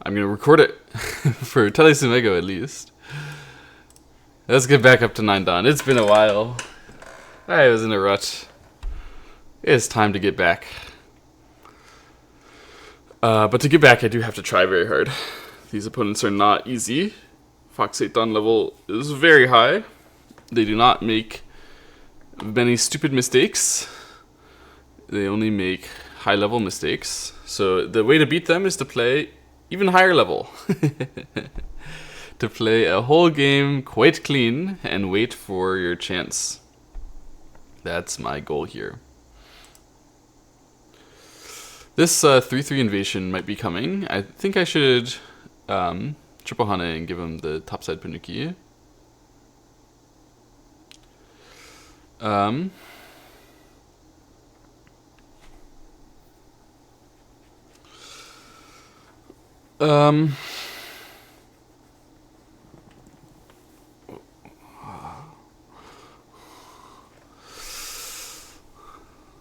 I'm gonna record it for Telesumego at least. Let's get back up to 9 Dawn. It's been a while. I was in a rut. It's time to get back. But to get back, I do have to try very hard. These opponents are not easy. Fox 8 Dawn level is very high. They do not make many stupid mistakes. They only make high level mistakes. So the way to beat them is to play even higher level. To play a whole game quite clean and wait for your chance. That's my goal here. This 3-3 invasion might be coming. I think I should triple Hane and give him the topside Panuki.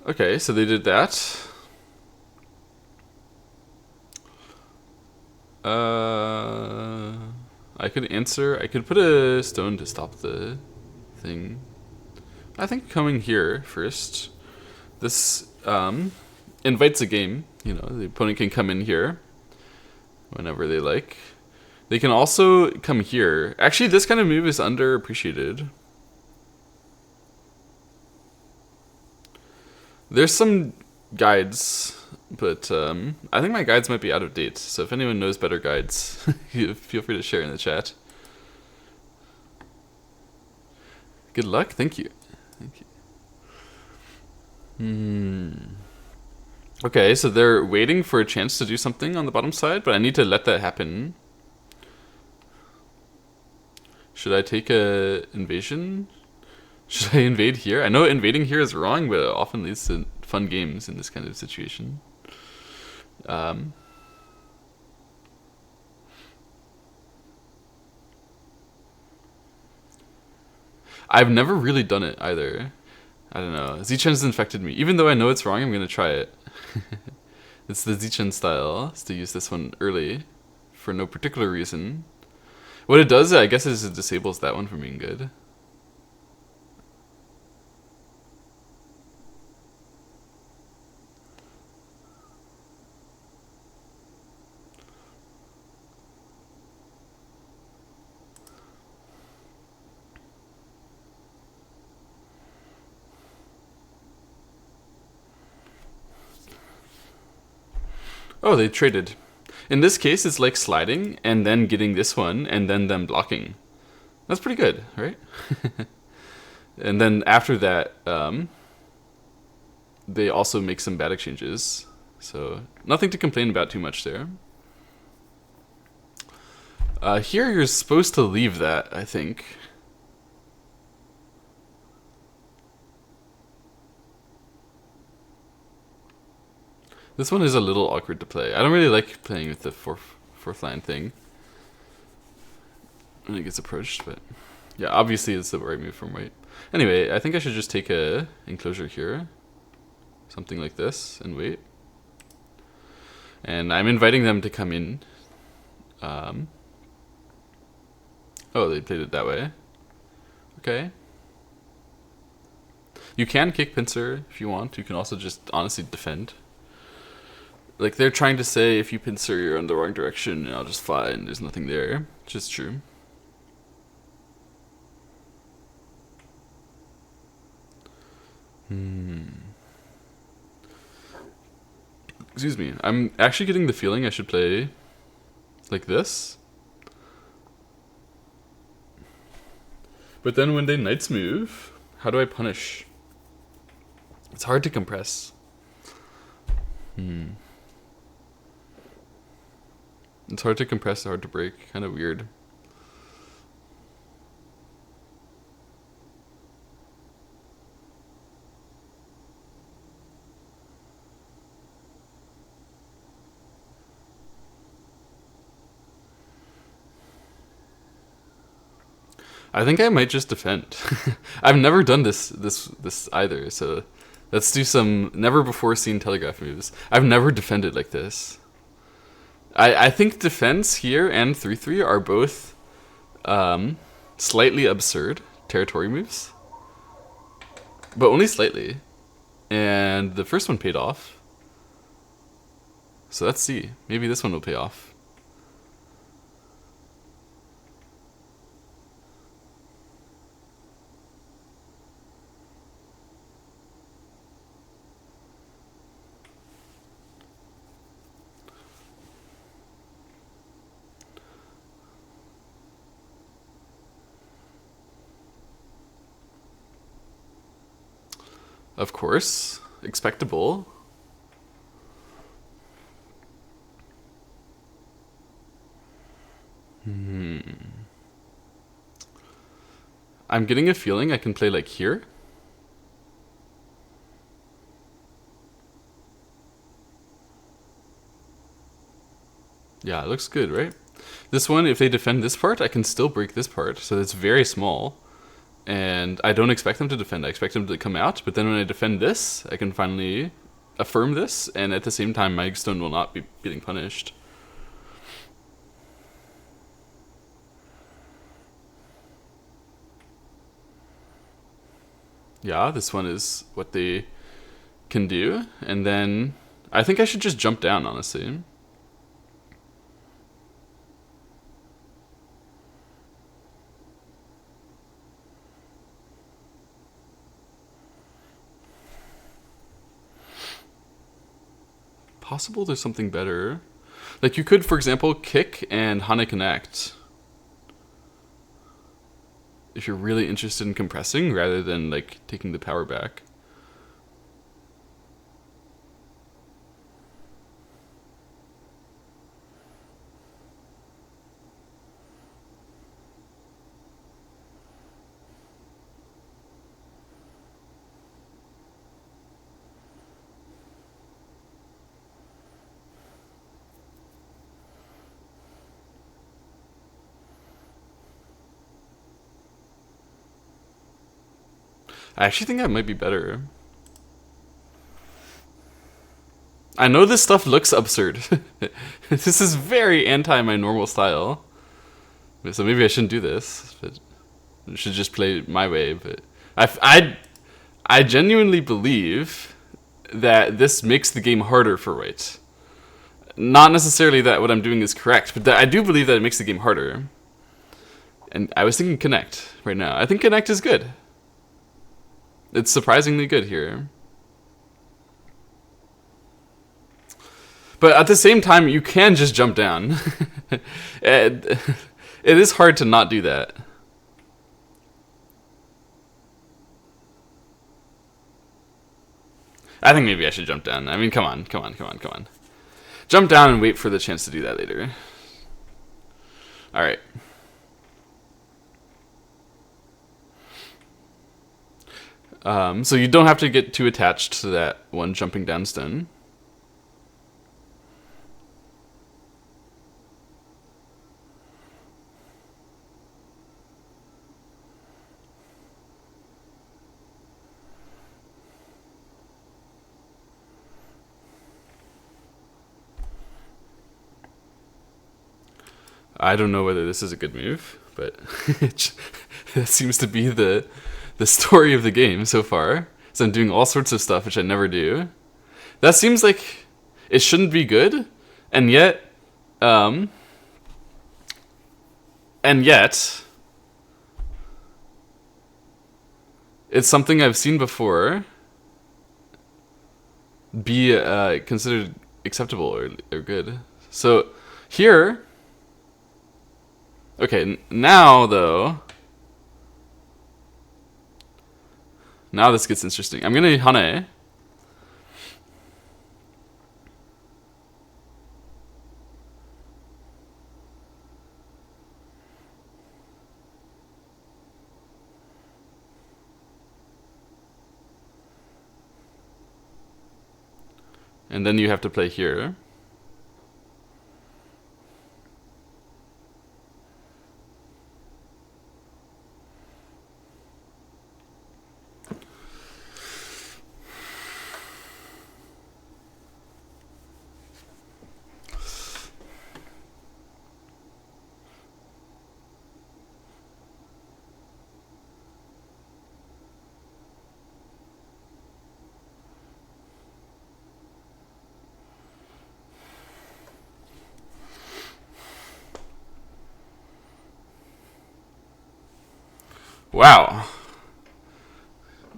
Okay, so they did that. I could answer. I could put a stone to stop the thing. I think coming here first. This invites a game. You know, the opponent can come in here whenever they like. They can also come here. Actually, this kind of move is underappreciated. There's some guides, but I think my guides might be out of date. So if anyone knows better guides, feel free to share in the chat. Good luck. Thank you. Thank you. Okay, so they're waiting for a chance to do something on the bottom side, but I need to let that happen. Should I take a invasion? Should I invade here? I know invading here is wrong, but it often leads to fun games in this kind of situation. I've never really done it either. I don't know. Zichen's infected me. Even though I know it's wrong, I'm going to try it. It's the Zichen style, is to use this one early for no particular reason. What it does, I guess, is it disables that one from being good. Oh, they traded. In this case, it's like sliding and then getting this one and then them blocking. That's pretty good, right? And then after that, they also make some bad exchanges. So nothing to complain about too much there. Here you're supposed to leave that, I think. This one is a little awkward to play. I don't really like playing with the fourth line thing when it gets approached, but yeah, obviously it's the right move from white. Anyway, I think I should just take a enclosure here, something like this, and wait. And I'm inviting them to come in. Oh, they played it that way. Okay. You can kick pincer if you want. You can also just honestly defend. Like, they're trying to say, if you pincer, you're in the wrong direction, and I'll just fly, and there's nothing there. Which is true. Excuse me. I'm actually getting the feeling I should play like this. But then when they knights move, how do I punish? It's hard to compress. It's hard to compress, hard to break. Kind of weird. I think I might just defend. I've never done this either, so let's do some never before seen telegraph moves. I've never defended like this. I think defense here and 3/3 are both slightly absurd territory moves, but only slightly. And the first one paid off. So let's see. Maybe this one will pay off. Of course. Expectable. I'm getting a feeling I can play like here. Yeah, it looks good, right? This one, if they defend this part, I can still break this part, so it's very small. And I don't expect them to defend. I expect them to come out, but then when I defend this, I can finally affirm this, and at the same time, my stone will not be getting punished. Yeah, this one is what they can do, and then I think I should just jump down, honestly. Possible there's something better. Like you could, for example, kick and Hane connect. If you're really interested in compressing rather than like taking the power back. I actually think that might be better. I know this stuff looks absurd. This is very anti my normal style. So maybe I shouldn't do this. But I should just play my way. But I genuinely believe that this makes the game harder for white. Not necessarily that what I'm doing is correct, but I do believe that it makes the game harder. And I was thinking connect right now. I think connect is good. It's surprisingly good here. But at the same time, you can just jump down. It is hard to not do that. I think maybe I should jump down. I mean, come on. Jump down and wait for the chance to do that later. Alright. So you don't have to get too attached to that one jumping down stone. I don't know whether this is a good move, but that seems to be the story of the game so far. So I'm doing all sorts of stuff which I never do. That seems like it shouldn't be good, and yet it's something I've seen before be considered acceptable or good. So here, okay, now though, now this gets interesting. I'm gonna Hane. And then you have to play here. Wow.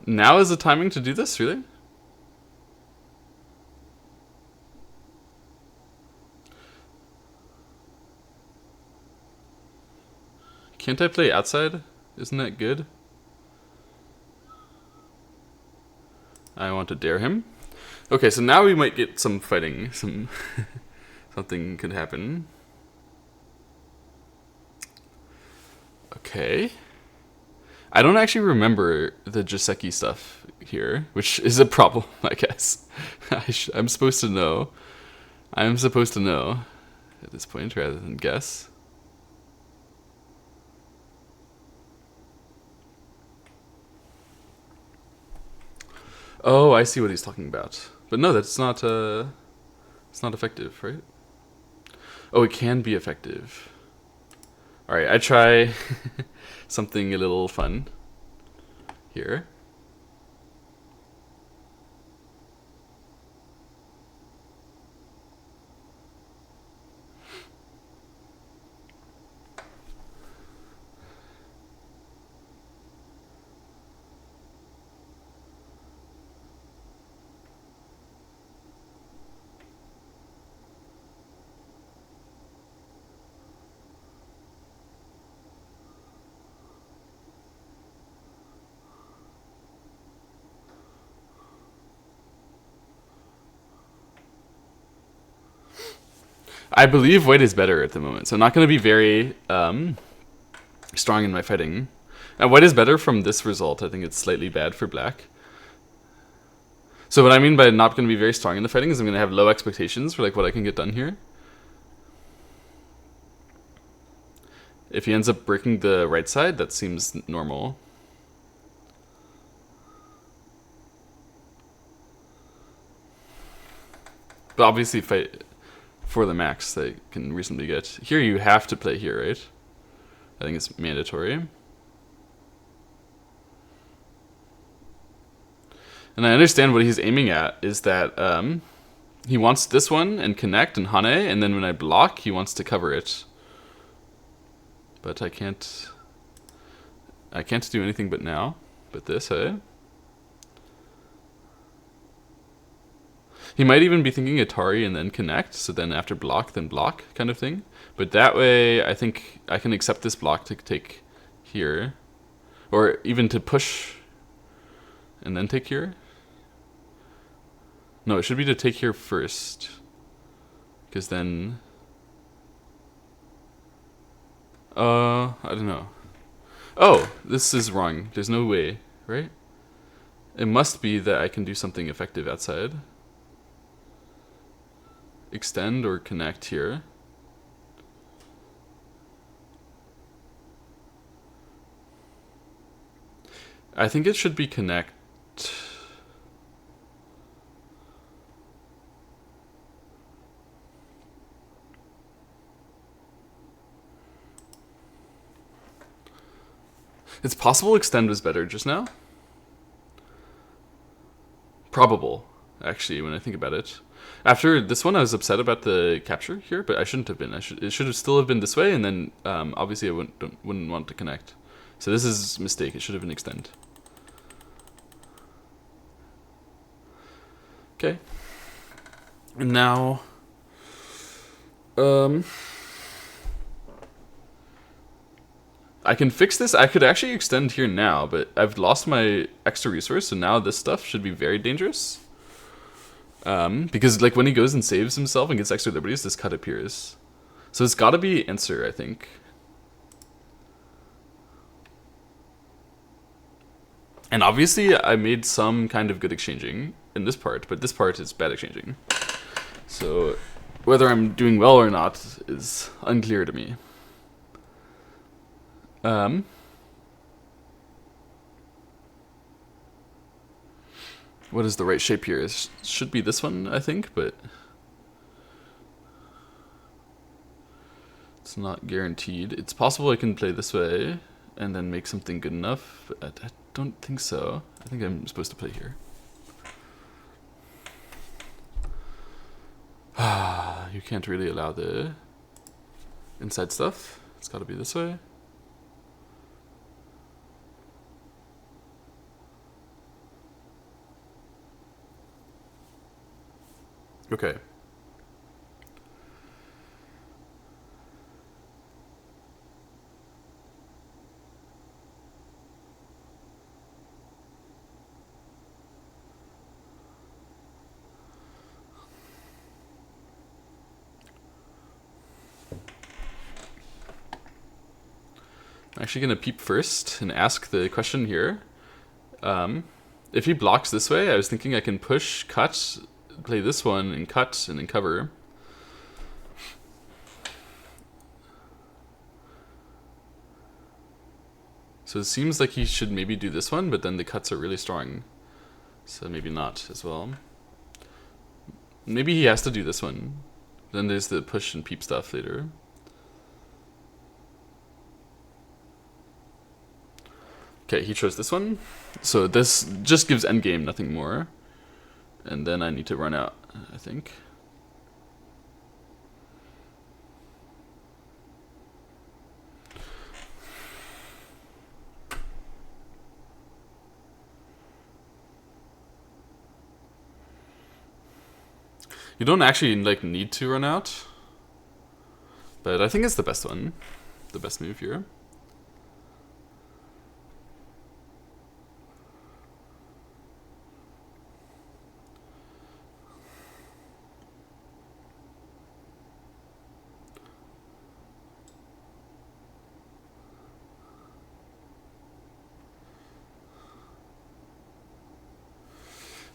Now is the timing to do this, really? Can't I play outside? Isn't that good? I want to dare him. Okay, so now we might get some fighting. Something could happen. Okay. I don't actually remember the Joseki stuff here, which is a problem, I guess. I'm supposed to know. I'm supposed to know at this point rather than guess. Oh, I see what he's talking about. But no, that's not it's not effective, right? Oh, it can be effective. All right, I try something a little fun here. I believe white is better at the moment, so I'm not going to be very strong in my fighting. And white is better from this result. I think it's slightly bad for black. So what I mean by not going to be very strong in the fighting is I'm going to have low expectations for like what I can get done here. If he ends up breaking the right side, that seems normal. But obviously fight for the max they can reasonably get. Here you have to play here, right? I think it's mandatory. And I understand what he's aiming at is that he wants this one and connect and Hane, and then when I block, he wants to cover it. But I can't do anything but now. But this, hey? He might even be thinking Atari and then connect, so then after block, then block kind of thing. But that way, I think I can accept this block to take here. Or even to push and then take here. No, it should be to take here first. Because then... I don't know. Oh, this is wrong. There's no way, right? It must be that I can do something effective outside. Extend or connect here. I think it should be connect. It's possible extend was better just now. Probable, actually, when I think about it. After this one, I was upset about the capture here, but I shouldn't have been. It should have still have been this way, and then obviously I wouldn't want to connect. So this is a mistake. It should have been extend. Okay. And now, I can fix this. I could actually extend here now, but I've lost my extra resource, so now this stuff should be very dangerous. Because like when he goes and saves himself and gets extra liberties, this cut appears. So it's got to be answer, I think. And obviously I made some kind of good exchanging in this part, but this part is bad exchanging. So whether I'm doing well or not is unclear to me. What is the right shape here? It should be this one, I think, but it's not guaranteed. It's possible I can play this way and then make something good enough, but I don't think so. I think I'm supposed to play here. You can't really allow the inside stuff. It's got to be this way. Okay. I'm actually going to peep first and ask the question here. If he blocks this way, I was thinking I can push, cut, play this one, and cut, and then cover. So it seems like he should maybe do this one, but then the cuts are really strong. So maybe not as well. Maybe he has to do this one. Then there's the push and peep stuff later. Okay, he chose this one. So this just gives endgame, nothing more. And then I need to run out, I think. You don't actually like need to run out. But I think it's the best one. The best move here.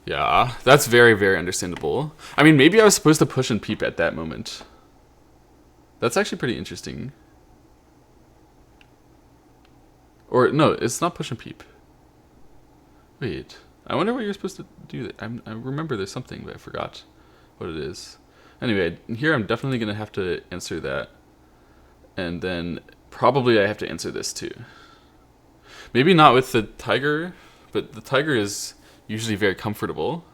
Yeah, that's very, very understandable. I mean, maybe I was supposed to push and peep at that moment. That's actually pretty interesting. Or, no, it's not push and peep. Wait, I wonder what you're supposed to do. I remember there's something, but I forgot what it is. Anyway, here I'm definitely going to have to answer that. And then probably I have to answer this too. Maybe not with the tiger, but the tiger is usually very comfortable.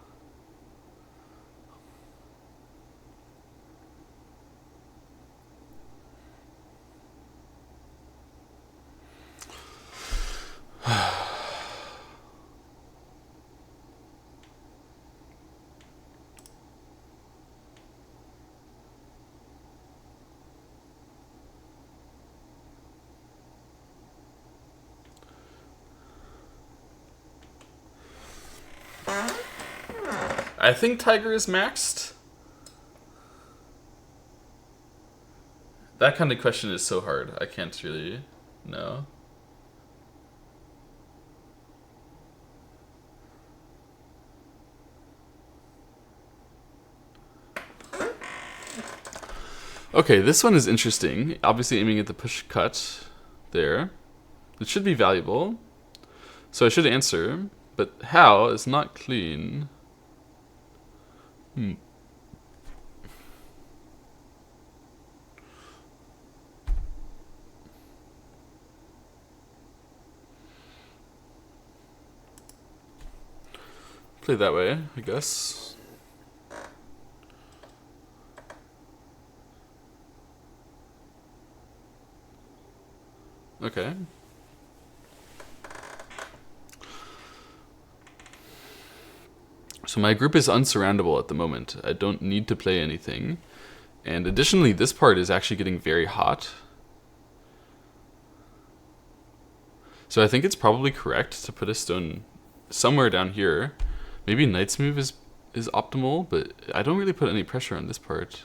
I think tiger is maxed. That kind of question is so hard. I can't really know. Okay, this one is interesting. Obviously aiming at the push cut there. It should be valuable. So I should answer, but how is not clean. Play that way, I guess. Okay. So my group is unsurroundable at the moment. I don't need to play anything. And additionally, this part is actually getting very hot. So I think it's probably correct to put a stone somewhere down here. Maybe knight's move is optimal, but I don't really put any pressure on this part.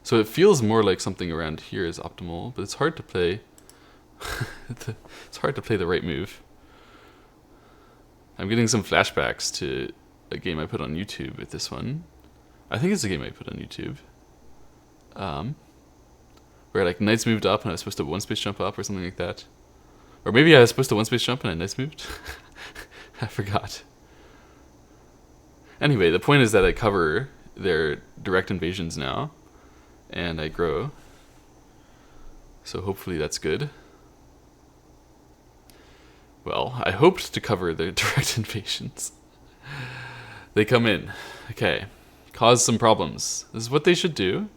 So it feels more like something around here is optimal, but it's hard to play. It's hard to play the right move. I'm getting some flashbacks to a game I put on YouTube with this one. I think it's a game I put on YouTube. Where like knights moved up and I was supposed to one space jump up or something like that. Or maybe I was supposed to one space jump and I knights moved. I forgot. Anyway, the point is that I cover their direct invasions now, and I grow. So hopefully that's good. Well, I hoped to cover their direct invasions. They come in. Okay. Cause some problems. This is what they should do.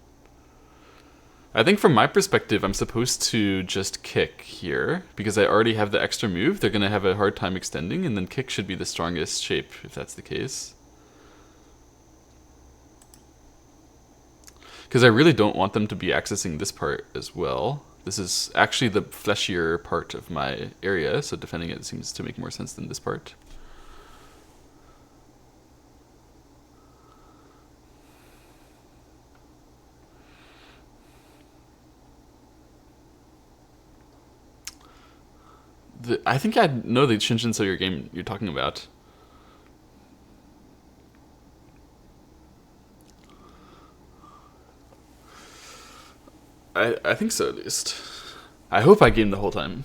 I think from my perspective, I'm supposed to just kick here, because I already have the extra move. They're going to have a hard time extending, and then kick should be the strongest shape, if that's the case. Because I really don't want them to be accessing this part as well. This is actually the fleshier part of my area, so defending it seems to make more sense than this part. I think I know the Shinshin Soyur game you're talking about. I think so, at least. I hope I gamed the whole time.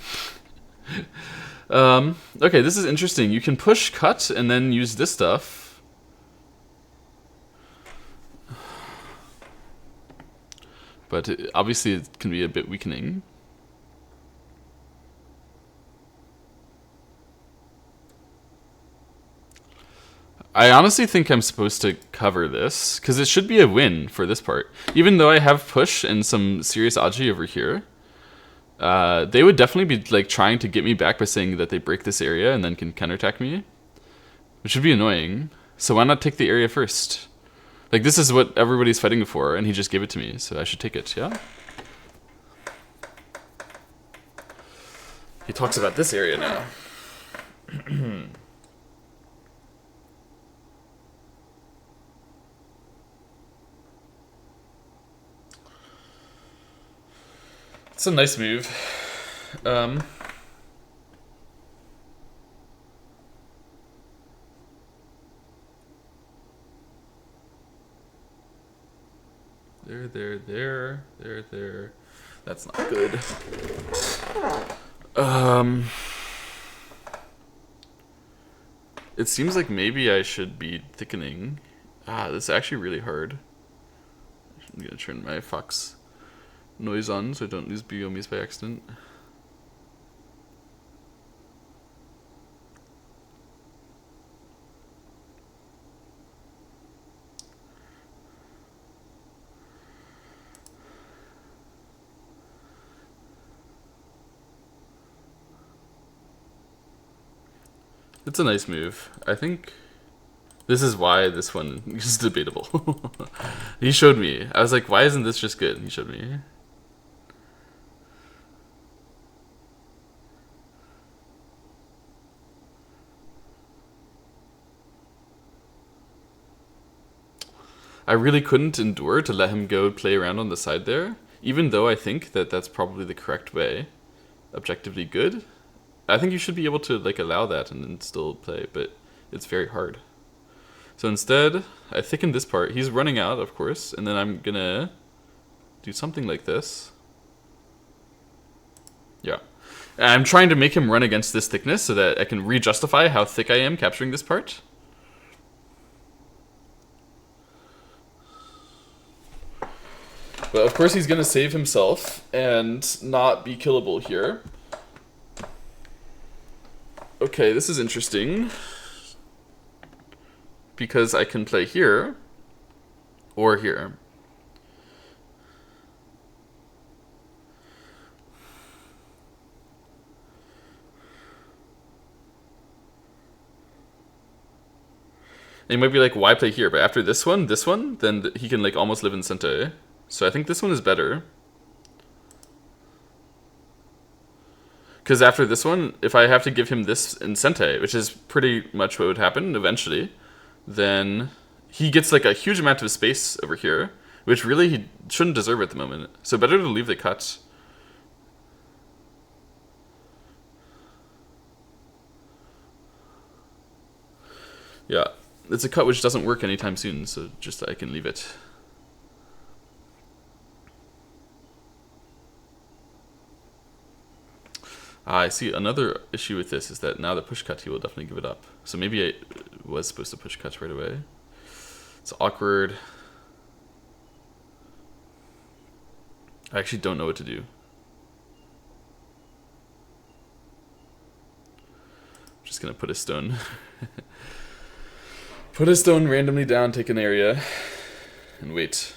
Okay, this is interesting. You can push, cut, and then use this stuff. But obviously it can be a bit weakening. I honestly think I'm supposed to cover this, because it should be a win for this part. Even though I have push and some serious Aji over here, they would definitely be like trying to get me back by saying that they break this area and then can counterattack me, which would be annoying. So why not take the area first? Like, this is what everybody's fighting for, and he just gave it to me, so I should take it, yeah? He talks about this area now. It's a nice move. There. That's not good. It seems like maybe I should be thickening. This is actually really hard. I'm gonna turn my Fox noise on so I don't lose Biomis by accident. It's a nice move. I think this is why this one is debatable. He showed me. I was like, why isn't this just good? He showed me. I really couldn't endure to let him go play around on the side there, even though I think that that's probably the correct way. Objectively good. I think you should be able to like allow that and then still play, but it's very hard. So instead, I thicken this part. He's running out, of course, and then I'm gonna do something like this. Yeah. And I'm trying to make him run against this thickness so that I can re-justify how thick I am capturing this part. But of course he's gonna save himself and not be killable here. Okay, this is interesting. Because I can play here or here. And you might be like, why play here? But after this one, then he can like almost live in Sente. So I think this one is better. Because after this one, if I have to give him this in Sente, which is pretty much what would happen eventually, then he gets like a huge amount of space over here, which really he shouldn't deserve at the moment. So better to leave the cut. Yeah, it's a cut which doesn't work anytime soon, so just I can leave it. I see another issue with this is that now the push cut, he will definitely give it up. So maybe I was supposed to push cut right away. It's awkward. I actually don't know what to do. I'm just gonna put a stone. Put a stone randomly down, take an area, and wait.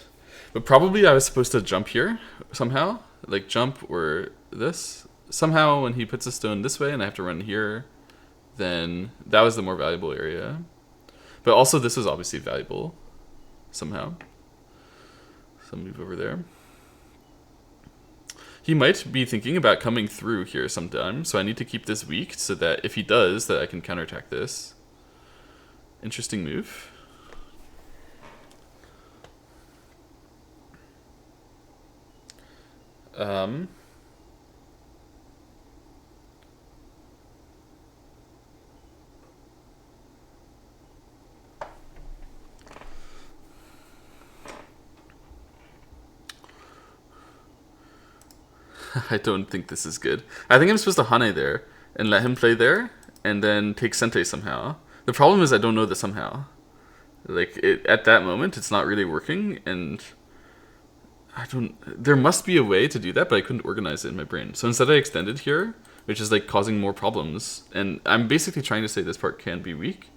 But probably I was supposed to jump here somehow. Like jump or this. Somehow when he puts a stone this way and I have to run here, then that was the more valuable area. But also this is obviously valuable somehow. So I'll move over there. He might be thinking about coming through here sometime, so I need to keep this weak so that if he does, that I can counterattack this. Interesting move. I don't think this is good. I think I'm supposed to Hane there and let him play there and then take Sente somehow. The problem is I don't know the somehow. Like, at that moment, it's not really working, and I don't... There must be a way to do that, but I couldn't organize it in my brain. So instead I extended here, which is like causing more problems. And I'm basically trying to say this part can be weak,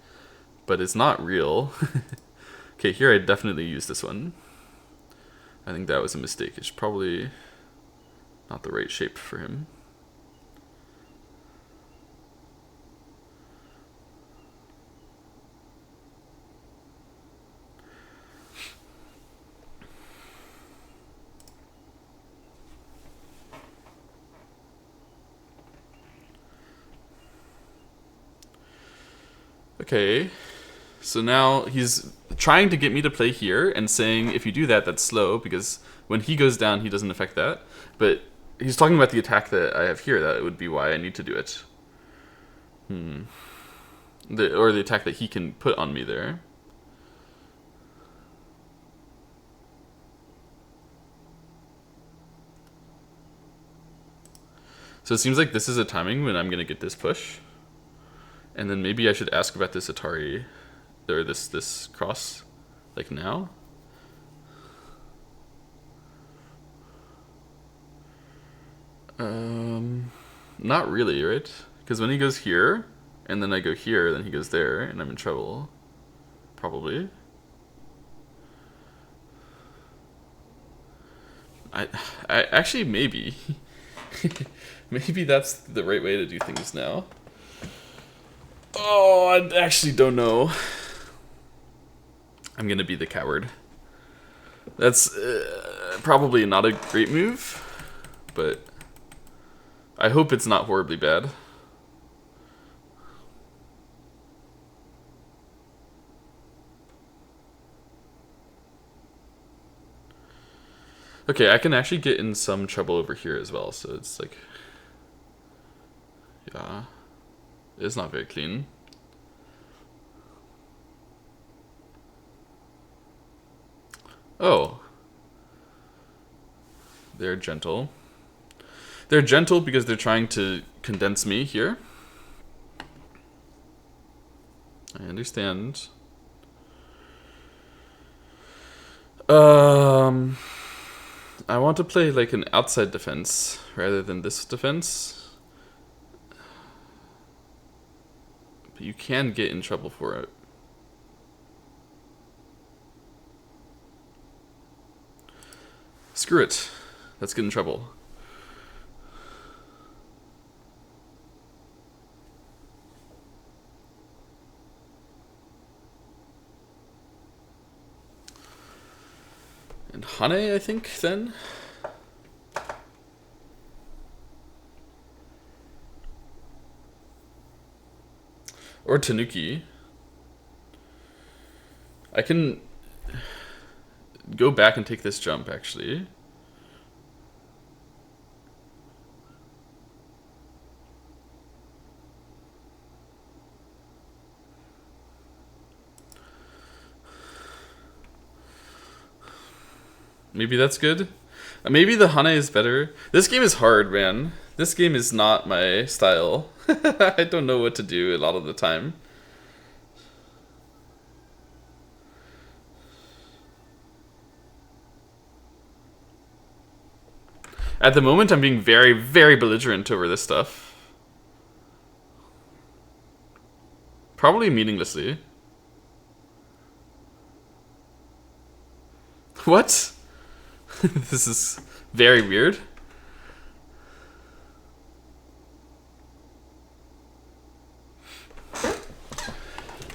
but it's not real. Okay, here I definitely use this one. I think that was a mistake. It's probably not the right shape for him. Okay, so now he's trying to get me to play here and saying if you do that, that's slow, because when he goes down, he doesn't affect that. But he's talking about the attack that I have here. That would be why I need to do it. Or the attack that he can put on me there. So it seems like this is a timing when I'm going to get this push. And then maybe I should ask about this Atari, or this cross, like now. Not really, right? Because when he goes here, and then I go here, then he goes there, and I'm in trouble. Probably. I actually, maybe. Maybe that's the right way to do things now. Oh, I actually don't know. I'm gonna be the coward. That's probably not a great move, but I hope it's not horribly bad. Okay, I can actually get in some trouble over here as well, so it's like... Yeah. It's not very clean. Oh. They're gentle. They're gentle because they're trying to condense me here. I understand. I want to play like an outside defense rather than this defense. But you can get in trouble for it. Screw it. Let's get in trouble. And Hane, I think, then? Or Tanuki. I can go back and take this jump, actually. Maybe that's good. Maybe the Hane is better. This game is hard, man. This game is not my style. I don't know what to do a lot of the time. At the moment, I'm being very, very belligerent over this stuff. Probably meaninglessly. What? This is very weird.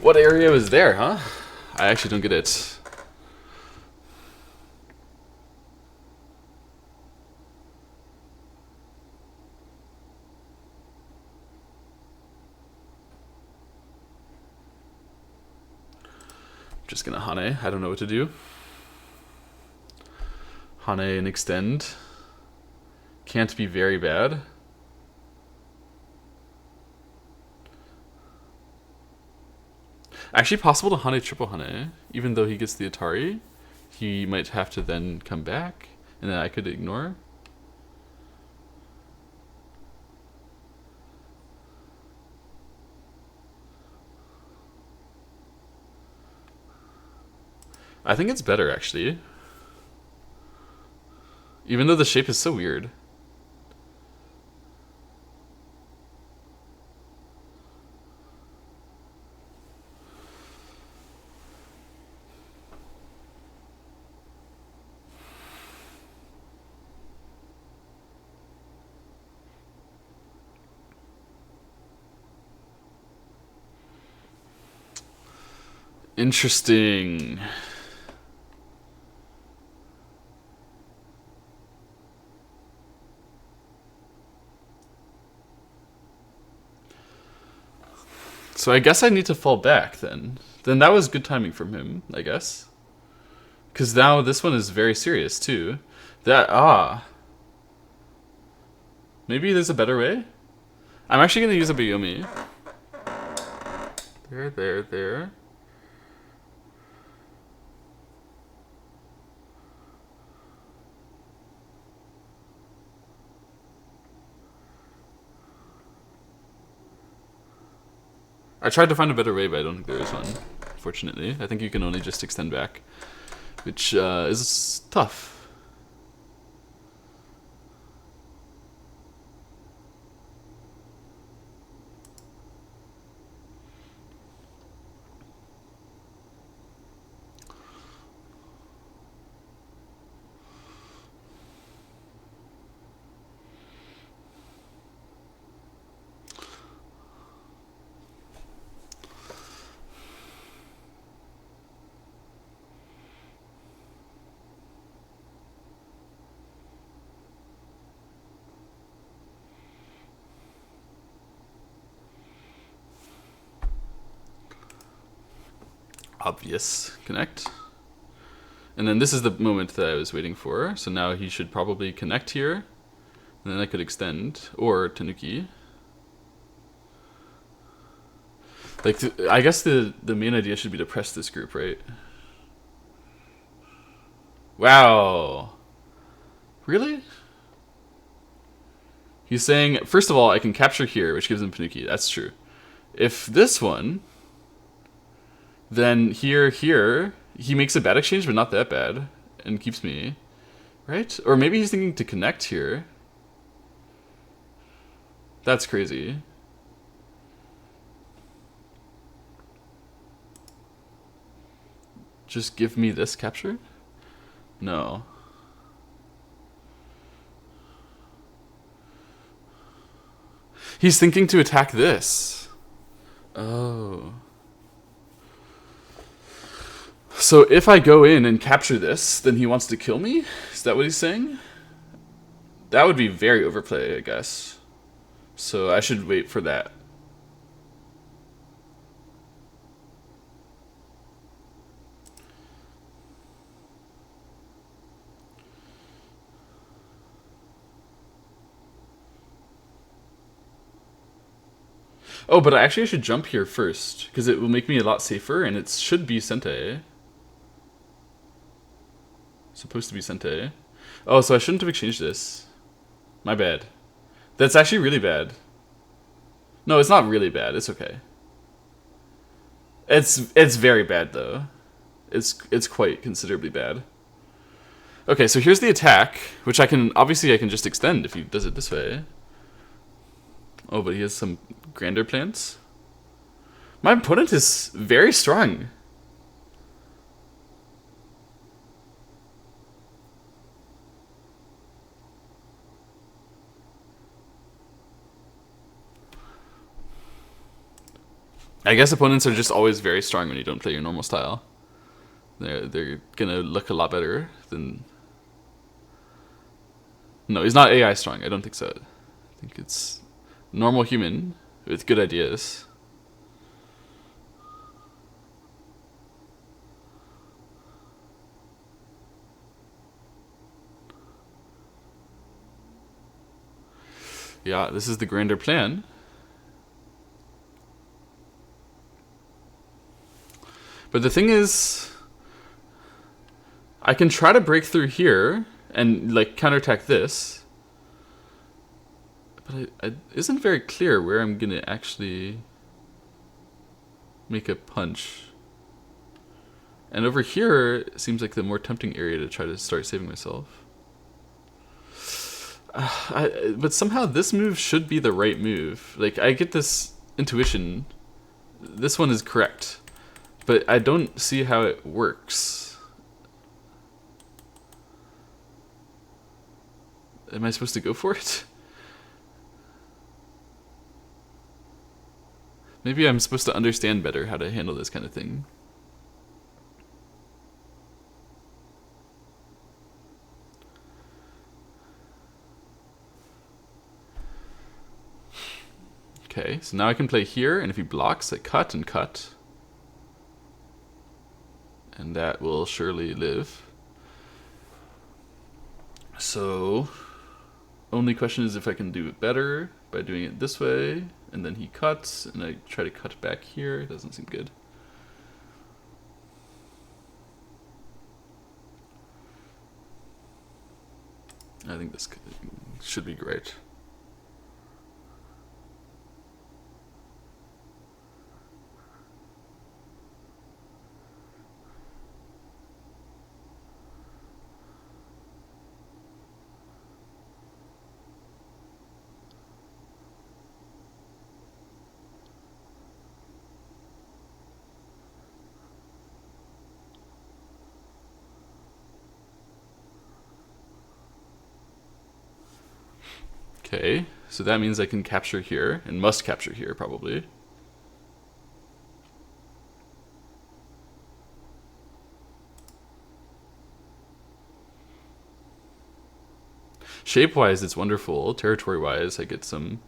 What area was there, huh? I actually don't get it. Just gonna Hane. I don't know what to do. Hane and extend. Can't be very bad. Actually possible to Hane triple Hane. Even though he gets the Atari, he might have to then come back. And then I could ignore. I think it's better, actually. Even though the shape is so weird. Interesting. So I guess I need to fall back then. Then that was good timing from him, I guess. Because now this one is very serious too. Maybe there's a better way? I'm actually going to use a Bayomi. There. I tried to find a better way, but I don't think there is one, fortunately. I think you can only just extend back, which is tough. Obvious connect. And then this is the moment that I was waiting for. So now he should probably connect here. And then I could extend. Or Tanuki. Like, I guess the main idea should be to press this group, right? Wow. Really? He's saying, first of all, I can capture here, which gives him Tanuki. That's true. If this one... Then here, he makes a bad exchange, but not that bad, and keeps me, right? Or maybe he's thinking to connect here. That's crazy. Just give me this capture? No. He's thinking to attack this. Oh. So if I go in and capture this, then he wants to kill me? Is that what he's saying? That would be very overplay, I guess. So I should wait for that. Oh, but actually I should jump here first, because it will make me a lot safer, and it should be Sente. Supposed to be Sente. Oh, so I shouldn't have exchanged this. My bad. That's actually really bad. No, it's not really bad. It's okay. It's very bad though. It's quite considerably bad. Okay, so here's the attack, which I can just extend if he does it this way. Oh, but he has some grander plans. My opponent is very strong. I guess opponents are just always very strong when you don't play your normal style. They're gonna look a lot better than... No, he's not AI strong. I don't think so. I think it's normal human with good ideas. Yeah, this is the grander plan. But the thing is, I can try to break through here and like counterattack this. But it isn't very clear where I'm gonna actually make a punch. And over here it seems like the more tempting area to try to start saving myself. But somehow this move should be the right move. Like, I get this intuition. This one is correct. But I don't see how it works. Am I supposed to go for it? Maybe I'm supposed to understand better how to handle this kind of thing. Okay, so now I can play here, and if he blocks, I cut and cut. And that will surely live. So, only question is if I can do it better by doing it this way, and then he cuts, and I try to cut back here. It doesn't seem good. I think this should be great. Okay, so that means I can capture here, and must capture here, probably. Shape-wise, it's wonderful. Territory-wise, I get some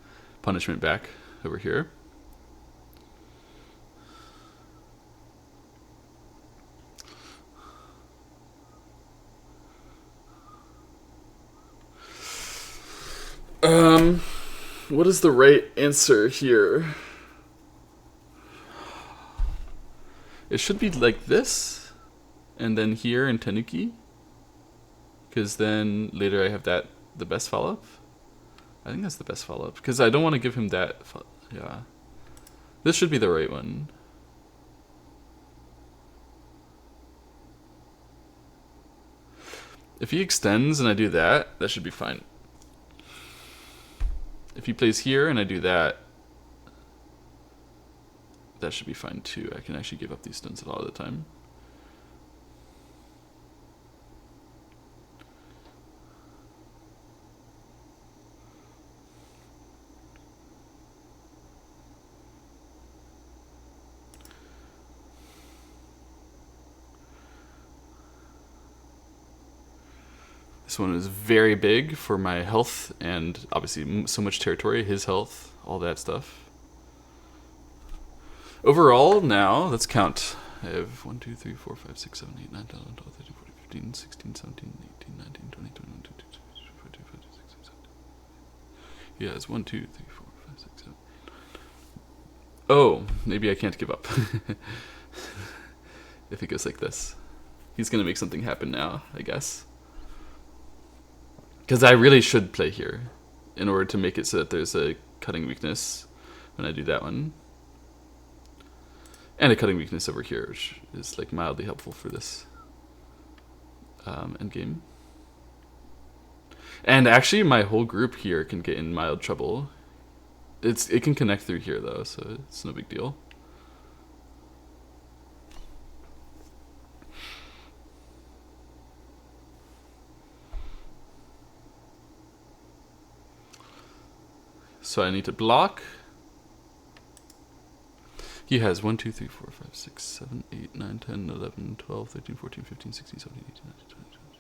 punishment back over here. What is the right answer here? It should be like this, and then here in Tanuki, because then later I have that the best follow-up. I think that's the best follow-up because I don't want to give him that. Yeah, this should be the right one. If he extends and I do that, that should be fine. If he plays here and I do that, that should be fine too. I can actually give up these stones a lot of the time. This one is very big for my health and obviously so much territory, his health, all that stuff. Overall, now, let's count. I have 1, 2, 3, 4, 5, 6, 7, 8, 9, 10, 11, 12, 13, 14, 15, 16, 17, 18, 19, 20, 21, 22, 23, 24, 25, 26, 27. He has 1, 2, 3, 4, 5, 6, 7, 8, 9. Oh, maybe I can't give up. If it goes like this. He's going to make something happen now, I guess. Because I really should play here in order to make it so that there's a cutting weakness when I do that one. And a cutting weakness over here, which is like mildly helpful for this endgame. And actually my whole group here can get in mild trouble. It can connect through here though, so it's no big deal. So I need to block. He has 1, 2, 3, 4, 5, 6, 7, 8, 9, 10, 11, 12, 13, 14, 15, 16, 17, 18, 19, 20, 21,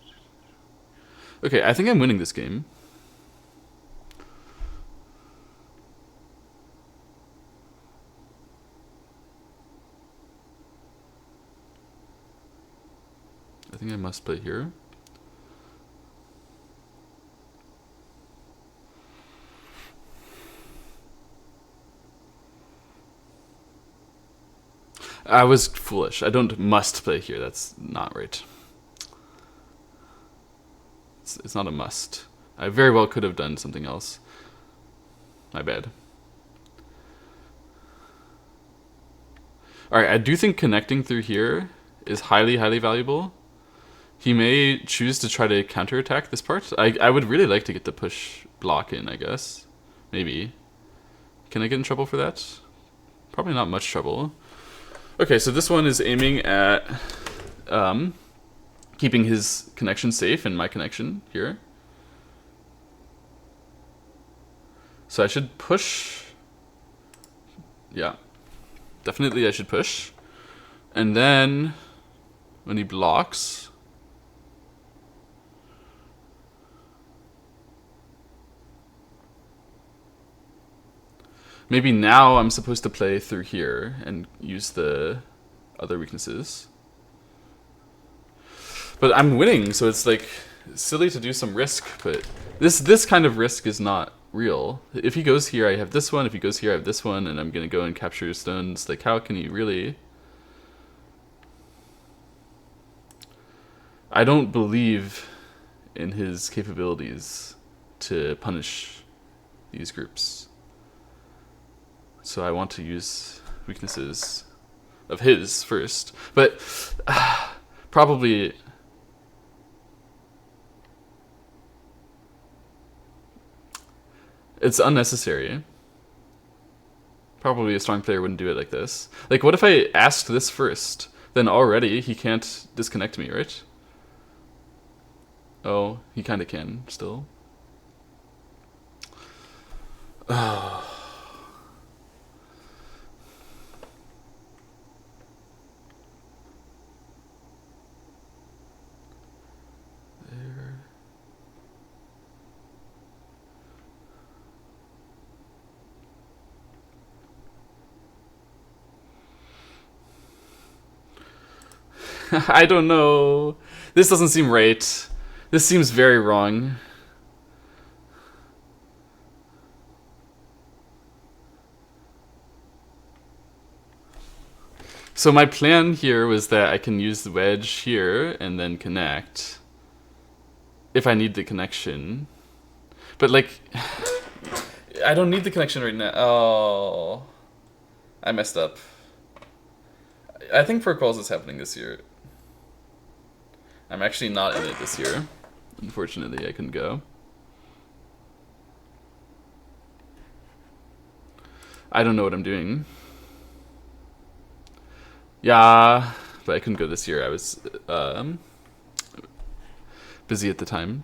22. Okay, I think I'm winning this game. I think I must play here. I was foolish. I don't must play here. That's not right. It's not a must. I very well could have done something else. My bad. Alright, I do think connecting through here is highly, highly valuable. He may choose to try to counterattack this part. I would really like to get the push block in, I guess. Maybe. Can I get in trouble for that? Probably not much trouble. Okay, so this one is aiming at keeping his connection safe and my connection here. So I should push. Yeah. Definitely I should push. And then when he blocks, maybe now I'm supposed to play through here and use the other weaknesses. But I'm winning, so it's like silly to do some risk, but this kind of risk is not real. If he goes here, I have this one. If he goes here, I have this one, and I'm gonna go and capture stones. Like, how can he really? I don't believe in his capabilities to punish these groups. So I want to use weaknesses of his first. But probably it's unnecessary. Probably a strong player wouldn't do it like this. Like, what if I asked this first? Then already he can't disconnect me, right? Oh, he kind of can still. Oh. There. I don't know. This doesn't seem right. This seems very wrong. So my plan here was that I can use the wedge here and then connect if I need the connection. But like, I don't need the connection right now. Oh, I messed up. I think Pro Quals is happening this year. I'm actually not in it this year. Unfortunately, I couldn't go. I don't know what I'm doing. Yeah, but I couldn't go this year. I was busy at the time.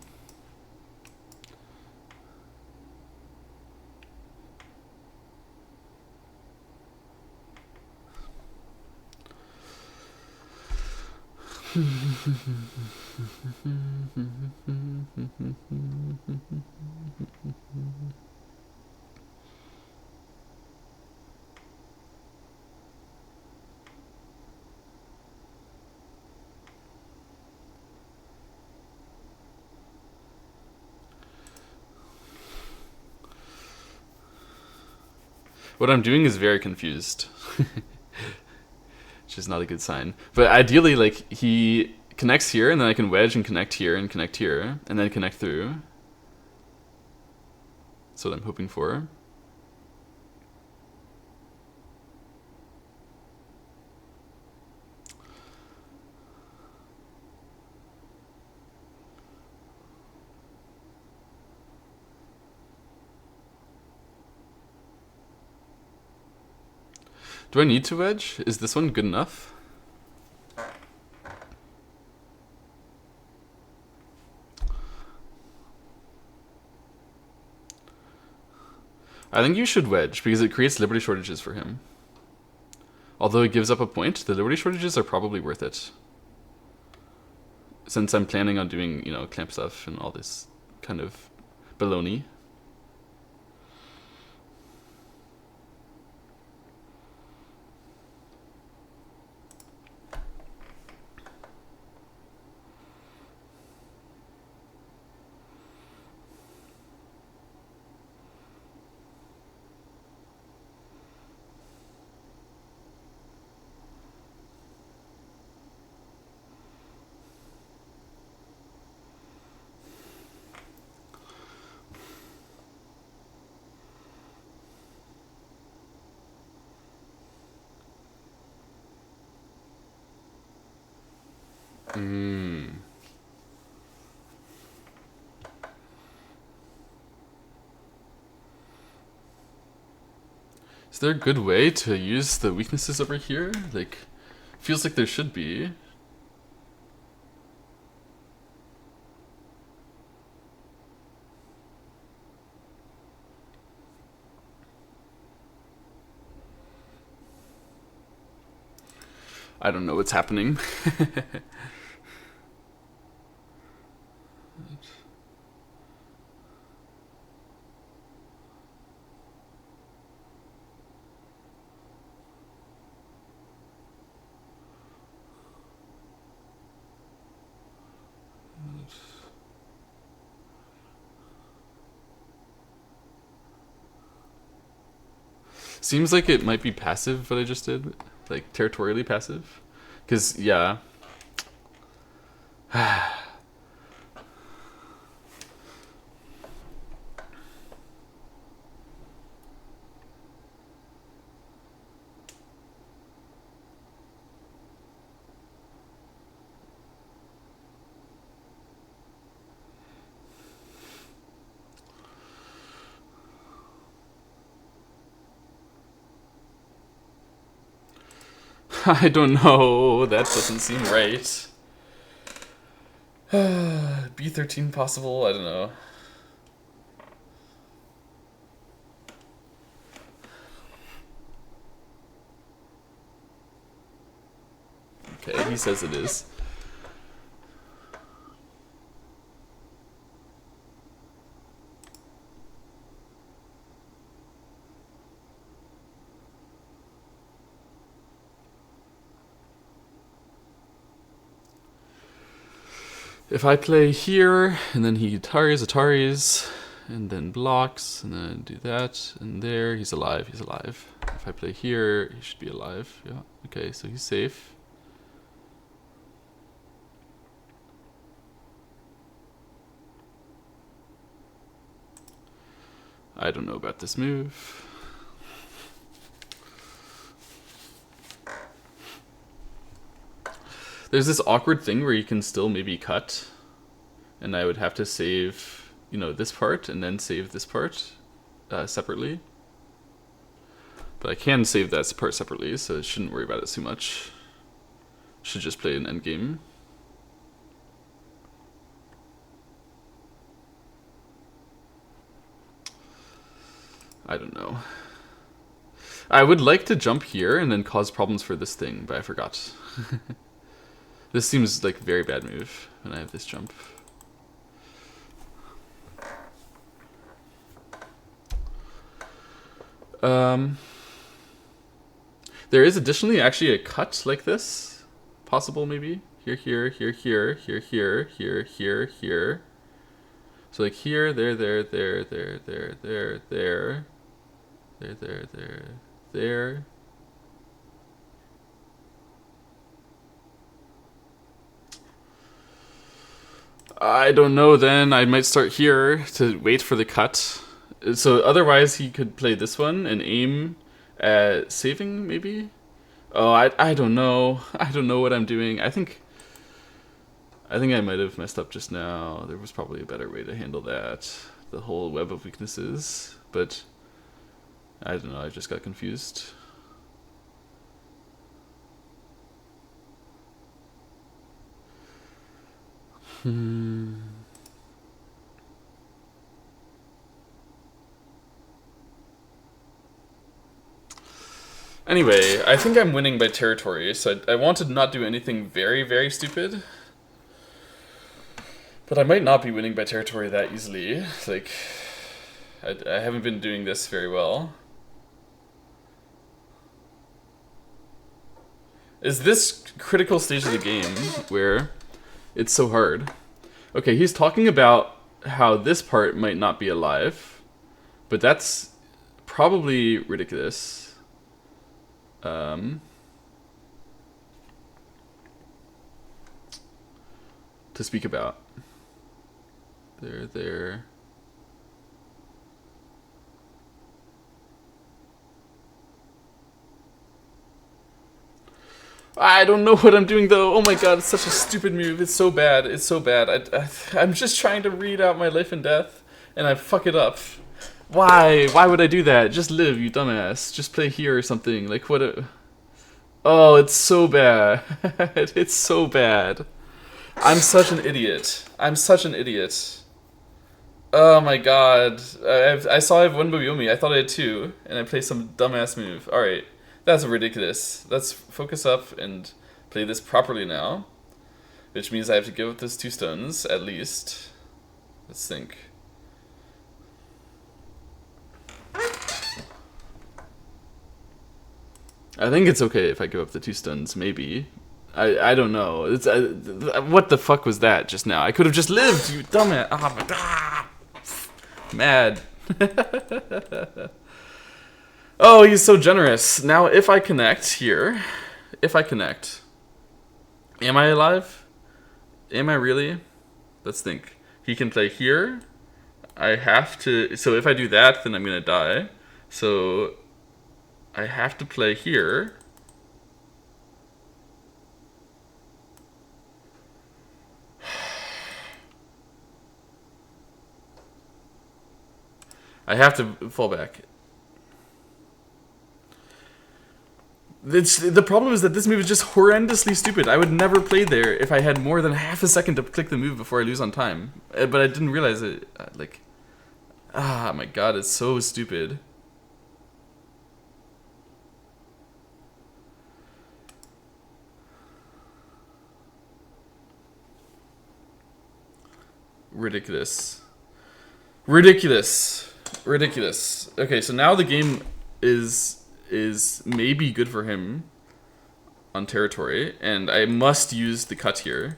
What I'm doing is very confused. Which is not a good sign. But ideally, like, he connects here, and then I can wedge and connect here, and then connect through. That's what I'm hoping for. Do I need to wedge? Is this one good enough? I think you should wedge, because it creates liberty shortages for him. Although it gives up a point, the liberty shortages are probably worth it. Since I'm planning on doing, you know, clamp stuff and all this kind of baloney. Is there a good way to use the weaknesses over here? Like, feels like there should be. I don't know what's happening. Seems like it might be passive what I just did. Like, territorially passive. Because, yeah. I don't know. That doesn't seem right. B13 possible? I don't know. Okay, he says it is. If I play here, and then he Ataris, and then blocks, and then do that, and there, he's alive, he's alive. If I play here, he should be alive. Yeah, okay, so he's safe. I don't know about this move. There's this awkward thing where you can still maybe cut, and I would have to save, you know, this part and then save this part separately. But I can save that part separately, so I shouldn't worry about it too much. Should just play an endgame. I don't know. I would like to jump here and then cause problems for this thing, but I forgot. This seems like a very bad move when I have this jump. There is additionally actually a cut like this possible, maybe here, here, here, here, here, here, here, here, here. So like here, there, there, there, there, there, there, there, there, there, there, there. I don't know. Then I might start here to wait for the cut. So otherwise, he could play this one and aim at saving, maybe. Oh, I don't know. I don't know what I'm doing. I think I might have messed up just now. There was probably a better way to handle that. The whole web of weaknesses, but I don't know. I just got confused. Anyway, I think I'm winning by territory, so I want to not do anything very, very stupid. But I might not be winning by territory that easily. Like, I haven't been doing this very well. Is this critical stage of the game where it's so hard? Okay, he's talking about how this part might not be alive, but that's probably ridiculous. To speak about. There. I don't know what I'm doing though. Oh my god, it's such a stupid move. It's so bad. It's so bad. I'm just trying to read out my life and death, and I fuck it up. Why? Why would I do that? Just live, you dumbass. Just play here or something. Like what? Oh, it's so bad. It's so bad. I'm such an idiot. I'm such an idiot. Oh my god. I saw I have one Boyomi. I thought I had two, and I played some dumbass move. Alright. That's ridiculous. Let's focus up and play this properly now. Which means I have to give up those 2 stones, at least. Let's think. I think it's okay if I give up the 2 stones, maybe. I don't know. It's what the fuck was that just now? I could have just lived, you dumbass. Oh my god. Mad. Oh, he's so generous. Now, if I connect here, am I alive? Am I really? Let's think. He can play here. I have to. So if I do that, then I'm gonna die. So I have to play here. I have to fall back. The problem is that this move is just horrendously stupid. I would never play there if I had more than half a second to click the move before I lose on time. But I didn't realize it. Like, ah, my god, it's so stupid. Ridiculous. Ridiculous. Ridiculous. Okay, so now the game is maybe good for him on territory, and I must use the cut here.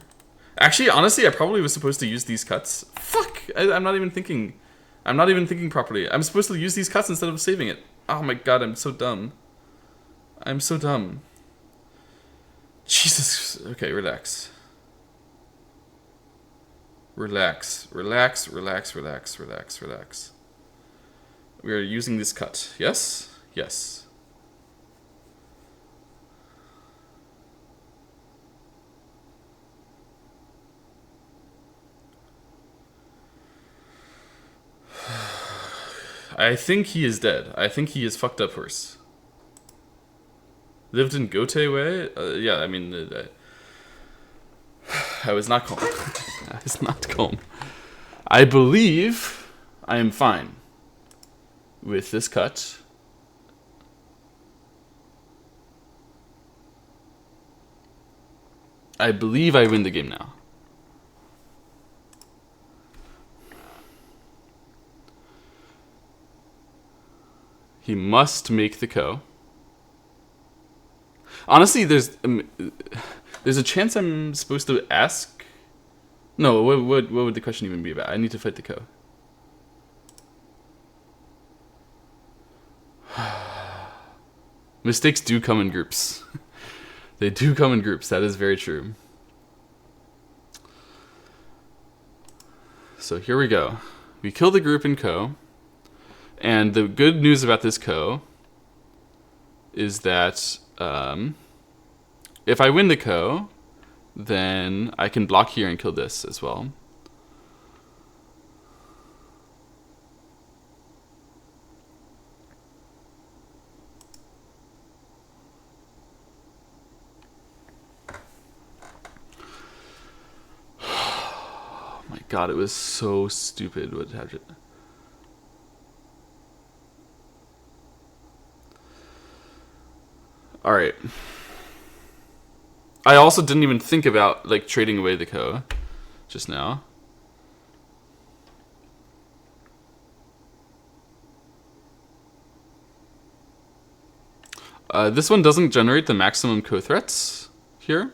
Actually, honestly, I probably was supposed to use these cuts. Fuck! I'm not even thinking. I'm not even thinking properly. I'm supposed to use these cuts instead of saving it. Oh my god, I'm so dumb. I'm so dumb. Jesus. Okay, relax. Relax. Relax, relax, relax, relax, relax. We are using this cut. Yes? Yes. I think he is dead. I think he is fucked up worse. Lived in Gote way? Yeah, I mean, I was not calm. I was not calm. I believe I am fine with this cut. I believe I win the game now. He must make the ko. Honestly, there's a chance I'm supposed to ask. No, what would the question even be about? I need to fight the ko. Mistakes do come in groups. They do come in groups. That is very true. So here we go. We kill the group in ko. And the good news about this ko is that if I win the ko, then I can block here and kill this as well. Oh my god, it was so stupid what happened. Alright. I also didn't even think about like trading away the ko just now. This one doesn't generate the maximum ko threats here,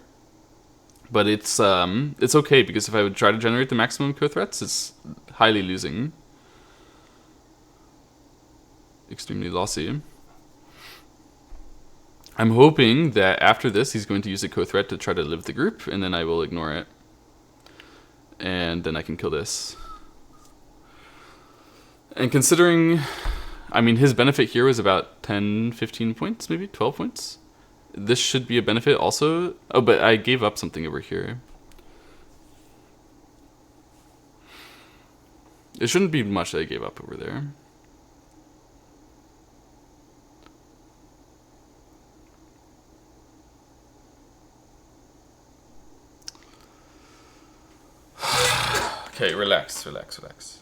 but it's okay because if I would try to generate the maximum ko threats, it's highly losing, extremely lossy. I'm hoping that after this, he's going to use a co-threat to try to live the group, and then I will ignore it. And then I can kill this. And considering, I mean, his benefit here was about 10, 15 points, maybe 12 points. this should be a benefit also. Oh, but I gave up something over here. It shouldn't be much that I gave up over there. Okay, relax, relax, relax.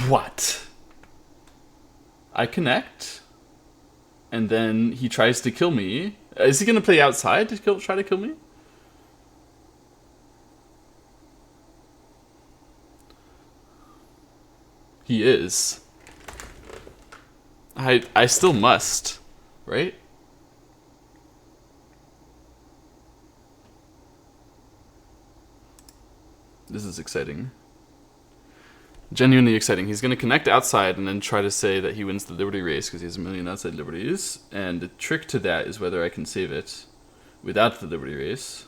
What? I connect, and then he tries to kill me. Is he gonna play outside to try to kill me? He is. I still must, right? This is exciting. Genuinely exciting. He's going to connect outside and then try to say that he wins the Liberty race because he has a million outside Liberties. And the trick to that is whether I can save it without the Liberty race.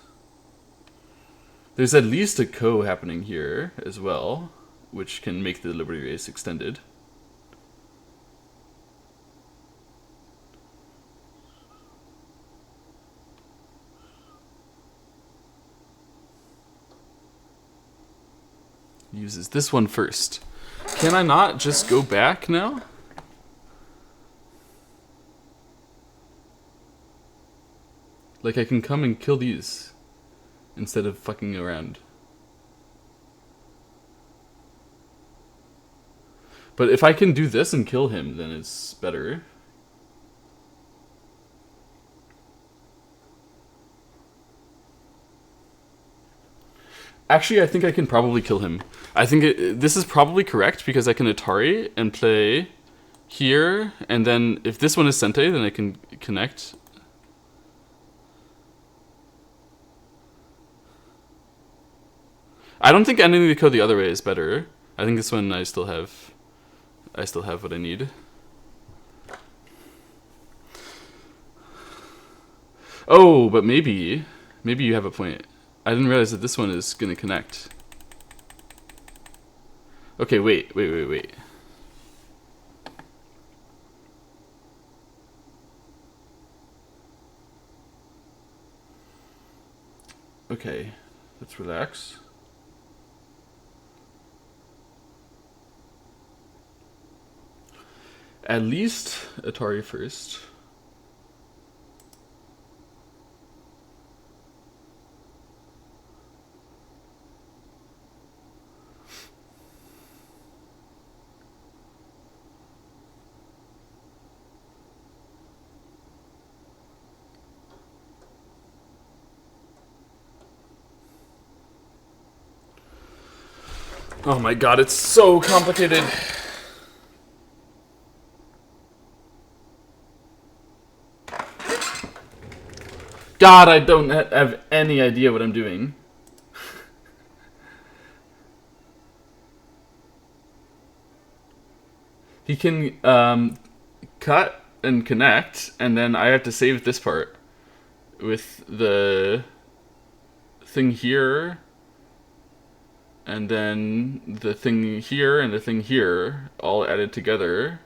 There's at least a co happening here as well, which can make the Liberty race extended. Uses this one first. Can I not just go back now? Like, I can come and kill these instead of fucking around. But if I can do this and kill him, then it's better. Actually, I think I can probably kill him. I think this is probably correct because I can Atari and play here, and then if this one is Sente, then I can connect. I don't think ending the code the other way is better. I think this one I still have what I need. Oh, but maybe you have a point. I didn't realize that this one is gonna connect. Okay, wait. Okay, let's relax. At least Atari first. Oh my god, it's so complicated. God, I don't have any idea what I'm doing. He can cut and connect, and then I have to save this part with the thing here, and then the thing here and the thing here all added together.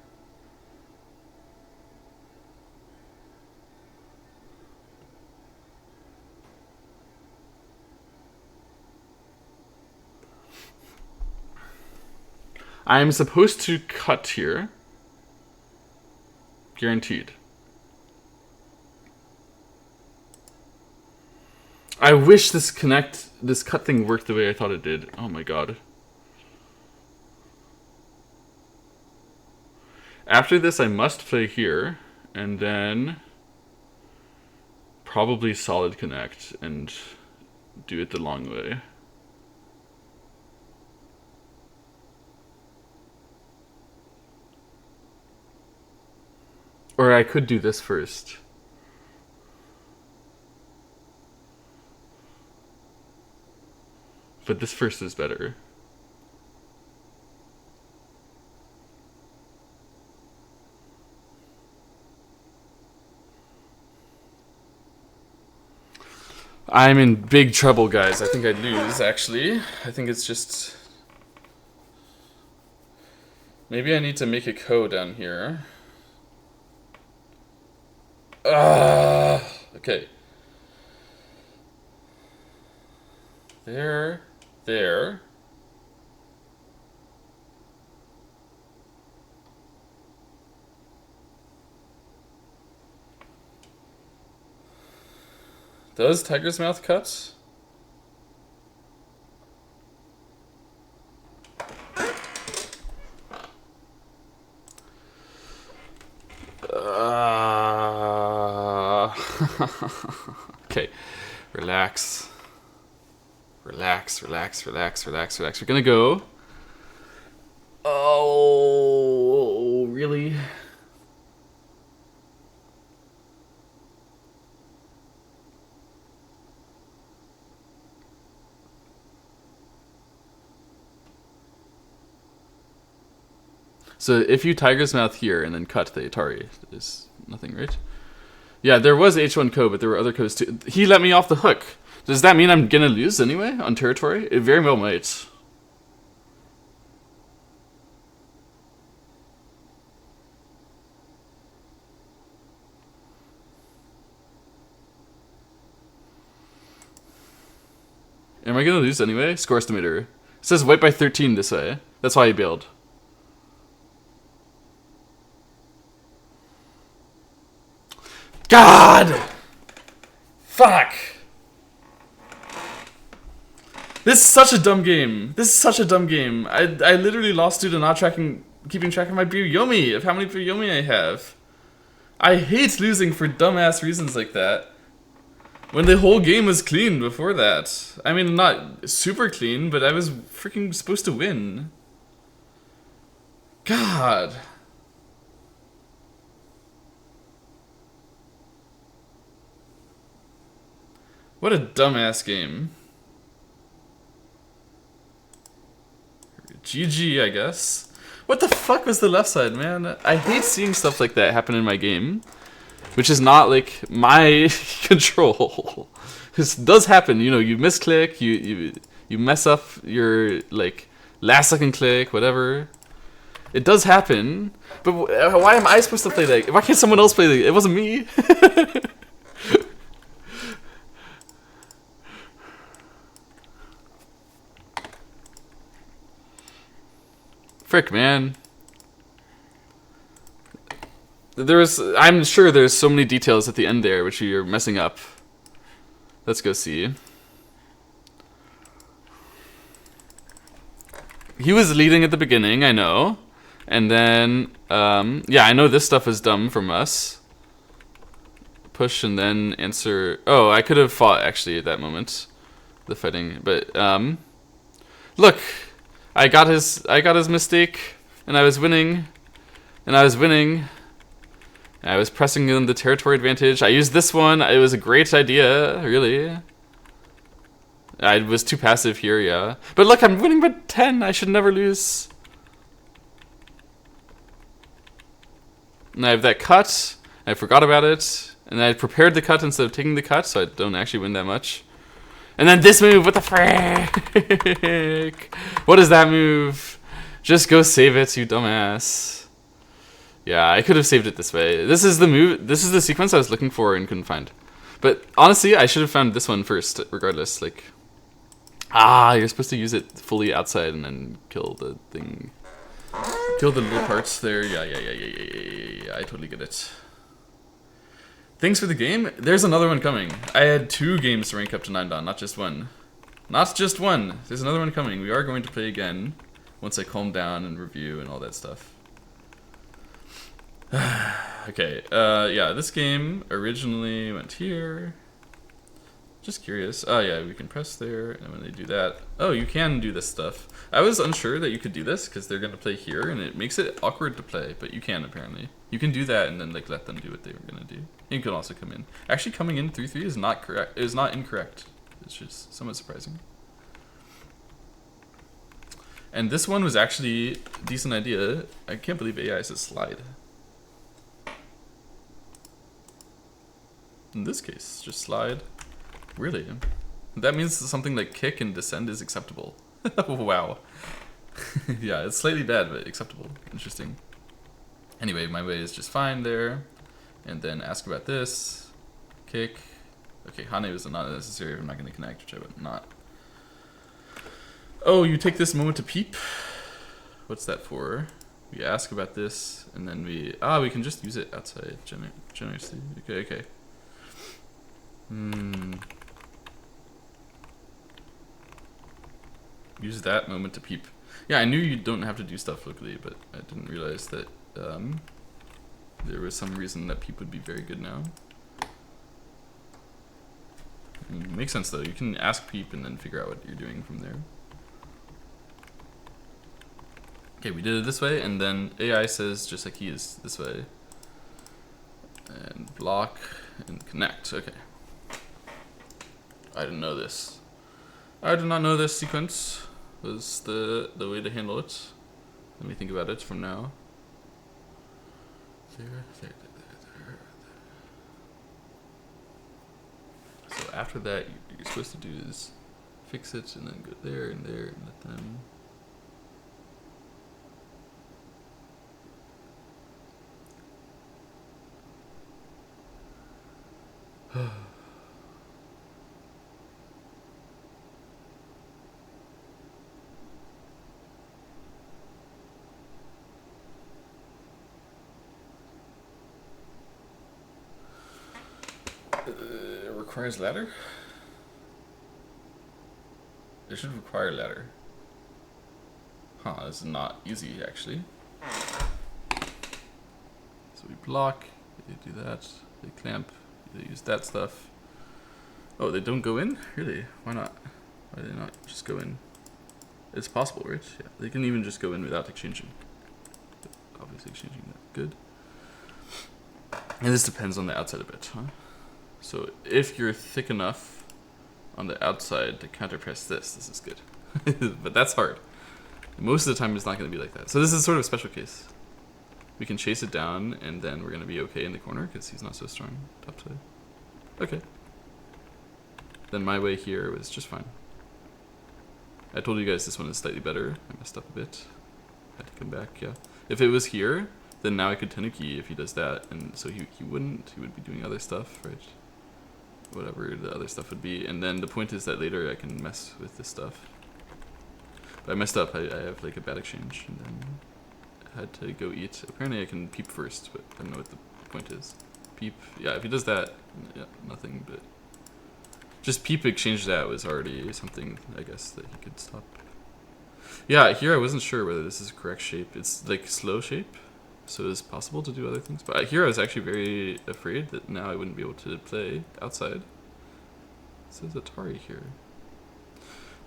I'm supposed to cut here. Guaranteed. I wish this cut thing worked the way I thought it did. Oh my god. After this, I must play here, and then probably solid connect and do it the long way. Or I could do this first. But this first is better. I'm in big trouble, guys. I think I'd lose, actually. I think it's just... Maybe I need to make a code down here. Okay. There. Does Tiger's Mouth cut? Okay, relax. Relax. We're gonna go. Oh, really? So if you Tiger's Mouth here and then cut the Atari, there's nothing, right? Yeah, there was H1 Co, but there were other codes too. He let me off the hook. Does that mean I'm gonna lose anyway on territory? It very well might. Am I gonna lose anyway? Score estimator. It says white by 13 this way. That's why he bailed. God! Fuck! This is such a dumb game. I literally lost due to not keeping track of my Byoyomi, of how many Byoyomi I have. I hate losing for dumbass reasons like that. When the whole game was clean before that. I mean, not super clean, but I was freaking supposed to win. God. What a dumbass game. GG, I guess. What the fuck was the left side, man? I hate seeing stuff like that happen in my game. Which is not, like, my control. This does happen, you know, you misclick, you mess up your, like, last second click, whatever. It does happen. But why am I supposed to play that? Why can't someone else play that? It wasn't me. Frick, man. I'm sure there's so many details at the end there which you're messing up. Let's go see. He was leading at the beginning, I know. And then, yeah, I know this stuff is dumb from us. Push and then answer. Oh, I could have fought, actually, at that moment. The fighting. But, look. I got his mistake, and I was winning. I was pressing in the territory advantage. I used this one. It was a great idea, really. I was too passive here, yeah. But look, I'm winning by 10. I should never lose. And I have that cut. I forgot about it. And I prepared the cut instead of taking the cut, so I don't actually win that much. And then this move, what the frick? What is that move? Just go save it, you dumbass. Yeah, I could have saved it this way. This is the move. This is the sequence I was looking for and couldn't find. But honestly, I should have found this one first, regardless. Like, you're supposed to use it fully outside and then kill the thing. Kill the little parts there. Yeah. I totally get it. Thanks for the game. There's another one coming. I had 2 games to rank up to 9 dan, not just one. Not just one. There's another one coming. We are going to play again once I calm down and review and all that stuff. Okay, yeah, this game originally went here. Just curious. Oh yeah, we can press there, and when they do that... Oh, you can do this stuff. I was unsure that you could do this, because they're going to play here, and it makes it awkward to play, but you can, apparently. You can do that, and then, like, let them do what they were going to do. You can also come in. Actually, coming in 3-3 is not correct. It is not incorrect. It's just somewhat surprising. And this one was actually a decent idea. I can't believe AI says slide. In this case, just slide. Really? That means something like kick and descend is acceptable. Wow. Yeah, it's slightly bad, but acceptable. Interesting. Anyway, my way is just fine there. And then ask about this. Kick. Okay, Hane is not necessary if I'm not going to connect, which I would not. Oh, you take this moment to peep? What's that for? We ask about this, and then we can just use it outside generously. Okay. Use that moment to peep. Yeah, I knew you don't have to do stuff locally, but I didn't realize that there was some reason that peep would be very good now. Makes sense though. You can ask peep and then figure out what you're doing from there. Okay, we did it this way, and then AI says just like he is this way. And block and connect. Okay. I didn't know this. I did not know this sequence was the way to handle it. Let me think about it from now. There. So after that, you're supposed to do is fix it and then go there and there and let them. It requires ladder? It should require ladder. Huh, this is not easy actually. So we block, they do that, they clamp, they use that stuff. Oh, they don't go in? Really? Why not? Why do they not just go in? It's possible, right? Yeah, they can even just go in without exchanging. But obviously exchanging that, good. And this depends on the outside a bit, huh? So if you're thick enough on the outside to counterpress this is good. But that's hard. Most of the time it's not going to be like that. So this is sort of a special case. We can chase it down and then we're going to be okay in the corner because he's not so strong topside. Okay. Then my way here was just fine. I told you guys this one is slightly better. I messed up a bit. I had to come back, yeah. If it was here, then now I could Tenuki if he does that, and so he wouldn't. He would be doing other stuff, right? Whatever the other stuff would be. And then the point is that later I can mess with this stuff. But I messed up. I have like a bad exchange, and then I had to go eat. Apparently I can peep first, but I don't know what the point is. Peep. Yeah, if he does that, yeah, nothing, but just peep exchange that was already something, I guess, that he could stop. Yeah, here I wasn't sure whether this is a correct shape. It's like slow shape, so it's possible to do other things. But here I was actually very afraid that now I wouldn't be able to play outside. It says Atari here.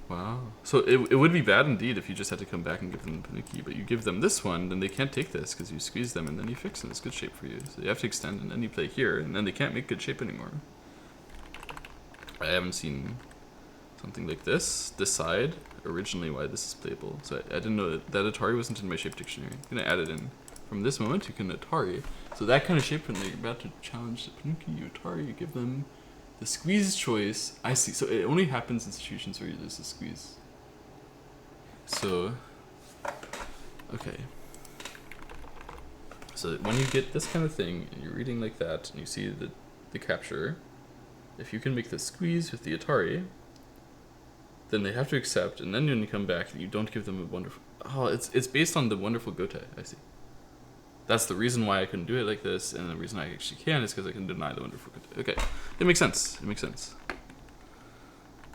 Wow. So it would be bad indeed if you just had to come back and give them the Panuki, but you give them this one, then they can't take this because you squeeze them and then you fix and it's good shape for you. So you have to extend and then you play here and then they can't make good shape anymore. I haven't seen something like this decide originally why this is playable. So I didn't know that Atari wasn't in my shape dictionary. I'm gonna add it in. From this moment you can Atari. So that kind of shape when they're about to challenge the Panuki, you Atari, you give them the squeeze choice. I see. So it only happens in situations where there's a squeeze. So, okay. So when you get this kind of thing, and you're reading like that, and you see the capture, if you can make the squeeze with the Atari, then they have to accept, and then when you come back, you don't give them a wonderful... Oh, it's based on the wonderful Gotai, I see. That's the reason why I couldn't do it like this, and the reason I actually can is because I can deny the wonderful Gotai. Okay, it makes sense. It makes sense.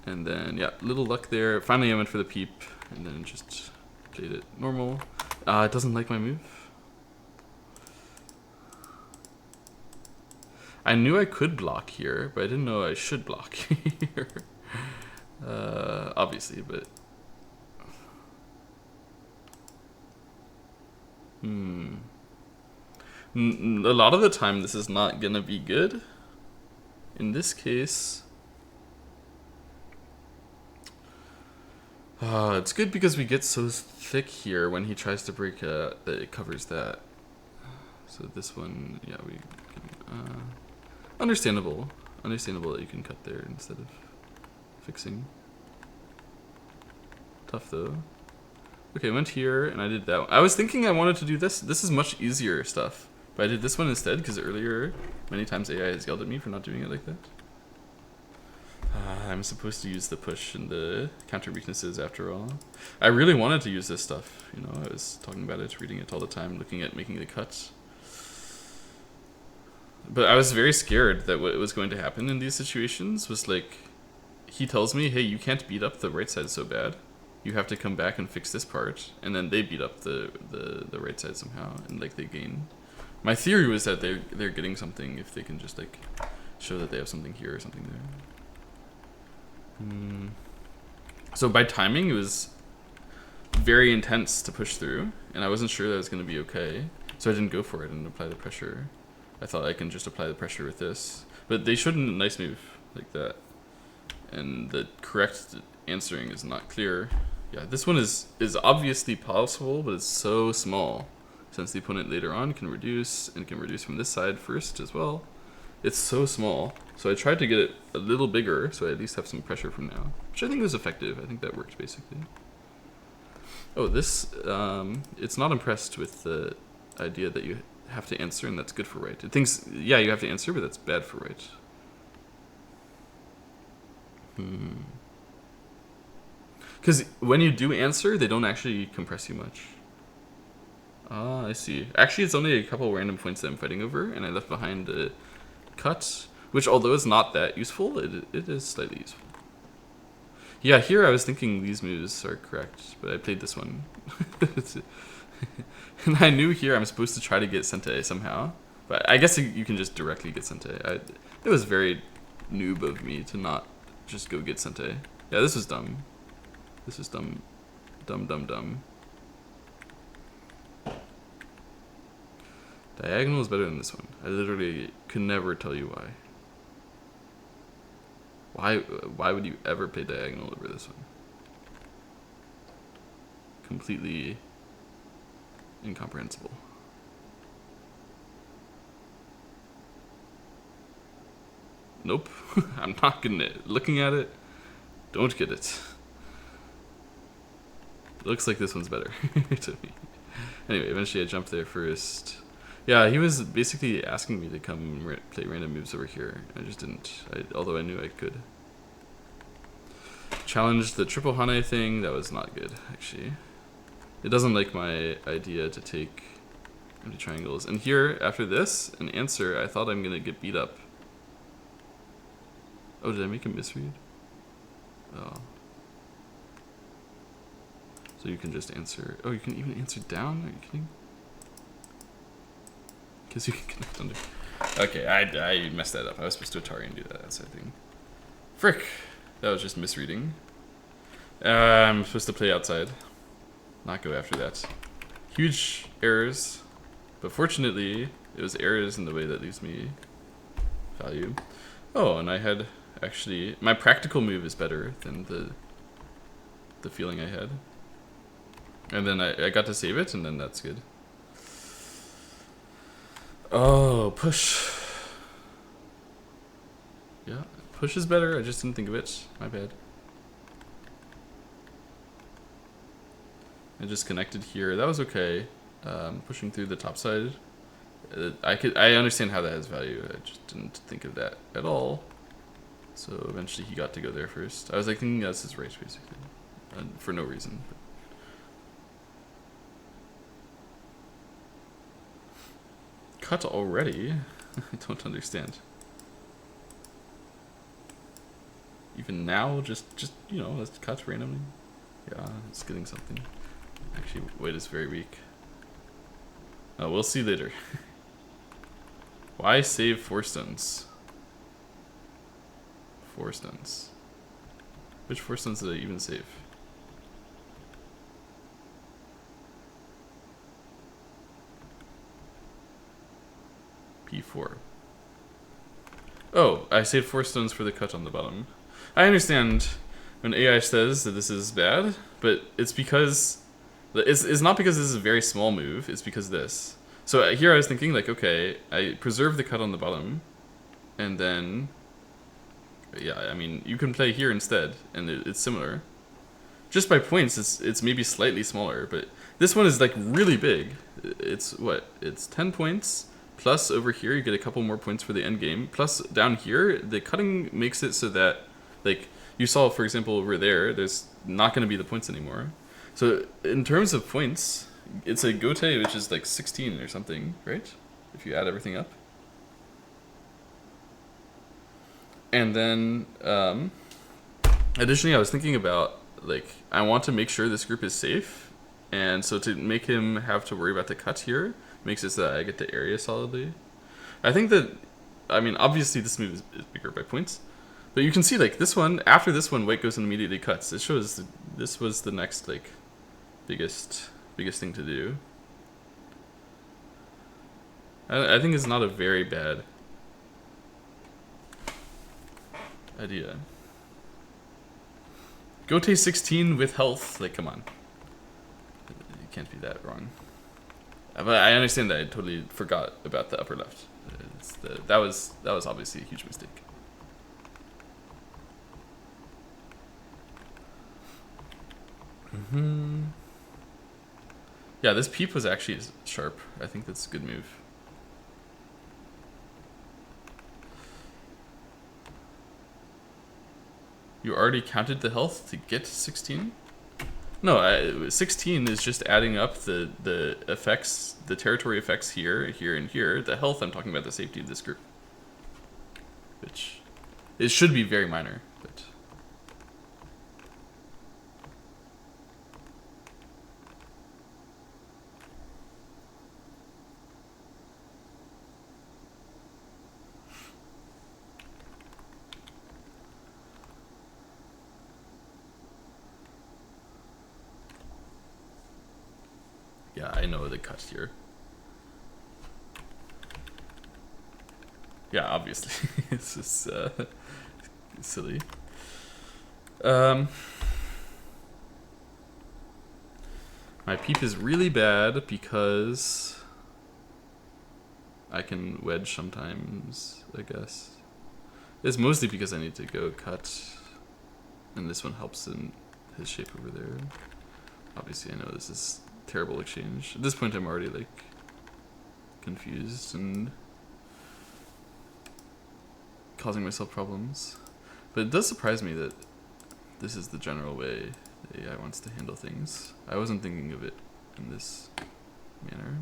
And then, yeah, little luck there. Finally, I went for the peep, and then just played it normal. It doesn't like my move. I knew I could block here, but I didn't know I should block here. Obviously, but... A lot of the time, this is not gonna be good. In this case... It's good because we get so thick here when he tries to break that it covers that. So this one, yeah, we can, understandable. Understandable that you can cut there instead of fixing. Tough though. Okay, I went here and I did that one. I was thinking I wanted to do this. This is much easier stuff. But I did this one instead because earlier, many times AI has yelled at me for not doing it like that. I'm supposed to use the push and the counter weaknesses after all. I really wanted to use this stuff. You know, I was talking about it, reading it all the time, looking at making the cuts. But I was very scared that what was going to happen in these situations was like, he tells me, hey, you can't beat up the right side so bad. You have to come back and fix this part. And then they beat up the right side somehow, and like they gain. My theory was that they're getting something if they can just like show that they have something here or something there. So by timing, it was very intense to push through, and I wasn't sure that it was going to be okay. So I didn't go for it and apply the pressure. I thought I can just apply the pressure with this. But they showed a nice move like that. And the correct answering is not clear. Yeah, this one is obviously possible, but it's so small. Since the opponent later on can reduce, and can reduce from this side first as well. It's so small. So I tried to get it a little bigger, so I at least have some pressure from now. Which I think was effective. I think that worked basically. Oh, this, it's not impressed with the idea that you have to answer, and that's good for right. It thinks, yeah, you have to answer, but that's bad for right. Because when you do answer, they don't actually compress you much. Ah, I see. Actually, it's only a couple random points that I'm fighting over, and I left behind a cut, which although it's not that useful, it is slightly useful. Yeah, here I was thinking these moves are correct, but I played this one. And I knew here I'm supposed to try to get Sente somehow, but I guess you can just directly get Sente. It was very noob of me to not just go get Sente. Yeah, this was dumb. This is dumb. Dumb. Diagonal is better than this one. I literally could never tell you why. Why would you ever play diagonal over this one? Completely incomprehensible. Nope. I'm not getting it. Looking at it, don't get it. Looks like this one's better to me. Anyway, eventually I jumped there first. Yeah, he was basically asking me to come play random moves over here. I just didn't, although I knew I could. Challenged the triple Hane thing. That was not good, actually. It doesn't like my idea to take empty triangles. And here, after this, an answer, I thought I'm going to get beat up. Oh, did I make a misread? Oh. So you can just answer. Oh, you can even answer down? Are you kidding? Because you can connect under. Okay, I messed that up. I was supposed to Atari and do that. That's the thing. Frick! That was just misreading. I'm supposed to play outside. Not go after that. Huge errors. But fortunately, it was errors in the way that leaves me value. Oh, and I had actually... My practical move is better than the feeling I had. And then I got to save it, and then that's good. Oh, push. Yeah, push is better. I just didn't think of it. My bad. I just connected here. That was okay. Pushing through the top side. I understand how that has value. I just didn't think of that at all. So eventually he got to go there first. I was like thinking that's his right, basically, for no reason. Cut already? I don't understand. Even now, just you know, let's cut randomly. Yeah, it's getting something. Actually, weight is very weak. Oh, we'll see later. Why save 4 stones? 4 stones. Which 4 stones did I even save? P4. Oh, I saved 4 stones for the cut on the bottom. I understand when AI says that this is bad, but it's because it's not because this is a very small move. It's because this. So here I was thinking like, okay, I preserve the cut on the bottom, and then yeah, I mean you can play here instead, and it's similar. Just by points, it's maybe slightly smaller, but this one is like really big. It's what? It's 10 points. Plus over here you get a couple more points for the end game. Plus down here the cutting makes it so that like you saw for example over there's not going to be the points anymore. So in terms of points, it's a gote which is like 16 or something, right? If you add everything up. And then additionally I was thinking about like I want to make sure this group is safe, and so to make him have to worry about the cut here makes it so that I get the area solidly. I think that, I mean, obviously this move is bigger by points, but you can see like this one, after this one, white goes and immediately cuts. It shows this was the next like biggest thing to do. I think it's not a very bad idea. Gote 16 with health, like come on. You can't be that wrong. But I understand that I totally forgot about the upper left. That was obviously a huge mistake. Yeah, this peep was actually sharp. I think that's a good move. You already counted the health to get 16? No, 16 is just adding up the effects, the territory effects here, here, and here. The health, I'm talking about the safety of this group. Which, it should be very minor, but... Yeah, I know the cut here. Yeah, obviously. This is silly. My peep is really bad because I can wedge sometimes, I guess. It's mostly because I need to go cut, and this one helps in his shape over there. Obviously, I know this is terrible exchange. At this point, I'm already like confused and causing myself problems. But it does surprise me that this is the general way the AI wants to handle things. I wasn't thinking of it in this manner.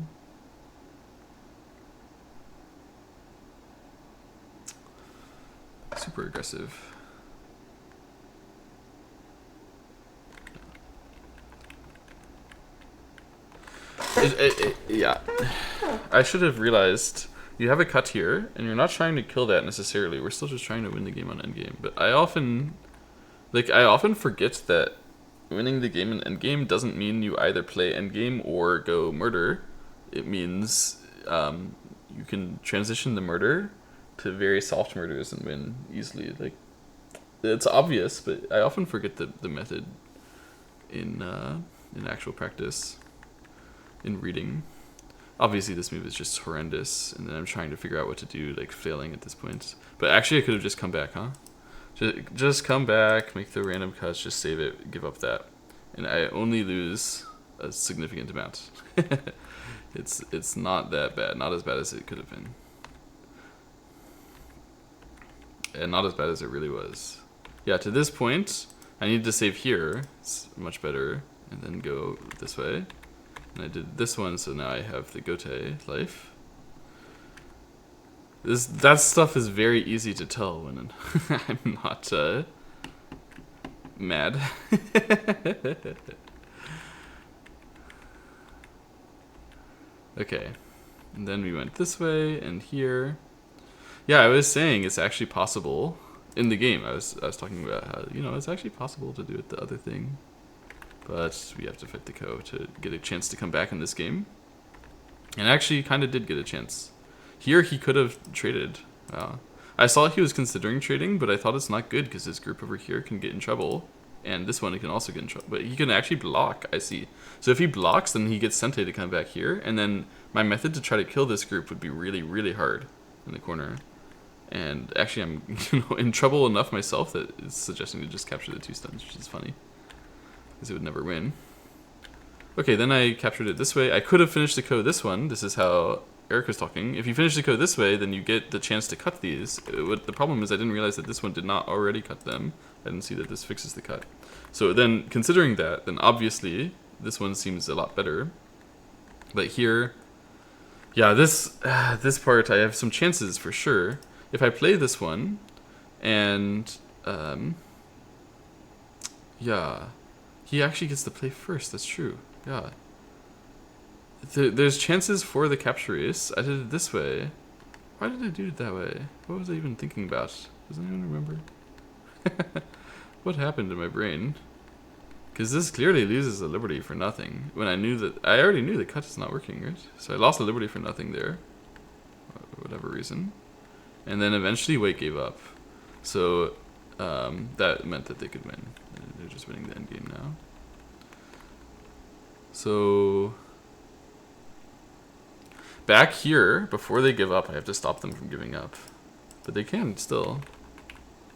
Super aggressive. Yeah. I should have realized you have a cut here, and you're not trying to kill that necessarily. We're still just trying to win the game on endgame. But I often forget that winning the game in endgame doesn't mean you either play endgame or go murder. It means you can transition the murder to very soft murders and win easily. Like, it's obvious, but I often forget the method in actual practice. In reading. Obviously this move is just horrendous, and then I'm trying to figure out what to do, like failing at this point. But actually I could have just come back, huh? Just come back, make the random cuts, just save it, give up that. And I only lose a significant amount. It's not that bad, not as bad as it could have been. And not as bad as it really was. Yeah, to this point, I need to save here, it's much better, and then go this way. And I did this one, so now I have the gote life. That stuff is very easy to tell when I'm not mad. Okay, and then we went this way and here. Yeah, I was saying it's actually possible in the game. I was talking about how it's actually possible to do it the other thing. But we have to fight the Ko to get a chance to come back in this game. And actually kind of did get a chance. Here he could have traded. I saw he was considering trading, but I thought it's not good because his group over here can get in trouble. And this one he can also get in trouble. But he can actually block, I see. So if he blocks, then he gets Sente to come back here. And then my method to try to kill this group would be really, really hard in the corner. And actually I'm in trouble enough myself that it's suggesting to just capture the 2 stuns, which is funny. Because it would never win. Okay, then I captured it this way. I could have finished the code this one. This is how Eric was talking. If you finish the code this way, then you get the chance to cut these. The problem is I didn't realize that this one did not already cut them. I didn't see that this fixes the cut. So then, considering that, then obviously this one seems a lot better. But here, yeah, this part I have some chances for sure. If I play this one, and yeah, he actually gets to play first. That's true. Yeah. There's chances for the capture ace. I did it this way. Why did I do it that way? What was I even thinking about? Does anyone remember? What happened in my brain? Because this clearly loses a liberty for nothing. When I knew that... I already knew the cut is not working, right? So I lost a liberty for nothing there. For whatever reason. And then eventually White gave up. So that meant that they could win. They're just winning the endgame now. So... back here, before they give up, I have to stop them from giving up. But they can still.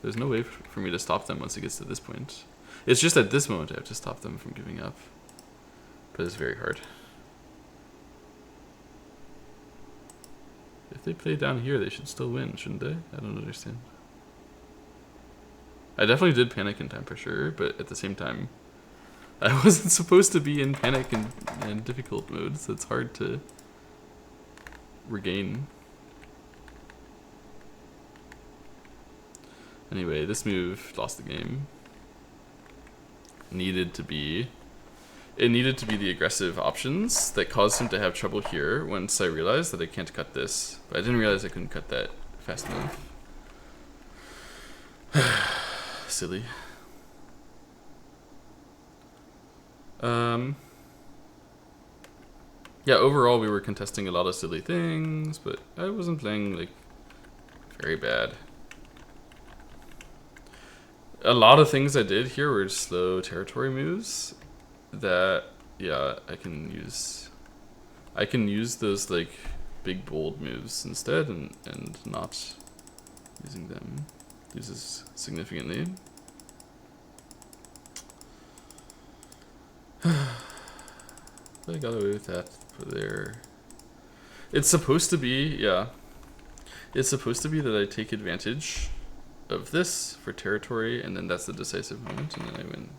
There's no way for me to stop them once it gets to this point. It's just at this moment I have to stop them from giving up. But it's very hard. If they play down here, they should still win, shouldn't they? I don't understand. I definitely did panic in time for sure, but at the same time, I wasn't supposed to be in panic and difficult mode, so it's hard to regain. Anyway, this move lost the game. It needed to be the aggressive options that caused him to have trouble here once I realized that I can't cut this. But I didn't realize I couldn't cut that fast enough. Silly. Yeah, overall we were contesting a lot of silly things, but I wasn't playing like very bad. A lot of things I did here were slow territory moves that, yeah, I can use those like big bold moves instead and not using them. Uses significantly. I got away with that for there. It's supposed to be, yeah. It's supposed to be that I take advantage of this for territory, and then that's the decisive moment, and then I win.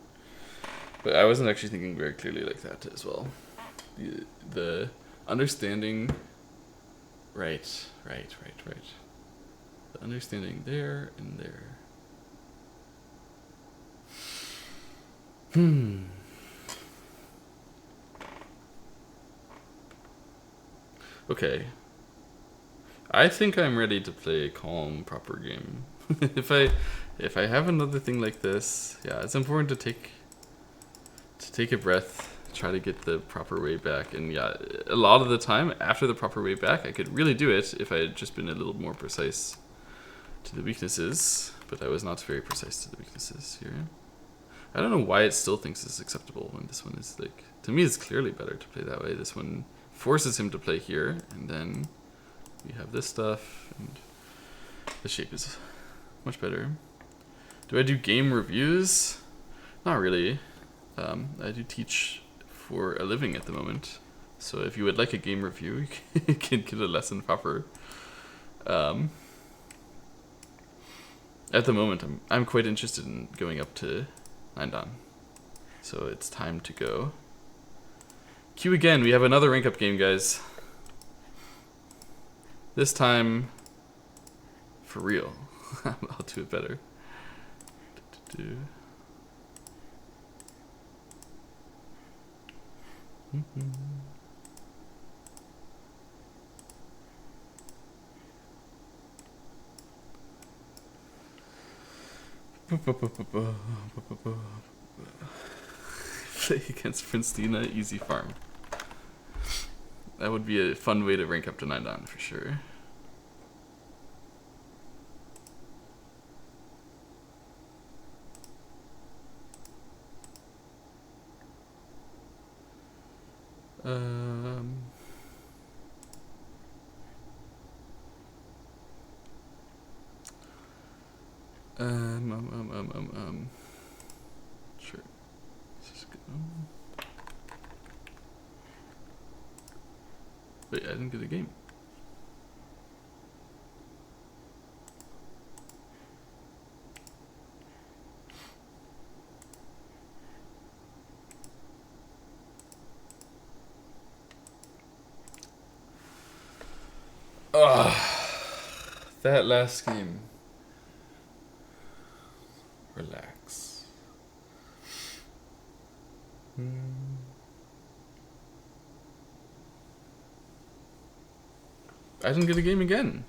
But I wasn't actually thinking very clearly like that as well. The understanding, right. The understanding there and there. Okay. I think I'm ready to play a calm, proper game. If I have another thing like this, yeah, it's important to take a breath, try to get the proper way back, and yeah, a lot of the time after the proper way back, I could really do it if I had just been a little more precise to the weaknesses, but I was not very precise to the weaknesses here. I don't know why it still thinks it's acceptable when this one is like, to me it's clearly better to play that way. This one forces him to play here, and then we have this stuff, and the shape is much better. Do I do game reviews? Not really. I do teach for a living at the moment, so if you would like a game review, you can get a lesson proper. At the moment, I'm quite interested in going up to 9 Dan, so it's time to go. Queue again. We have another rank up game, guys. This time, for real. I'll do it better. Play against Princedina, easy farm. That would be a fun way to rank up to 9 Dan for sure. Sure. Let's just go. Wait, I didn't get a game. Ugh. That last game. Relax. I didn't get a game again.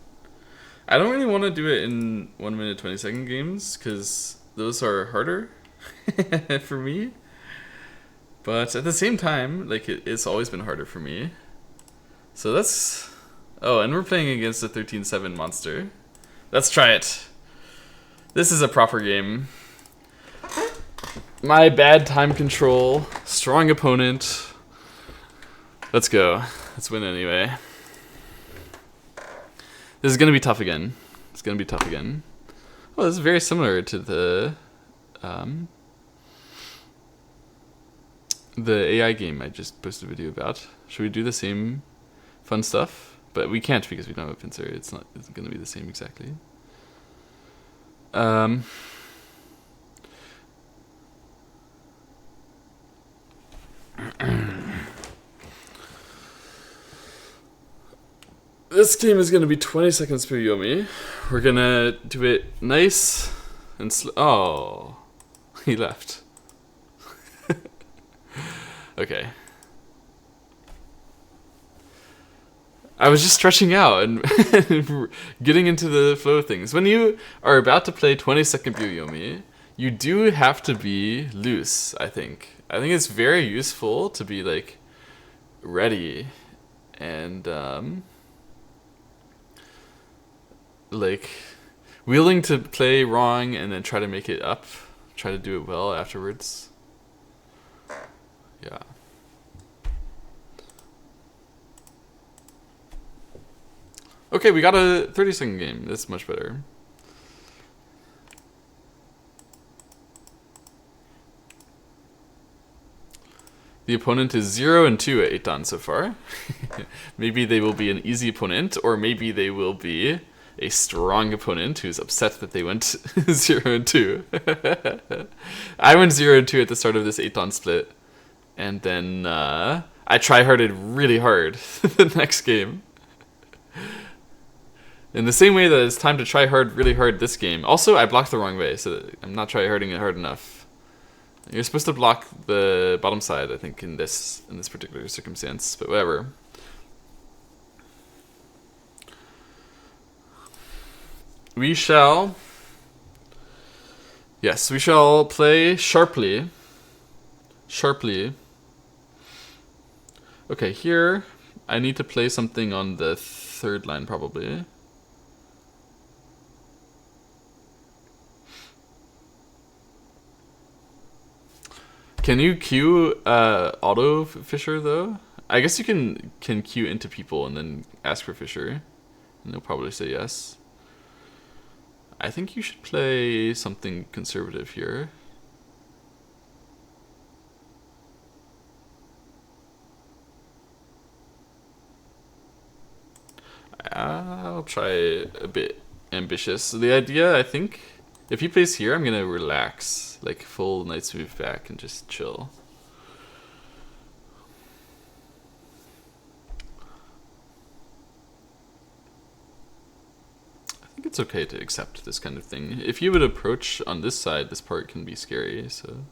I don't really want to do it in 1 minute 20-second games because those are harder for me. But at the same time, like it's always been harder for me. So that's... Oh, and we're playing against a 13-7 monster. Let's try it. This is a proper game. My bad time control. Strong opponent. Let's go. Let's win anyway. This is going to be tough again. It's going to be tough again. Oh, this is very similar to the AI game I just posted a video about. Should we do the same fun stuff? But we can't because we don't have a pincer. It's going to be the same exactly. This game is going to be 20 seconds per Yomi. We're going to do it nice and slow. Oh, he left. Okay. I was just stretching out and getting into the flow of things. When you are about to play 20-second Yomi, you do have to be loose, I think. I think it's very useful to be like ready and like willing to play wrong and then try to make it up, try to do it well afterwards. Yeah. Okay, we got a 30-second game. That's much better. The opponent is 0-2 at 8 dan so far. Maybe they will be an easy opponent, or maybe they will be a strong opponent who's upset that they went 0-2. I went 0-2 at the start of this 8 dan split, and then I try-harded really hard the next game. In the same way that it's time to try hard really hard this game. Also, I blocked the wrong way, so I'm not try-harding it hard enough. You're supposed to block the bottom side, I think, in this particular circumstance, but whatever. We shall... Yes, we shall play sharply. Sharply. Okay, here I need to play something on the third line, probably. Can you queue auto Fisher though? I guess you can queue into people and then ask for Fisher, and they'll probably say yes. I think you should play something conservative here. I'll try a bit ambitious. So the idea, I think, if he plays here, I'm gonna relax, like full Knight's Move back and just chill. I think it's okay to accept this kind of thing. If you would approach on this side, this part can be scary, so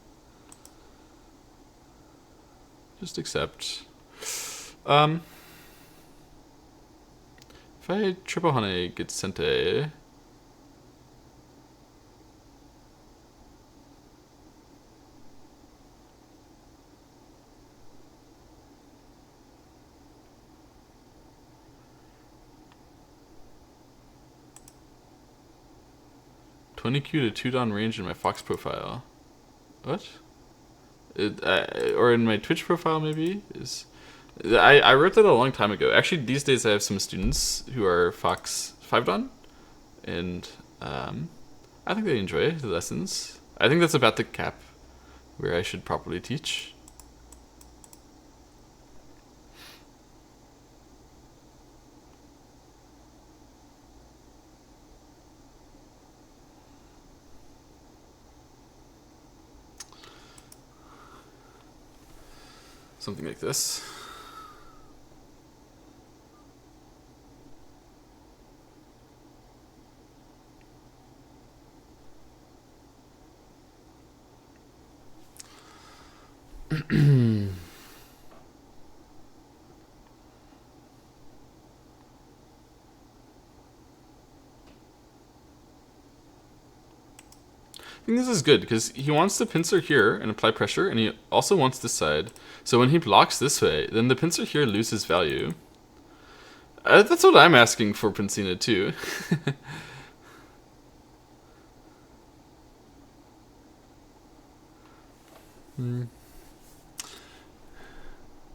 just accept. If I triple Hane get Sente, 20Q to 2 down range in my Fox profile. What? Or in my Twitch profile maybe? I wrote that a long time ago. Actually, these days I have some students who are Fox 5 dan. And I think they enjoy the lessons. I think that's about the cap where I should properly teach. Something like this. I think this is good because he wants the pincer here and apply pressure, and he also wants this side. So when he blocks this way, then the pincer here loses value. That's what I'm asking for Pincina too. Do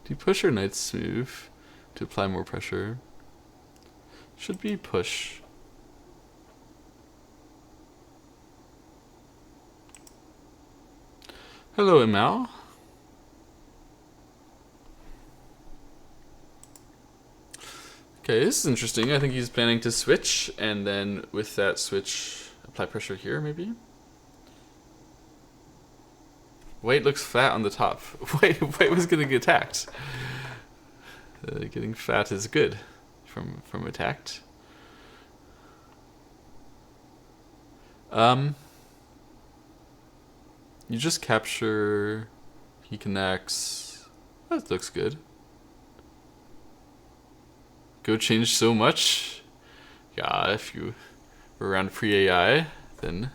you push or knight's move to apply more pressure? Should be push. Hello, Emal. Okay, this is interesting. I think he's planning to switch, and then with that switch, apply pressure here, maybe? White looks fat on the top. White was gonna get attacked. Getting fat is good from attacked. You just capture. He connects. That looks good. Go change so much. Yeah, if you were around pre-AI, then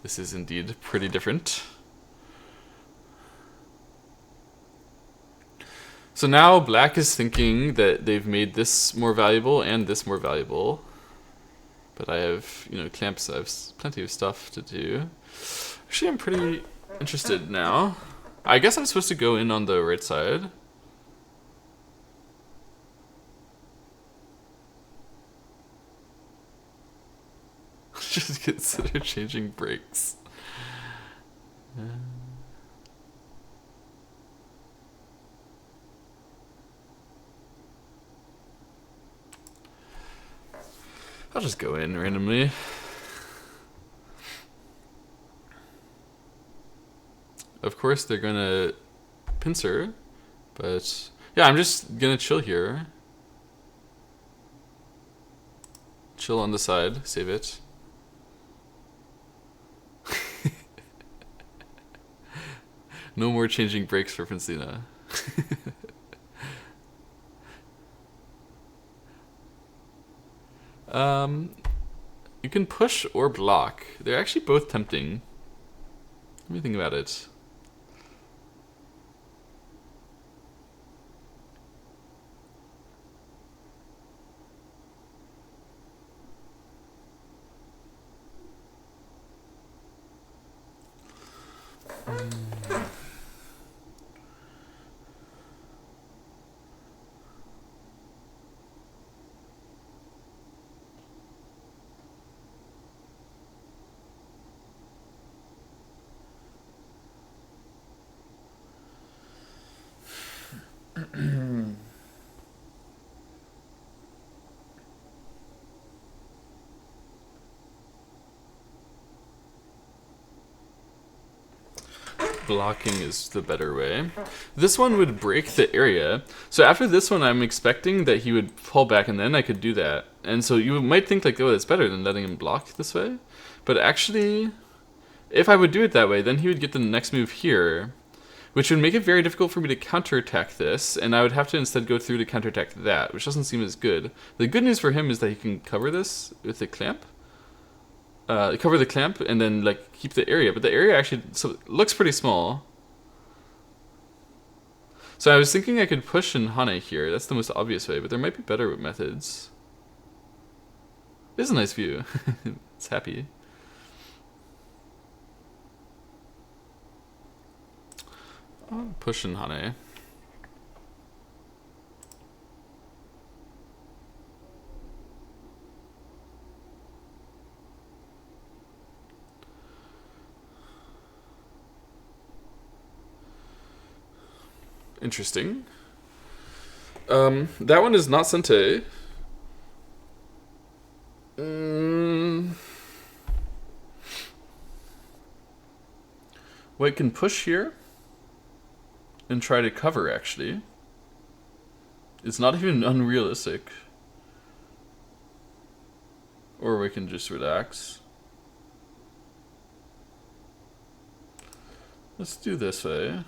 this is indeed pretty different. So now black is thinking that they've made this more valuable and this more valuable. But I have, clamps, I have plenty of stuff to do. Actually, I'm pretty interested now. I guess I'm supposed to go in on the right side. Just consider changing brakes. I'll just go in randomly. Of course, they're gonna pincer, but yeah, I'm just gonna chill here. Chill on the side, save it. No more changing brakes for Pincina. You can push or block. They're actually both tempting. Let me think about it. Blocking is the better way. This one would break the area. So after this one, I'm expecting that he would fall back, and then I could do that. And so you might think like, oh, that's better than letting him block this way. But actually, if I would do it that way, then he would get the next move here, which would make it very difficult for me to counterattack this, and I would have to instead go through to counterattack that, which doesn't seem as good. The good news for him is that he can cover this with the clamp. Cover the clamp and then like keep the area, but the area actually looks pretty small. So I was thinking I could push in Hane here. That's the most obvious way, but there might be better methods. It is a nice view. It's happy. I'll push in Hane. Interesting. That one is not Sente. White can push here and try to cover, actually. It's not even unrealistic. Or we can just relax. Let's do this way.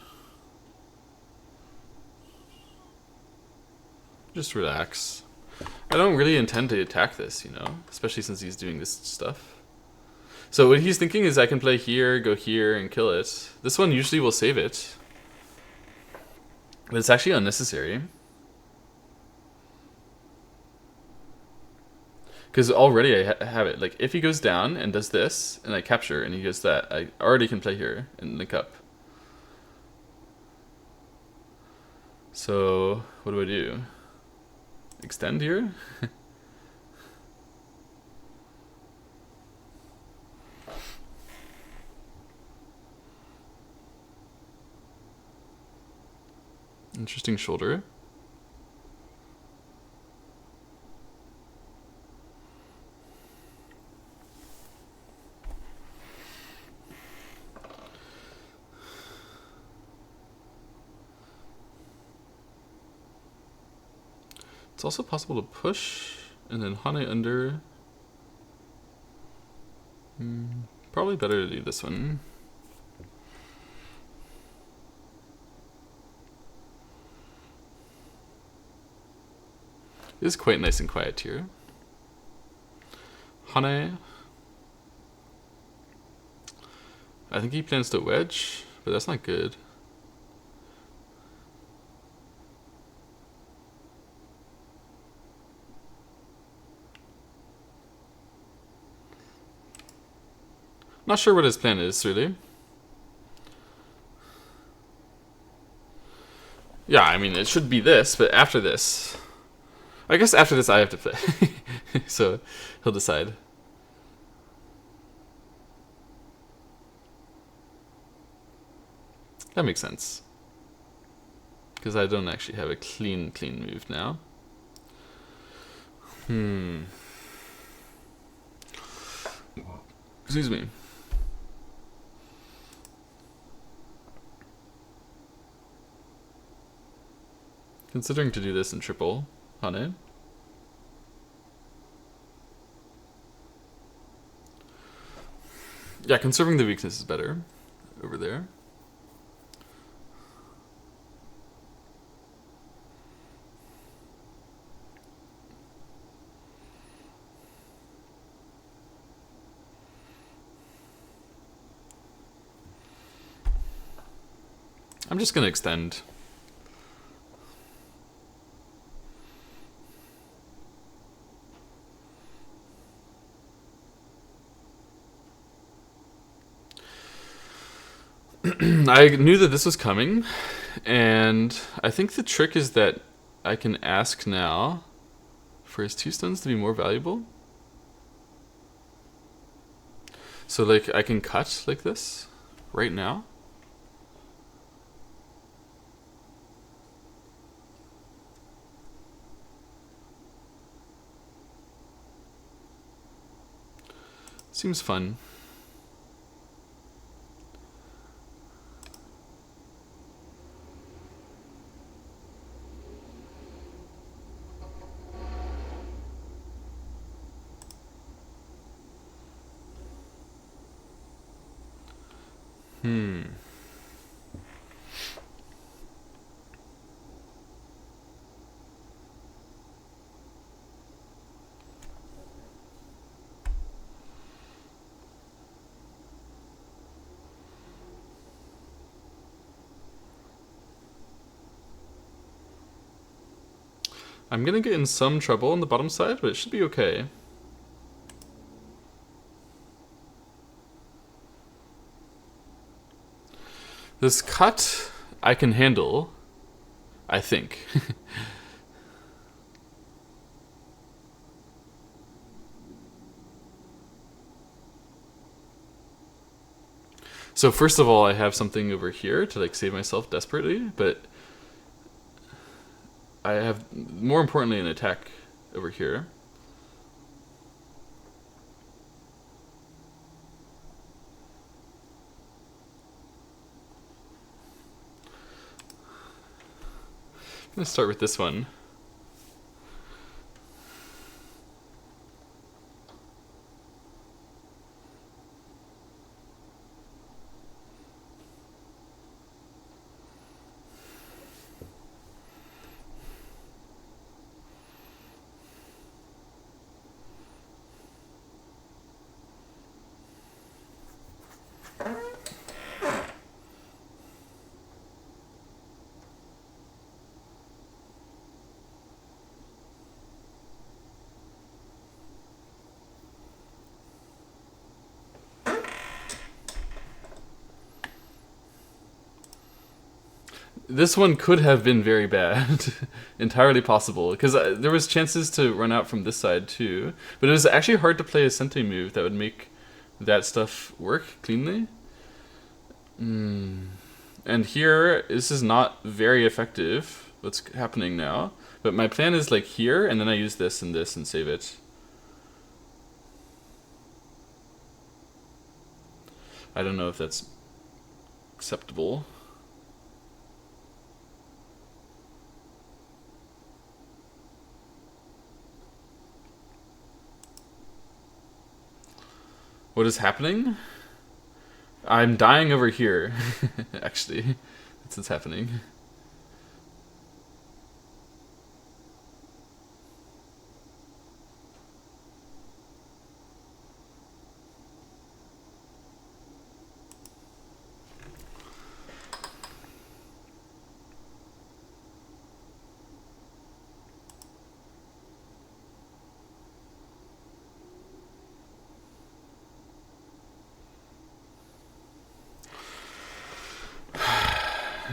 Just relax. I don't really intend to attack this, you know? Especially since he's doing this stuff. So what he's thinking is I can play here, go here, and kill it. This one usually will save it. But it's actually unnecessary. Because already I have it. Like, if he goes down and does this, and I capture, and he goes that, I already can play here and link up. So, what do I do? Extend here? Interesting shoulder. It's also possible to push and then Hane under. Probably better to do this one. It is quite nice and quiet here. Hane. I think he plans to wedge, but that's not good. Not sure what his plan is, really. Yeah, I mean, it should be this, but after this... I guess after this I have to play. So, he'll decide. That makes sense. Because I don't actually have a clean move now. Excuse me. Considering to do this in triple, Hane. Yeah, conserving the weakness is better over there. I'm just gonna extend. I knew that this was coming, and I think the trick is that I can ask now for his 2 stones to be more valuable. So like I can cut like this right now. Seems fun. I'm gonna get in some trouble on the bottom side, but it should be okay. This cut I can handle, I think. So first of all, I have something over here to like save myself desperately, but I have, more importantly, an attack over here. I'm going to start with this one. This one could have been very bad. Entirely possible. Because there was chances to run out from this side too. But it was actually hard to play a Sente move that would make that stuff work cleanly. And here, this is not very effective, what's happening now. But my plan is like here, and then I use this and save it. I don't know if that's acceptable. What is happening? I'm dying over here, actually. That's what's happening.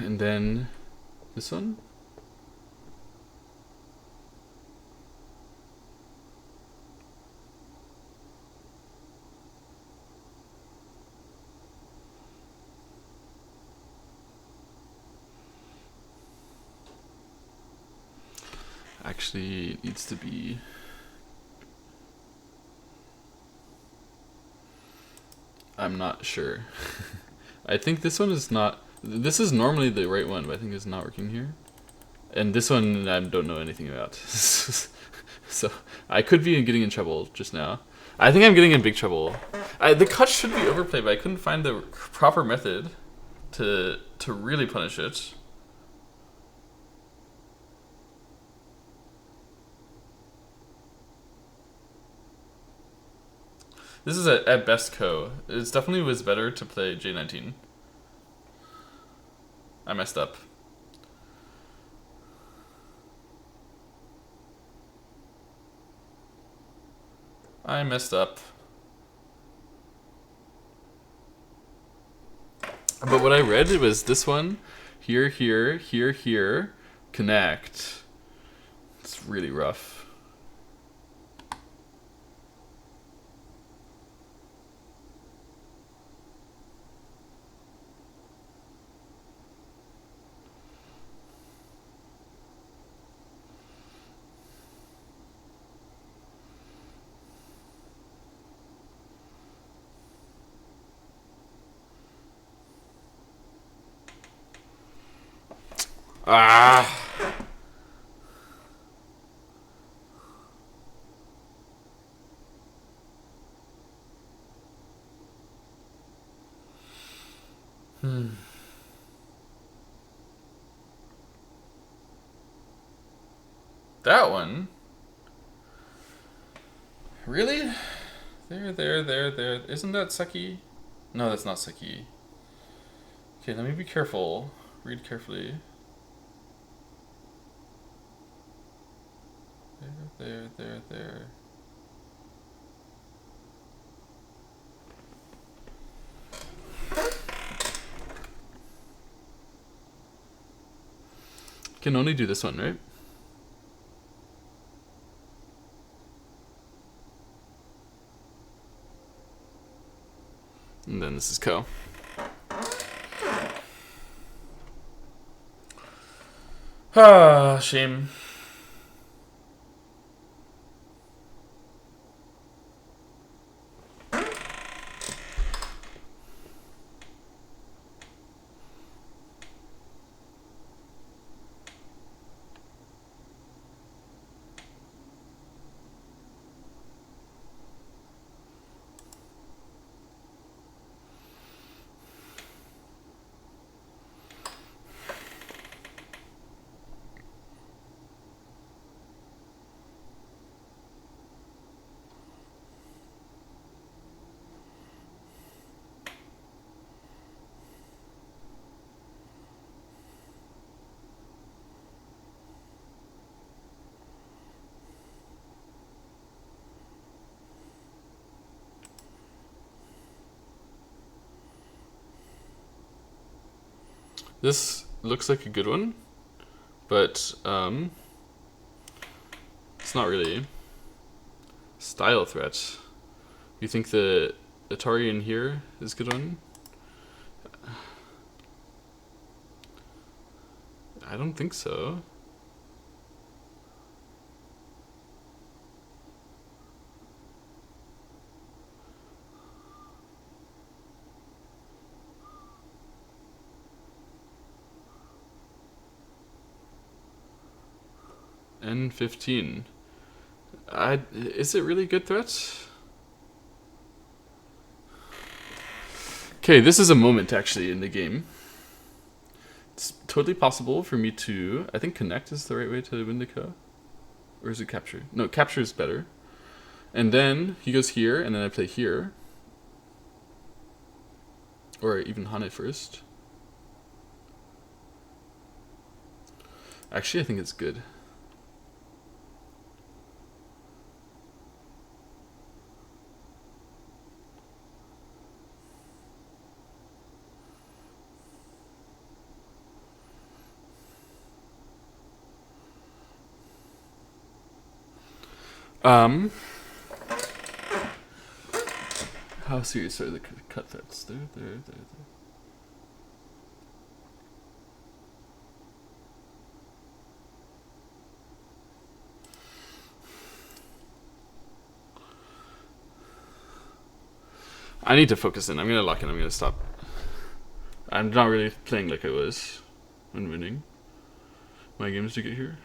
And then this one. Actually, it needs to be. I'm not sure. I think this one is not. This is normally the right one, but I think it's not working here. And this one I don't know anything about. So I could be getting in trouble just now. I think I'm getting in big trouble. The cut should be overplayed, but I couldn't find the proper method to really punish it. This is at best ko. It definitely was better to play J19. I messed up. I messed up. But what I read, it was this one, here, here, here, here, connect. It's really rough. Ah. That one? Really? There. Isn't that sucky? No, that's not sucky. Okay, let me be careful. Read carefully. There. Can only do this one, right? And then this is ko. Ah, shame. This looks like a good one, but it's not really style threat. You think the Atari in here is a good one? I don't think so. N15. Is it really good threat? Okay, this is a moment actually in the game. It's totally possible for me to. I think connect is the right way to win the ko. Or is it capture? No, capture is better. And then he goes here, and then I play here. Or even Hane first. Actually, I think it's good. How serious are the cut threats? There. I need to focus in. I'm gonna lock in. I'm gonna stop. I'm not really playing like I was when winning my games to get here.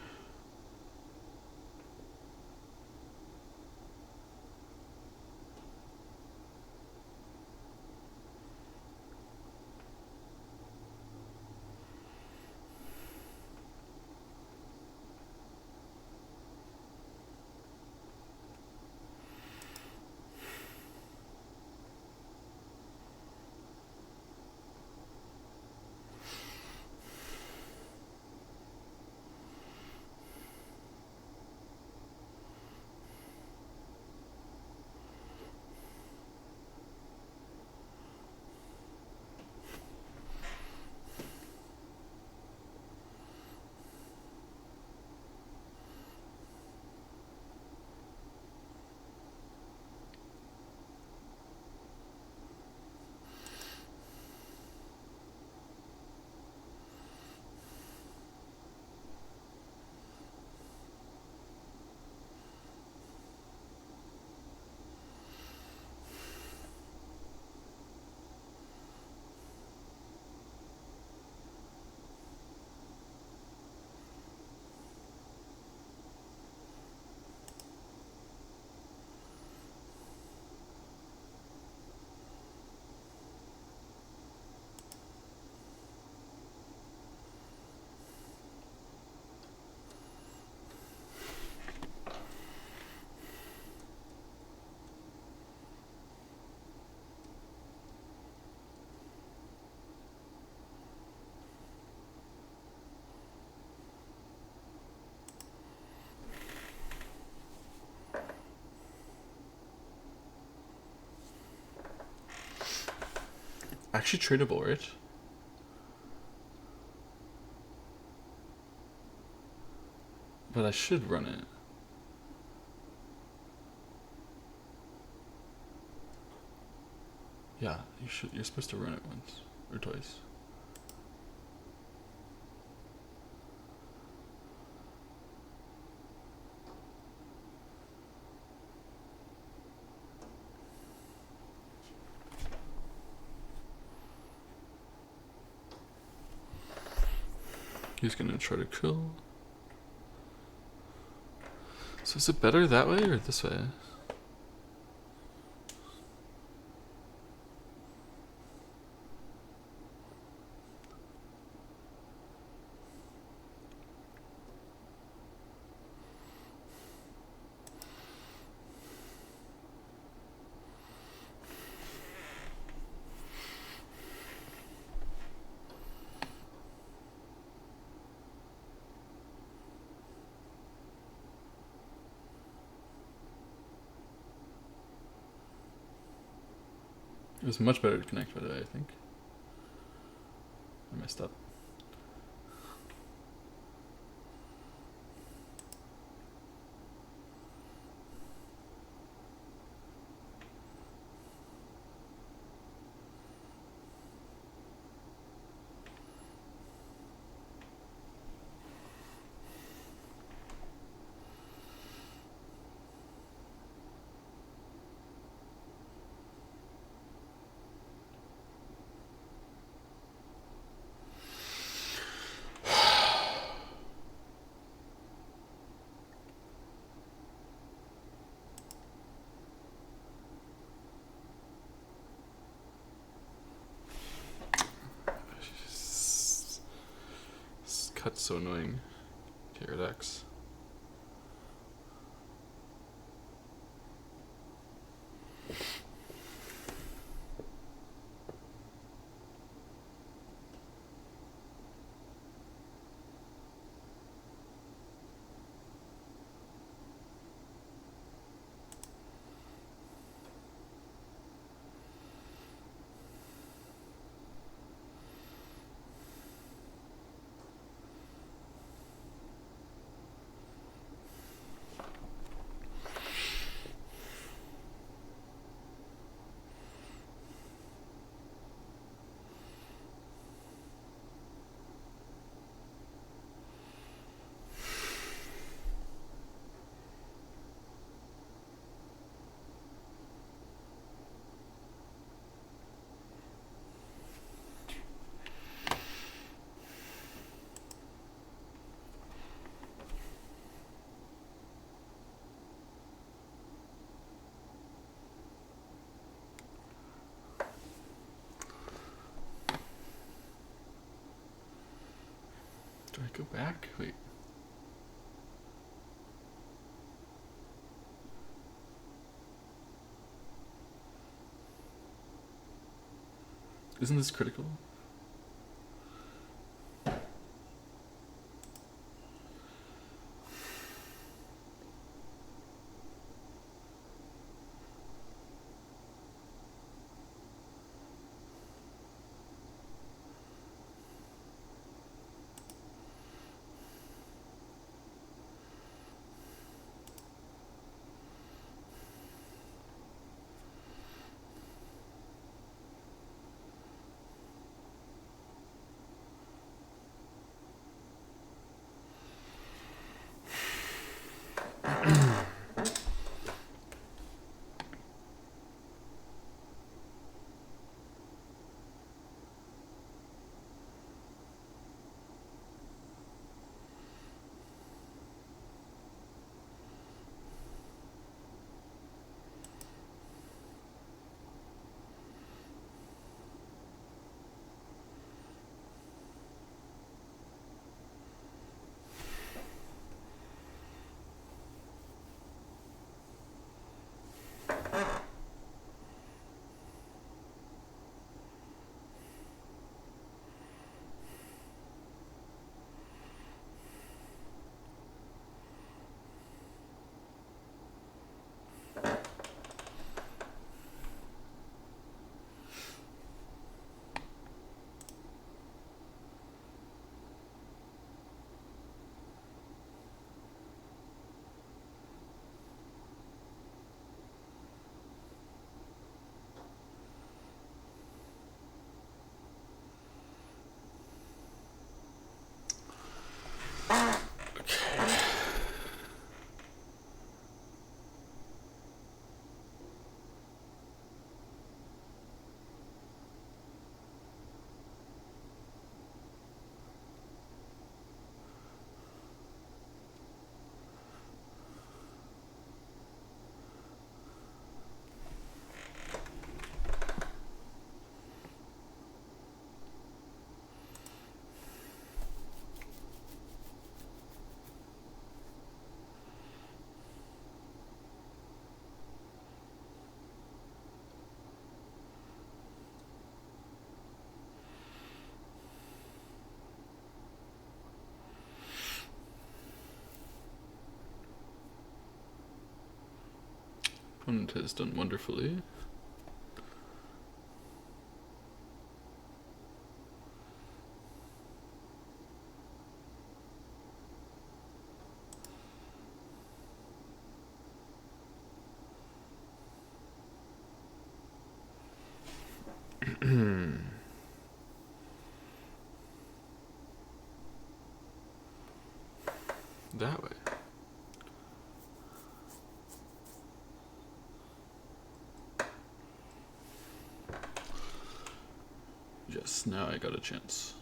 Actually tradable, right? But I should run it. Yeah, you should. You're supposed to run it once or twice. He's gonna try to kill. So is it better that way or this way? It was much better to connect, by the way, I think. I messed up. This cut's so annoying. Okay, relax. Do I go back? Wait. Isn't this critical? Opponent has done wonderfully. That way. Yes, now I got a chance.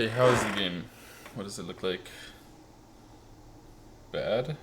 Okay, how is the game? What does it look like? Bad?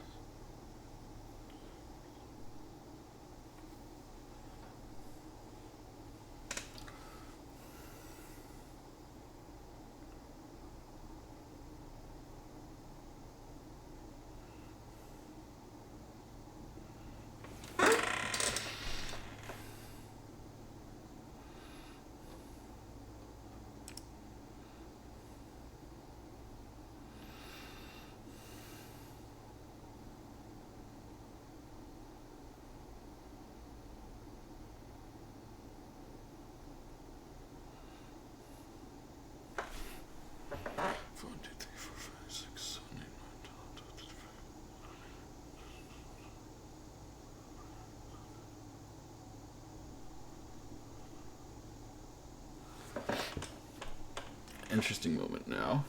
Interesting moment now.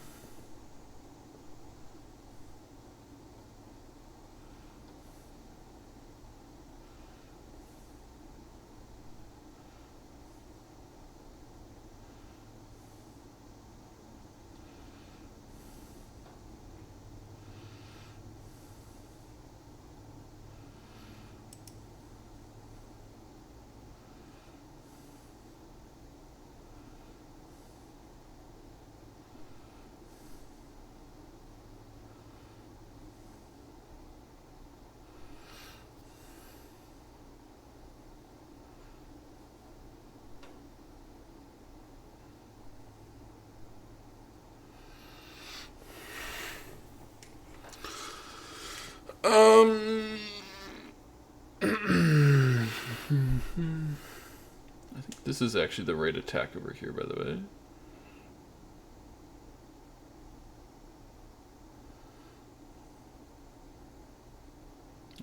I think this is actually the right attack over here, by the way.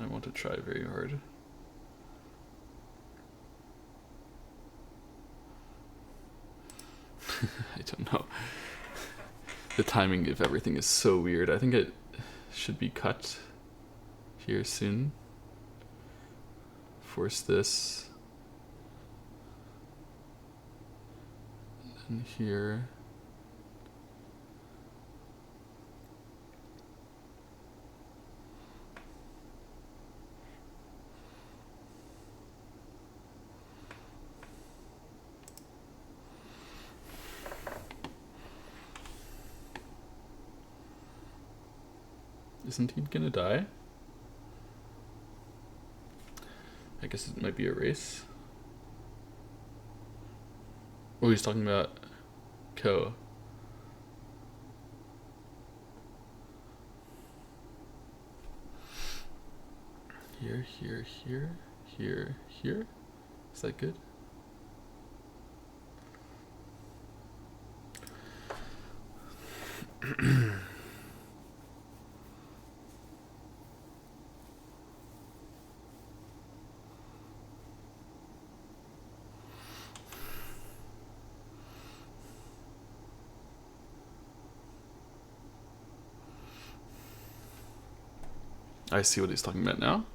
I want to try very hard. I don't know. The timing of everything is so weird. I think it should be cut here soon. Force this. And here. Isn't he gonna die? I guess it might be a race. Oh, he's talking about Co. Here, here, here, here, here. Is that good? I see what he's talking about now.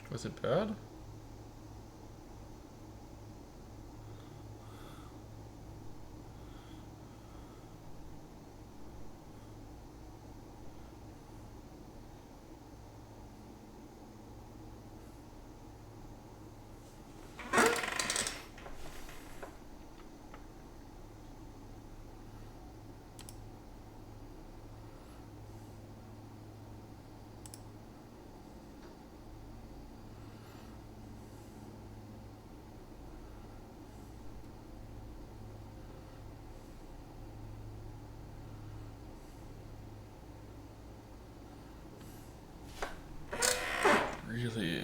Was it bad? Really?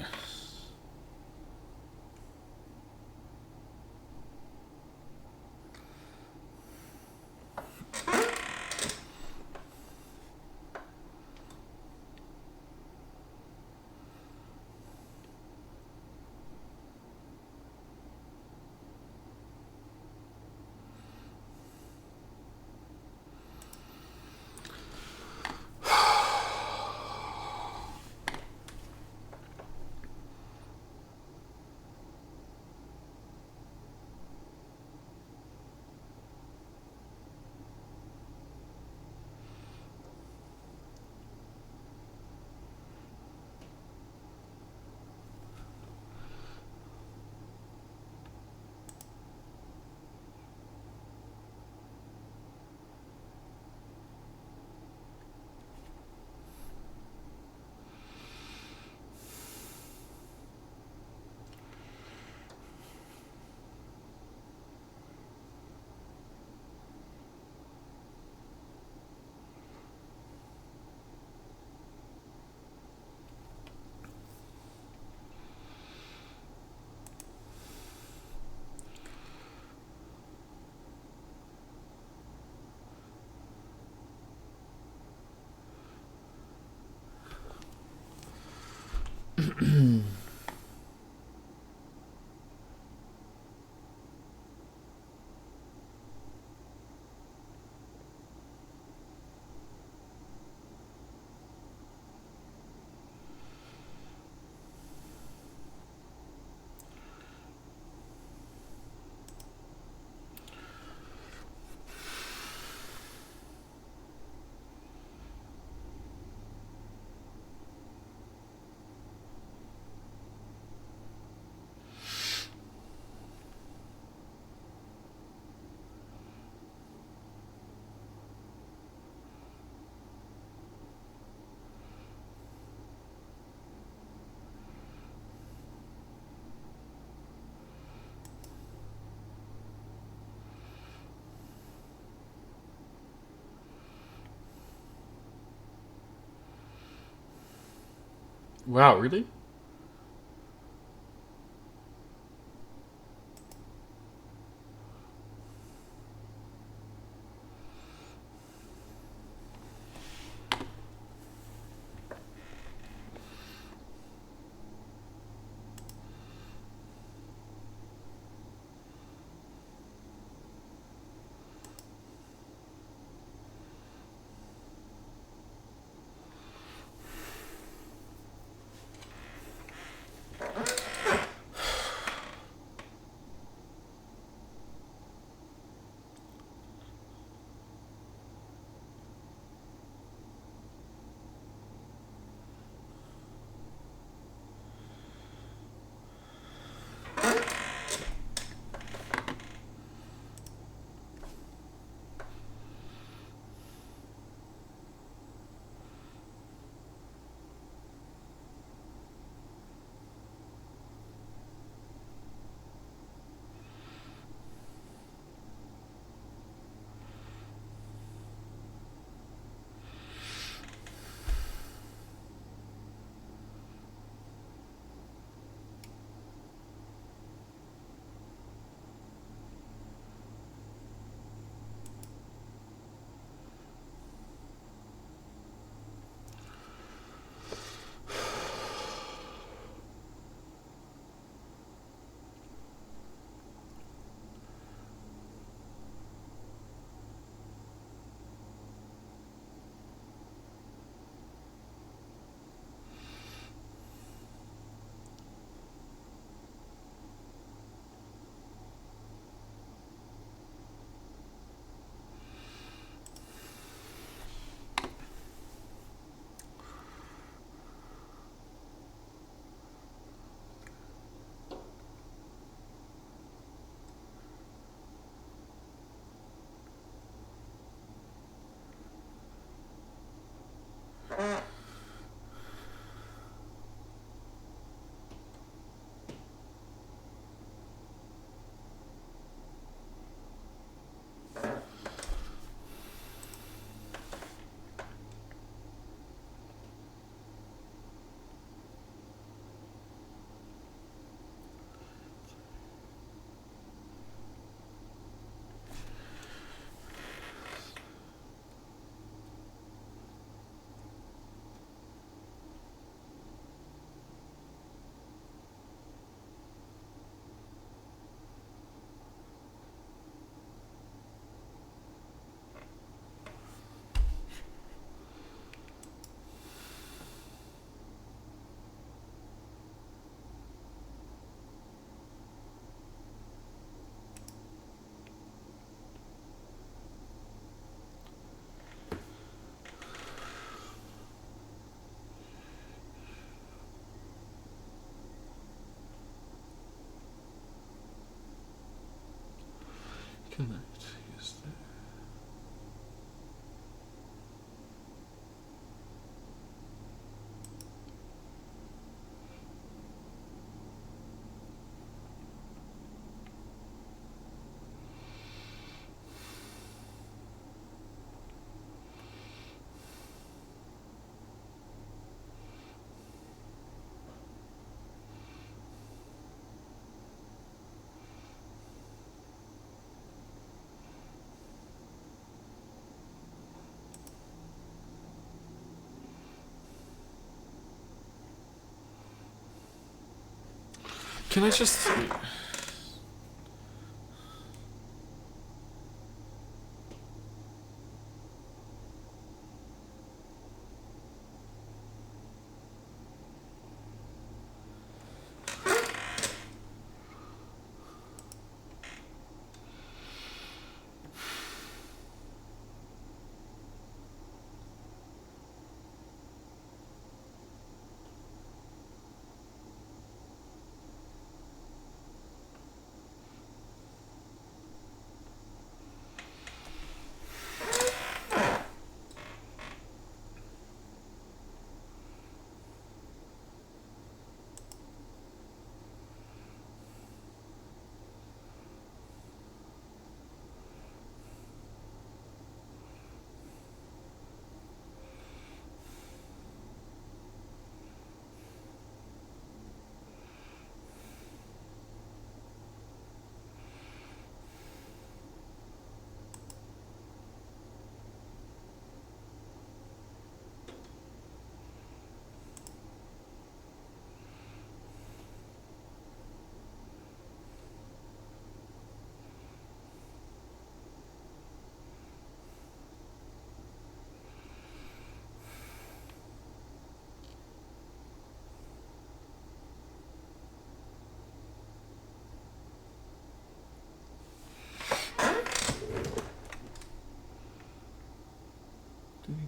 Wow, really? Connect. Use that. Can I just...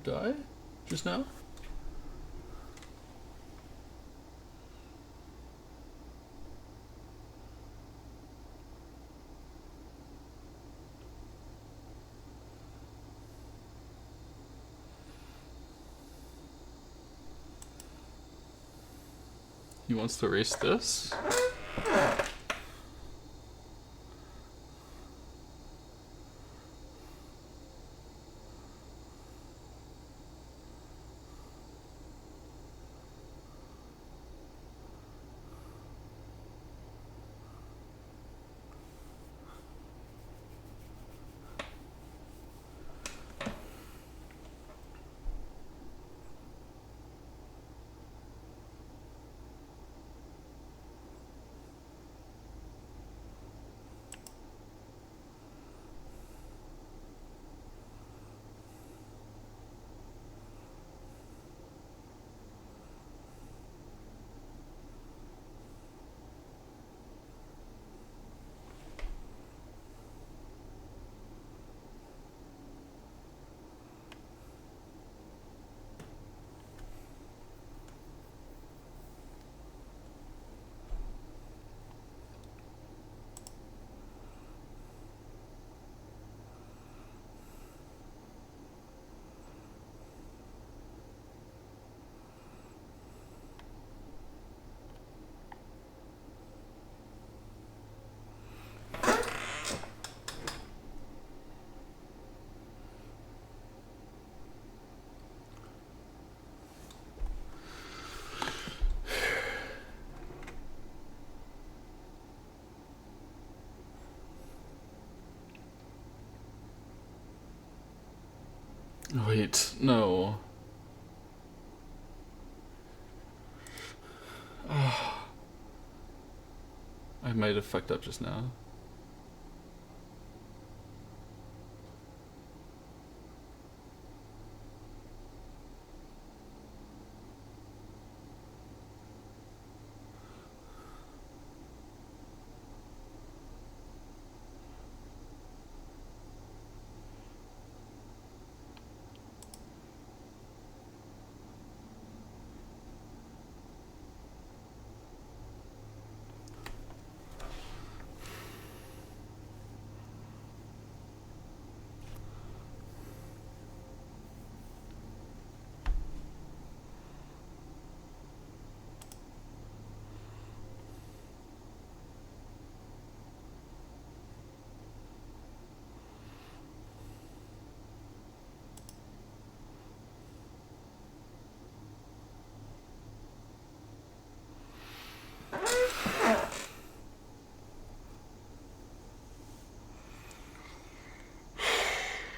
die just now? He wants to race this. Wait, no. I might have fucked up just now.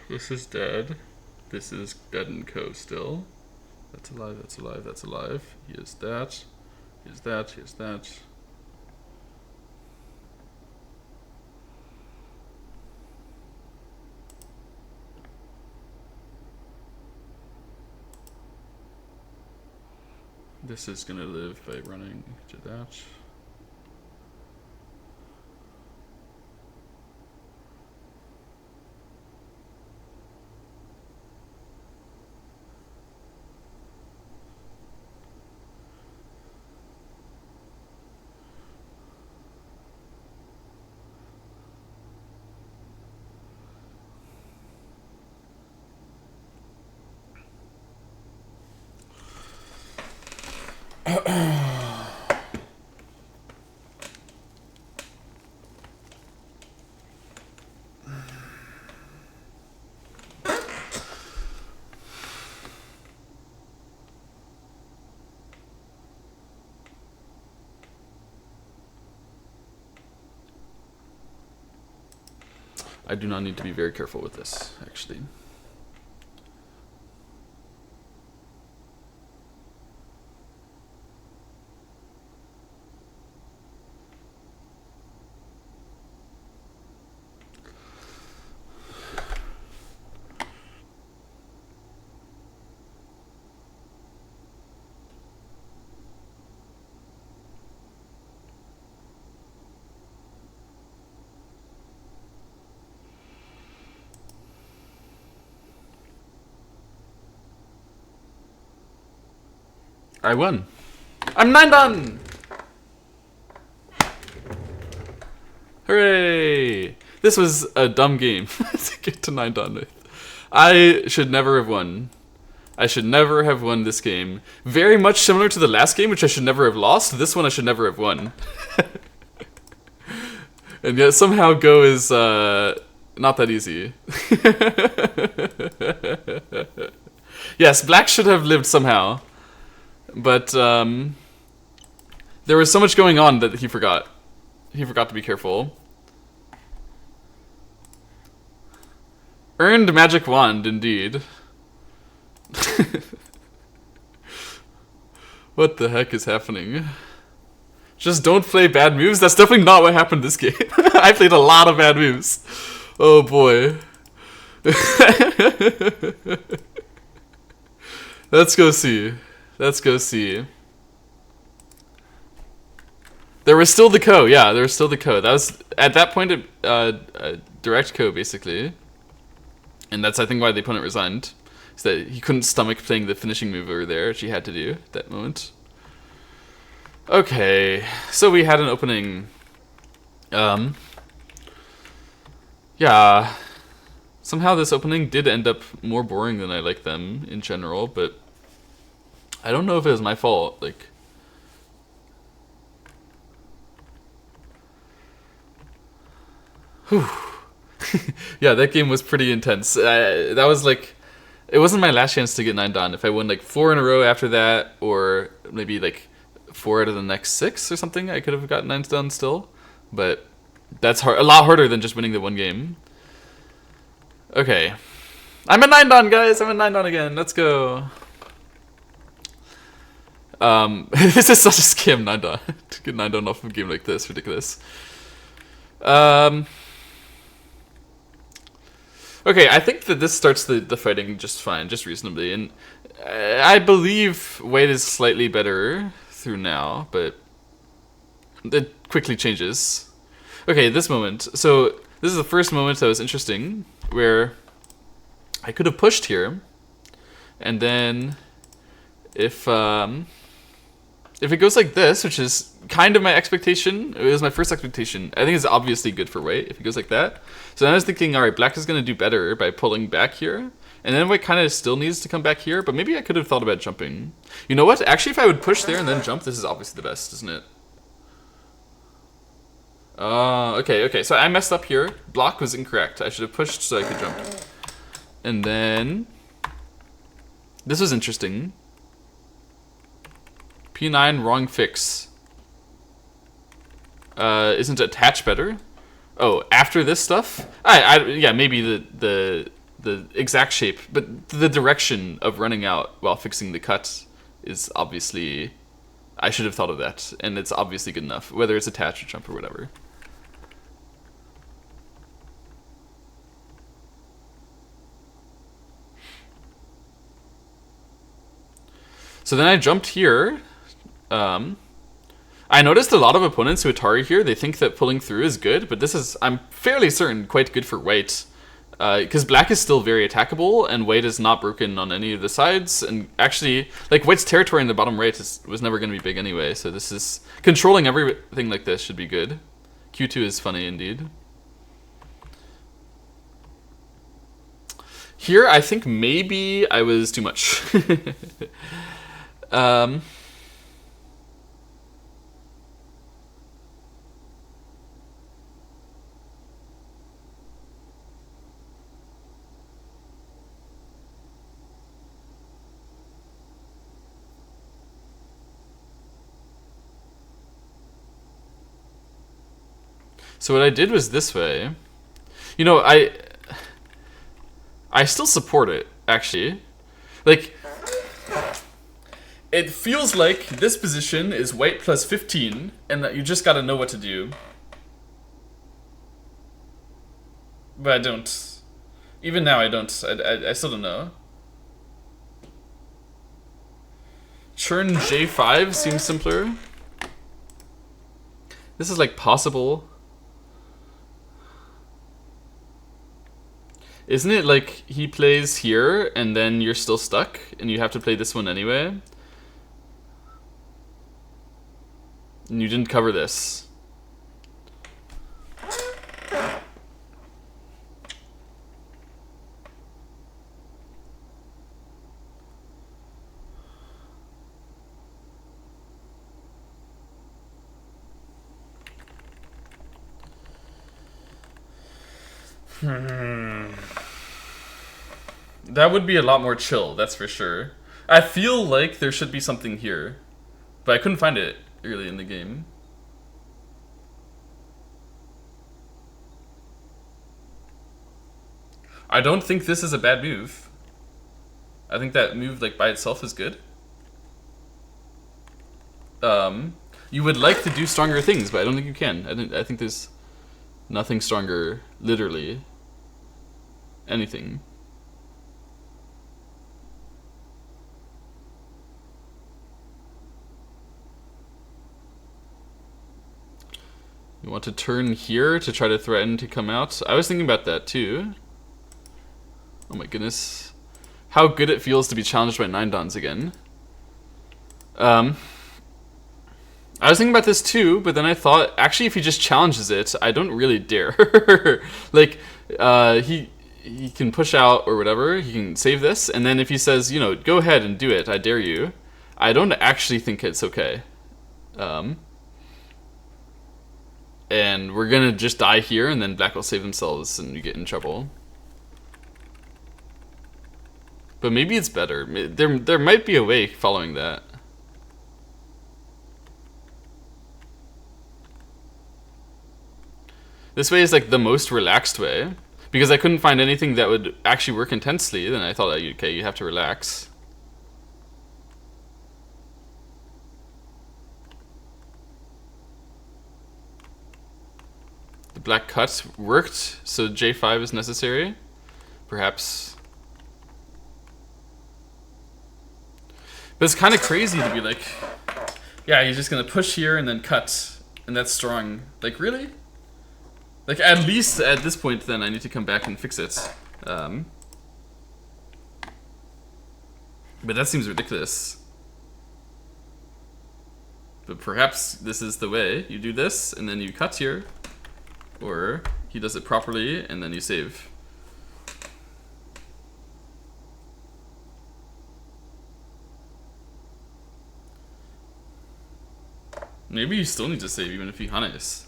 This is dead. This is dead and co still. That's alive, that's alive, that's alive. He is that. He is that, he is that. This is gonna live by running to that. I do not need to be very careful with this, actually. I won. I'm 9 done! Hooray! This was a dumb game to get to 9 done with. I should never have won. I should never have won this game. Very much similar to the last game, which I should never have lost. This one I should never have won. And yet somehow Go is not that easy. Yes, Black should have lived somehow. But there was so much going on that he forgot. He forgot to be careful. Earned magic wand, indeed. What the heck is happening? Just don't play bad moves? That's definitely not what happened this game. I played a lot of bad moves. Oh boy. Let's go see. Let's go see. There was still the co, yeah, there was still the co. That was, at that point, a direct co, basically. And that's, I think, why the opponent resigned. Is that he couldn't stomach playing the finishing move over there, which he had to do at that moment. Okay, so we had an opening. Yeah. Somehow this opening did end up more boring than I like them in general, but I don't know if it was my fault, like... Whew. Yeah, that game was pretty intense. That was like... It wasn't my last chance to get 9 done. If I won like 4 in a row after that, or maybe like 4 out of the next 6 or something, I could have gotten 9 done still. But that's hard, a lot harder than just winning the one game. Okay. I'm a 9 done, guys! I'm a 9 done again. Let's go. This is such a scam, 9 done. To get 9 done off of a game like this, ridiculous. Okay, I think that this starts the fighting just fine, just reasonably, and I believe White is slightly better through now, but it quickly changes. Okay, this moment. So this is the first moment that was interesting, where I could have pushed here, and then if it goes like this, which is kind of my expectation, it was my first expectation. I think it's obviously good for White if it goes like that. So then I was thinking, all right, Black is going to do better by pulling back here. And then White kind of still needs to come back here, but maybe I could have thought about jumping. You know what? Actually, if I would push there and then jump, this is obviously the best, isn't it? Okay. So I messed up here. Block was incorrect. I should have pushed so I could jump. And then... This was interesting. P9, wrong fix. Isn't attach better? Oh, after this stuff? Yeah, maybe the exact shape, but the direction of running out while fixing the cut is obviously... I should have thought of that, and it's obviously good enough, whether it's attach or jump or whatever. So then I jumped here. I noticed a lot of opponents who Atari here, they think that pulling through is good, but this is, I'm fairly certain, quite good for White. Because Black is still very attackable, and White is not broken on any of the sides, and actually, like, White's territory in the bottom right was never going to be big anyway, so this is, controlling everything like this should be good. Q2 is funny indeed. Here, I think maybe I was too much. So what I did was this way. You know, I still support it, actually. Like, it feels like this position is White plus 15, and that you just gotta know what to do. But I don't. Even now, I don't. I still don't know. Churn J5 seems simpler. This is like possible. Isn't it like he plays here and then you're still stuck and you have to play this one anyway? And you didn't cover this. That would be a lot more chill, that's for sure. I feel like there should be something here, but I couldn't find it early in the game. I don't think this is a bad move. I think that move, like, by itself is good. You would like to do stronger things, but I don't think you can. I think there's nothing stronger, literally. Anything. You want to turn here to try to threaten to come out? I was thinking about that too. Oh my goodness. How good it feels to be challenged by 9 dons again. I was thinking about this too, but then I thought, actually, if he just challenges it, I don't really dare. Like, he can push out or whatever, he can save this, and then if he says, you know, go ahead and do it, I dare you, I don't actually think it's okay. And we're gonna just die here, and then black will save themselves, and you get in trouble. But maybe it's better. There might be a way following that. This way is like the most relaxed way. Because I couldn't find anything that would actually work intensely, then I thought, okay, you have to relax. The black cut worked, so J5 is necessary. Perhaps. But it's kind of crazy to be like, yeah, he's just gonna push here and then cut, and that's strong. Like, really? Like, at least at this point, then, I need to come back and fix it. But that seems ridiculous. But perhaps this is the way. You do this, and then you cut here. Or he does it properly, and then you save. Maybe you still need to save, even if he Hanes.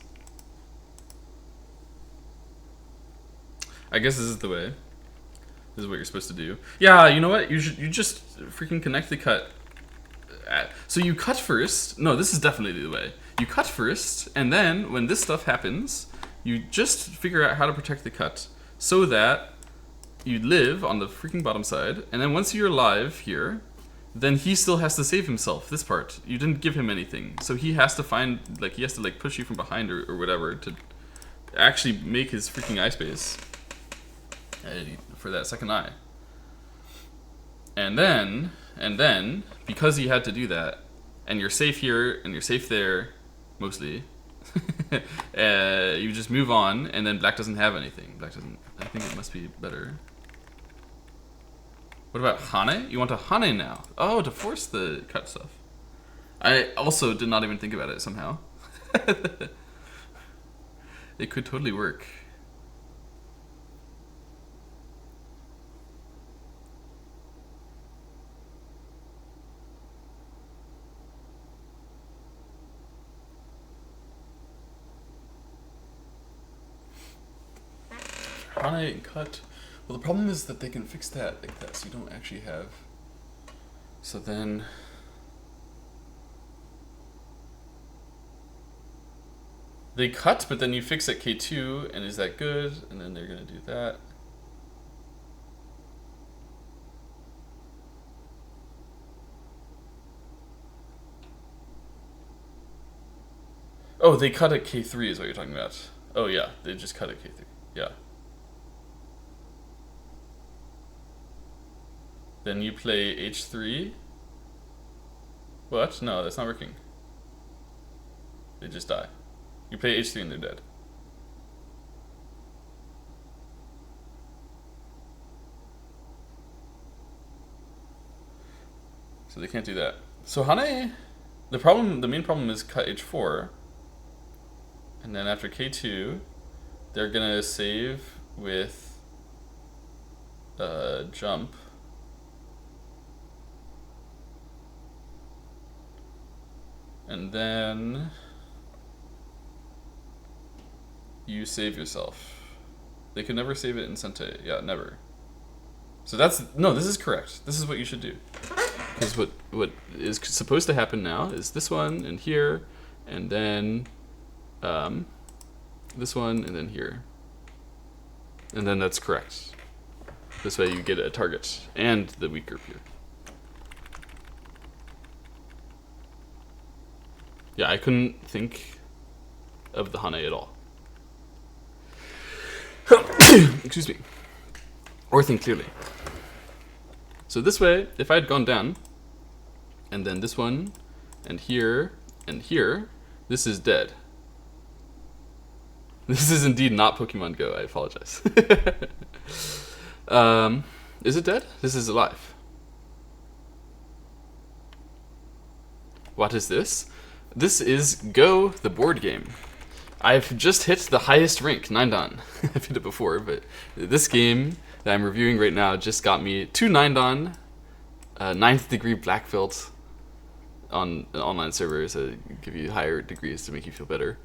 I guess this is the way. This is what you're supposed to do. Yeah, you know what? You just freaking connect the cut. So you cut first. No, this is definitely the way. You cut first, and then when this stuff happens, you just figure out how to protect the cut so that you live on the freaking bottom side. And then once you're alive here, then he still has to save himself. This part, you didn't give him anything, so he has to find, like, he has to like push you from behind or whatever to actually make his freaking eye space. For that second eye. And then, because he had to do that, and you're safe here, and you're safe there, mostly, you just move on, and then black doesn't have anything. Black doesn't, I think it must be better. What about Hane? You want a Hane now? Oh, to force the cut stuff. I also did not even think about it somehow. It could totally work. Hane and cut. Well, the problem is that they can fix that like that, so you don't actually have. So then. They cut, but then you fix at K2, and is that good? And then they're gonna do that. Oh, they cut at K3 is what you're talking about. Oh yeah, they just cut at K3. Yeah. Then you play H3. What? No, that's not working. They just die. You play H3 and they're dead. So they can't do that. So Hane The main problem is cut h4, and then after k2, they're gonna save with jump. And then you save yourself. They could never save it in Sente. Yeah, never. So this is correct. This is what you should do. Because what is supposed to happen now is this one and here, and then this one and then here. And then that's correct. This way you get a target and the weak group here. Yeah, I couldn't think of the Hane at all. Excuse me. Or think clearly. So this way, if I had gone down, and then this one, and here, this is dead. This is indeed not Pokemon Go, I apologize. Is it dead? This is alive. What is this? This is Go, the board game. I've just hit the highest rank, 9 dan. I've hit it before, but this game that I'm reviewing right now just got me 2 9 dan, 9th degree black belt on online servers that give you higher degrees to make you feel better.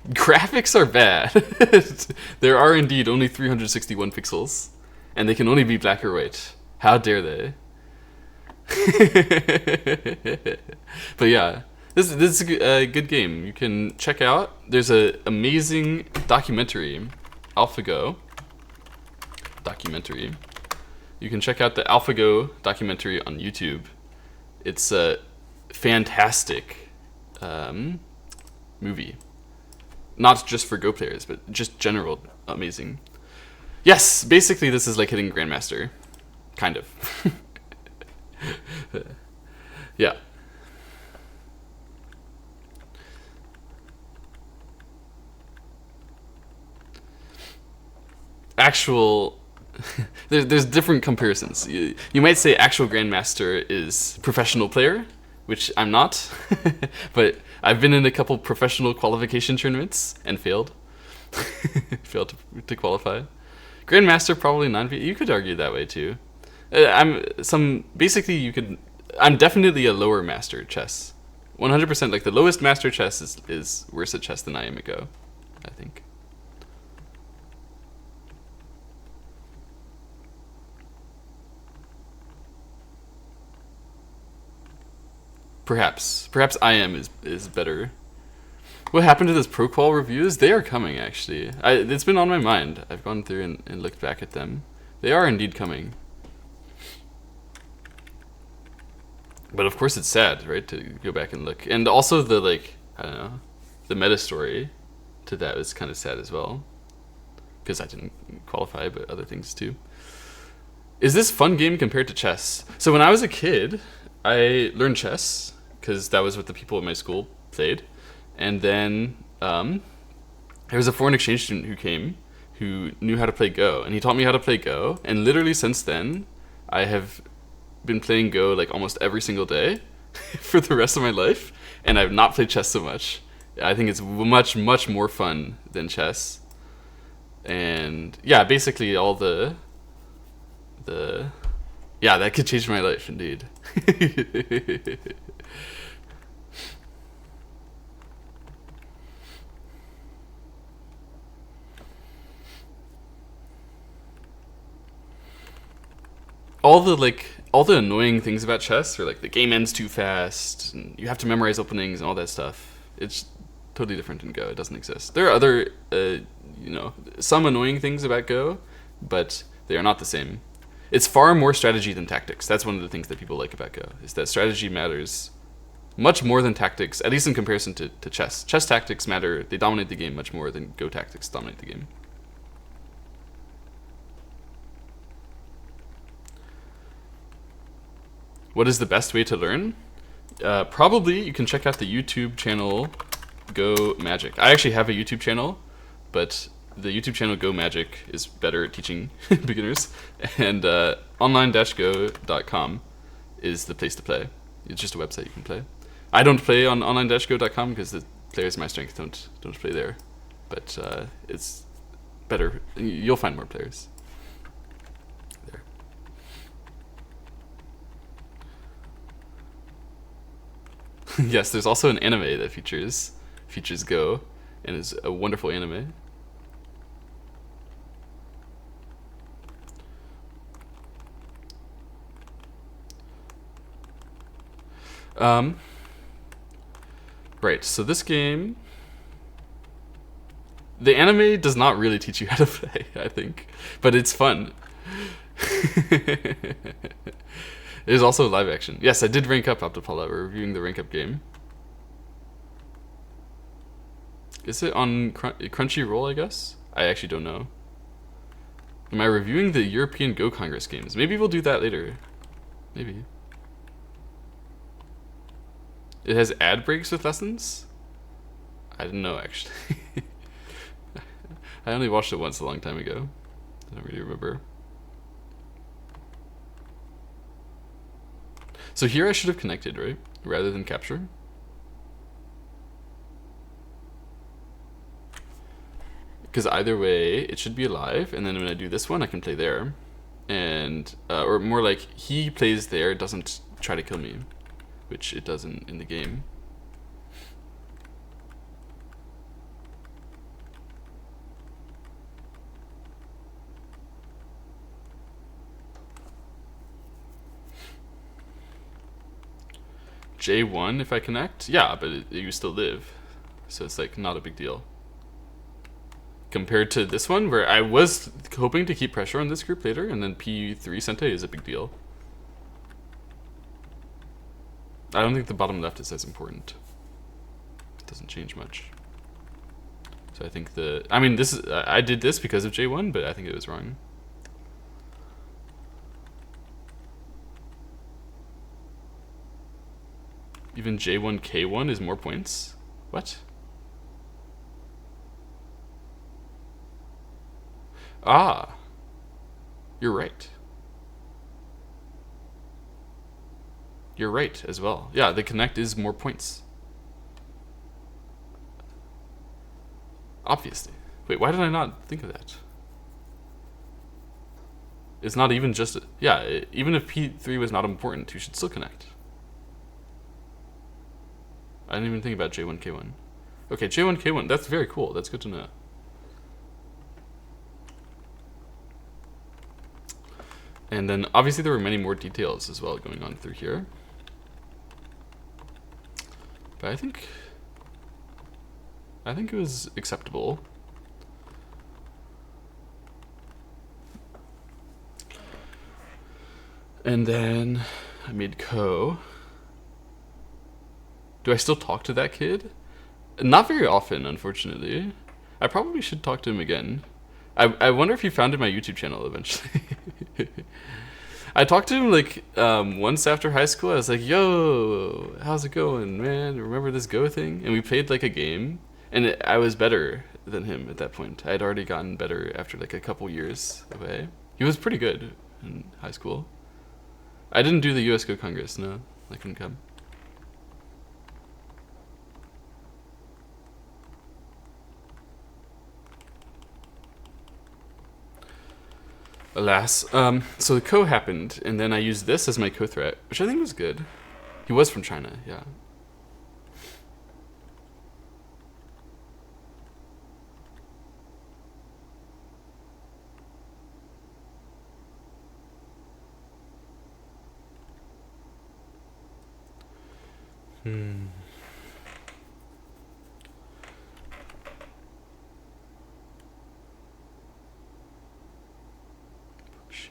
Graphics are bad. There are indeed only 361 pixels, and they can only be black or white. How dare they? But yeah, this is a good game. You can check out. There's an amazing documentary, AlphaGo documentary. You can check out the AlphaGo documentary on YouTube. It's a fantastic movie. Not just for Go players, but just general amazing. Yes, basically this is like hitting Grandmaster. Kind of. Yeah. Actual... there's different comparisons. You might say actual Grandmaster is professional player, which I'm not. But I've been in a couple professional qualification tournaments and failed. Failed to qualify. Grandmaster probably not. You could argue that way too. Basically you could. I'm definitely a lower master at chess. 100%. Like the lowest master chess is worse at chess than I am at Go, I think. Perhaps I am is better. What happened to those pro-qual reviews? They are coming, actually. It's been on my mind. I've gone through and looked back at them. They are indeed coming. But of course it's sad, right, to go back and look. And also the, like, I don't know, the meta story to that was kind of sad as well. Because I didn't qualify, but other things too. Is this fun game compared to chess? So when I was a kid, I learned chess, because that was what the people at my school played. And then there was a foreign exchange student who came who knew how to play Go, and he taught me how to play Go. And literally since then, I have been playing Go like almost every single day for the rest of my life, and I've not played chess so much. I think it's much more fun than chess. And yeah, basically all the yeah, that could change my life indeed. all the annoying things about chess are like the game ends too fast, and you have to memorize openings and all that stuff. It's totally different in Go. It doesn't exist. There are other, some annoying things about Go, but they are not the same. It's far more strategy than tactics. That's one of the things that people like about Go, is that strategy matters much more than tactics, at least in comparison to chess. Chess tactics matter. They dominate the game much more than Go tactics dominate the game. What is the best way to learn? Probably you can check out the YouTube channel Go Magic. I actually have a YouTube channel, but the YouTube channel Go Magic is better at teaching beginners. And online-go.com is the place to play. It's just a website you can play. I don't play on online-go.com because the players of my strength don't play there, but it's better. You'll find more players there. Yes, there's also an anime that features Go, and is a wonderful anime. Right, so this game, the anime does not really teach you how to play, I think, but it's fun. There's also live action. Yes, I did rank up Optipala. We're reviewing the rank up game. Is it on Crunchyroll, I guess? I actually don't know. Am I reviewing the European Go Congress games? Maybe we'll do that later. Maybe. It has ad breaks with lessons? I didn't know, actually. I only watched it once a long time ago. I don't really remember. So here I should have connected, right? Rather than capture. Because either way, it should be alive, and then when I do this one, I can play there. And, or more like, he plays there, doesn't try to kill me, which it doesn't in the game. J1 if I connect? Yeah, but you still live. So it's like not a big deal. Compared to this one, where I was hoping to keep pressure on this group later, and then P3 Sente is a big deal. I don't think the bottom left is as important. It doesn't change much. So I think I did this because of J1, but I think it was wrong. Even J1 K1 is more points? What? Ah, you're right. You're right as well. Yeah, the connect is more points. Obviously. Wait, why did I not think of that? It's not even just... Yeah, even if P3 was not important, you should still connect. I didn't even think about J1, K1. Okay, J1, K1, that's very cool. That's good to know. And then, obviously, there were many more details as well going on through here. But I think it was acceptable. And then I made Ko. Do I still talk to that kid? Not very often, unfortunately. I probably should talk to him again. I wonder if he founded my YouTube channel eventually. I talked to him like once after high school. I was like, "Yo, how's it going, man? Remember this Go thing?" And we played like a game, and I was better than him at that point. I had already gotten better after like a couple years away. He was pretty good in high school. I didn't do the US Go Congress, no. I couldn't come. Alas. So the Ko happened, and then I used this as my co-threat, which I think was good. He was from China, yeah.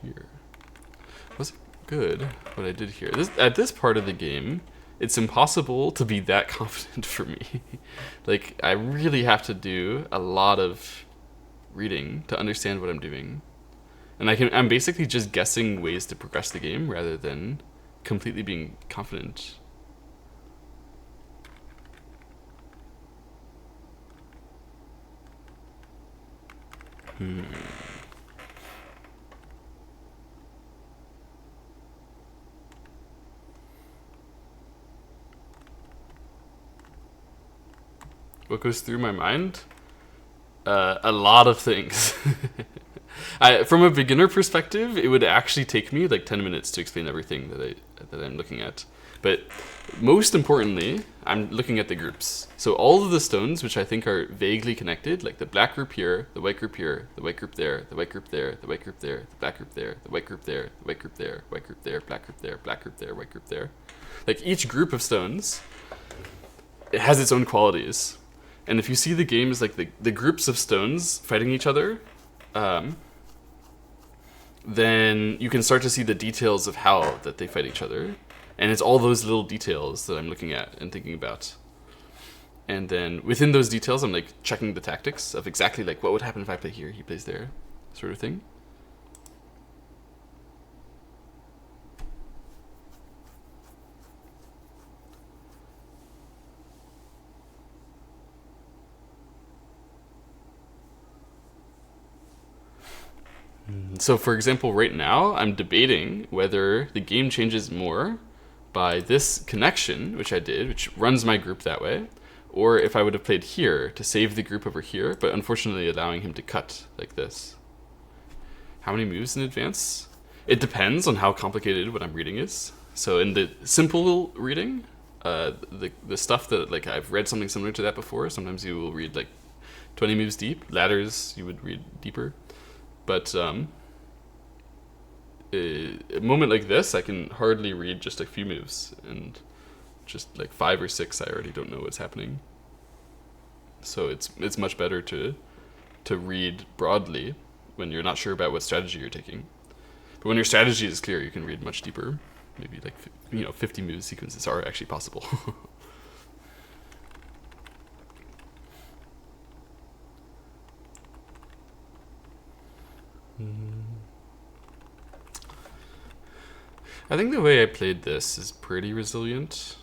Here was good what I did here. At this part of the game, it's impossible to be that confident for me. Like, I really have to do a lot of reading to understand what I'm doing. And I'm basically just guessing ways to progress the game rather than completely being confident. What goes through my mind? A lot of things. From a beginner perspective, it would actually take me like 10 minutes to explain everything that I'm looking at. But most importantly, I'm looking at the groups. So all of the stones, which I think are vaguely connected, like the black group here, the white group here, the white group there, the white group there, the white group there, the black group there, the white group there, the white group there, white group there, black group there, black group there, white group there. Like each group of stones, it has its own qualities. And if you see the games like the groups of stones fighting each other, then you can start to see the details of how that they fight each other. And it's all those little details that I'm looking at and thinking about. And then within those details, I'm like checking the tactics of exactly like what would happen if I play here, he plays there, sort of thing. So for example, right now, I'm debating whether the game changes more by this connection, which I did, which runs my group that way, or if I would have played here to save the group over here, but unfortunately allowing him to cut like this. How many moves in advance? It depends on how complicated what I'm reading is. So in the simple reading, the stuff that like I've read something similar to that before, sometimes you will read like 20 moves deep. Ladders, you would read deeper. But a moment like this, I can hardly read just a few moves, and just like 5 or 6, I already don't know what's happening. So it's much better to read broadly when you're not sure about what strategy you're taking. But when your strategy is clear, you can read much deeper. Maybe like 50 move sequences are actually possible. I think the way I played this is pretty resilient.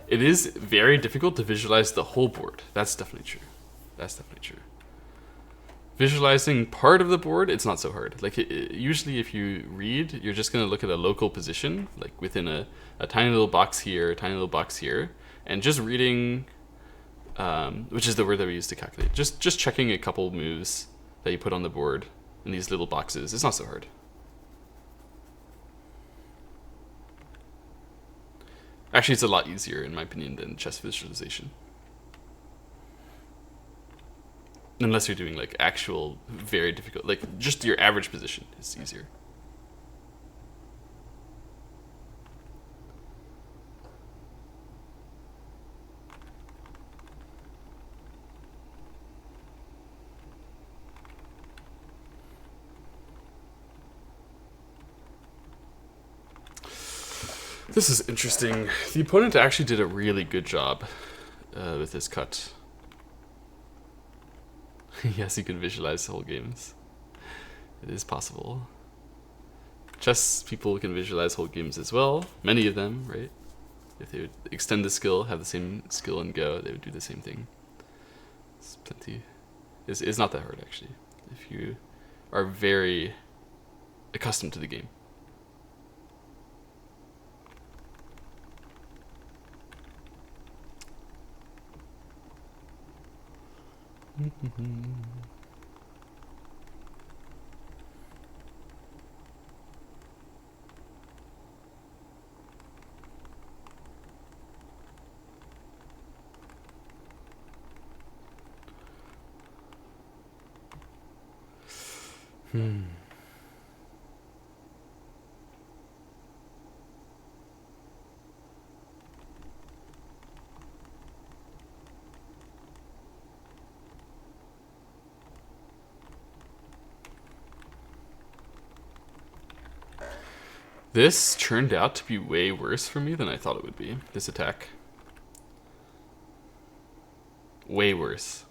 It is very difficult to visualize the whole board. That's definitely true. That's definitely true. Visualizing part of the board, it's not so hard. Like usually if you read, you're just gonna look at a local position, like within a tiny little box here, a tiny little box here, and just reading, which is the word that we use to calculate. Just checking a couple moves that you put on the board in these little boxes. It's not so hard. Actually, it's a lot easier, in my opinion, than chess visualization. Unless you're doing like actual, very difficult, like just your average position is easier. This is interesting. The opponent actually did a really good job with this cut. Yes, you can visualize whole games. It is possible. Chess people can visualize whole games as well. Many of them, right? If they would extend the skill, have the same skill and Go, they would do the same thing. It's plenty. It's not that hard, actually, if you are very accustomed to the game. This turned out to be way worse for me than I thought it would be, this attack. Way worse.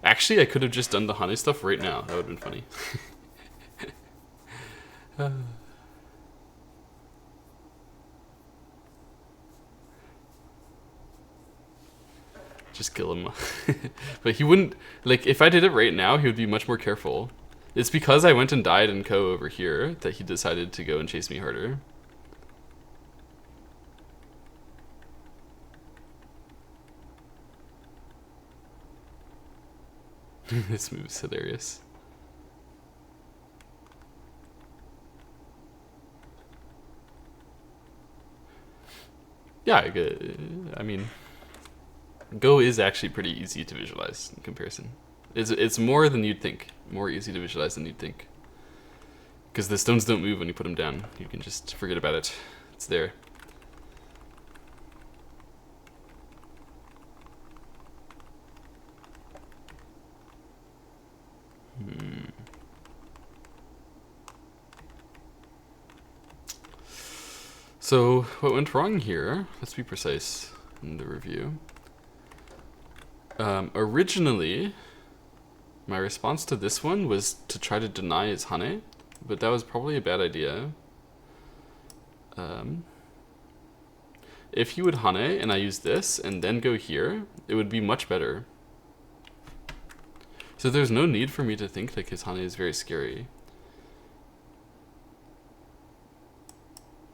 Actually, I could have just done the honey stuff right now. That would have been funny. Just kill him. But he wouldn't, like, if I did it right now, he would be much more careful. It's because I went and died in Ko over here that he decided to go and chase me harder. This move is hilarious. Yeah, I mean, Go is actually pretty easy to visualize in comparison. It's more than you'd think. More easy to visualize than you'd think. Because the stones don't move when you put them down. You can just forget about it. It's there. So, what went wrong here? Let's be precise in the review. Originally, my response to this one was to try to deny his Hane, but that was probably a bad idea. If he would Hane and I use this and then go here, it would be much better. So there's no need for me to think like his Hane is very scary.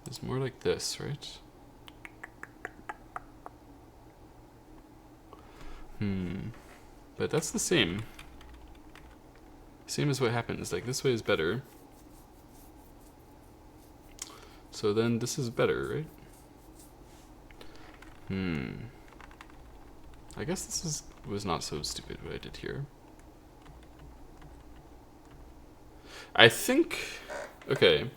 It's more like this, right? But that's the same. Same as what happens. Like, this way is better. So then this is better, right? I guess this was not so stupid what I did here. I think... Okay.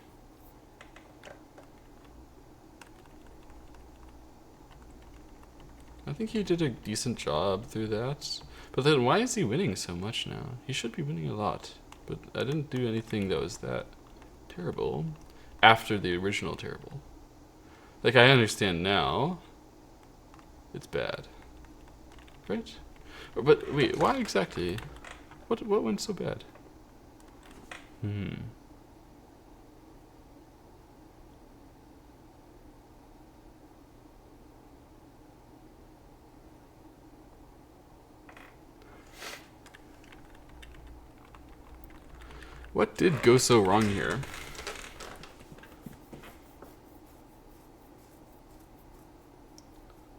I think he did a decent job through that. But then why is he winning so much now? He should be winning a lot. But I didn't do anything that was that terrible after the original terrible. Like, I understand now it's bad. Right? But wait, why exactly? What went so bad? What did go so wrong here?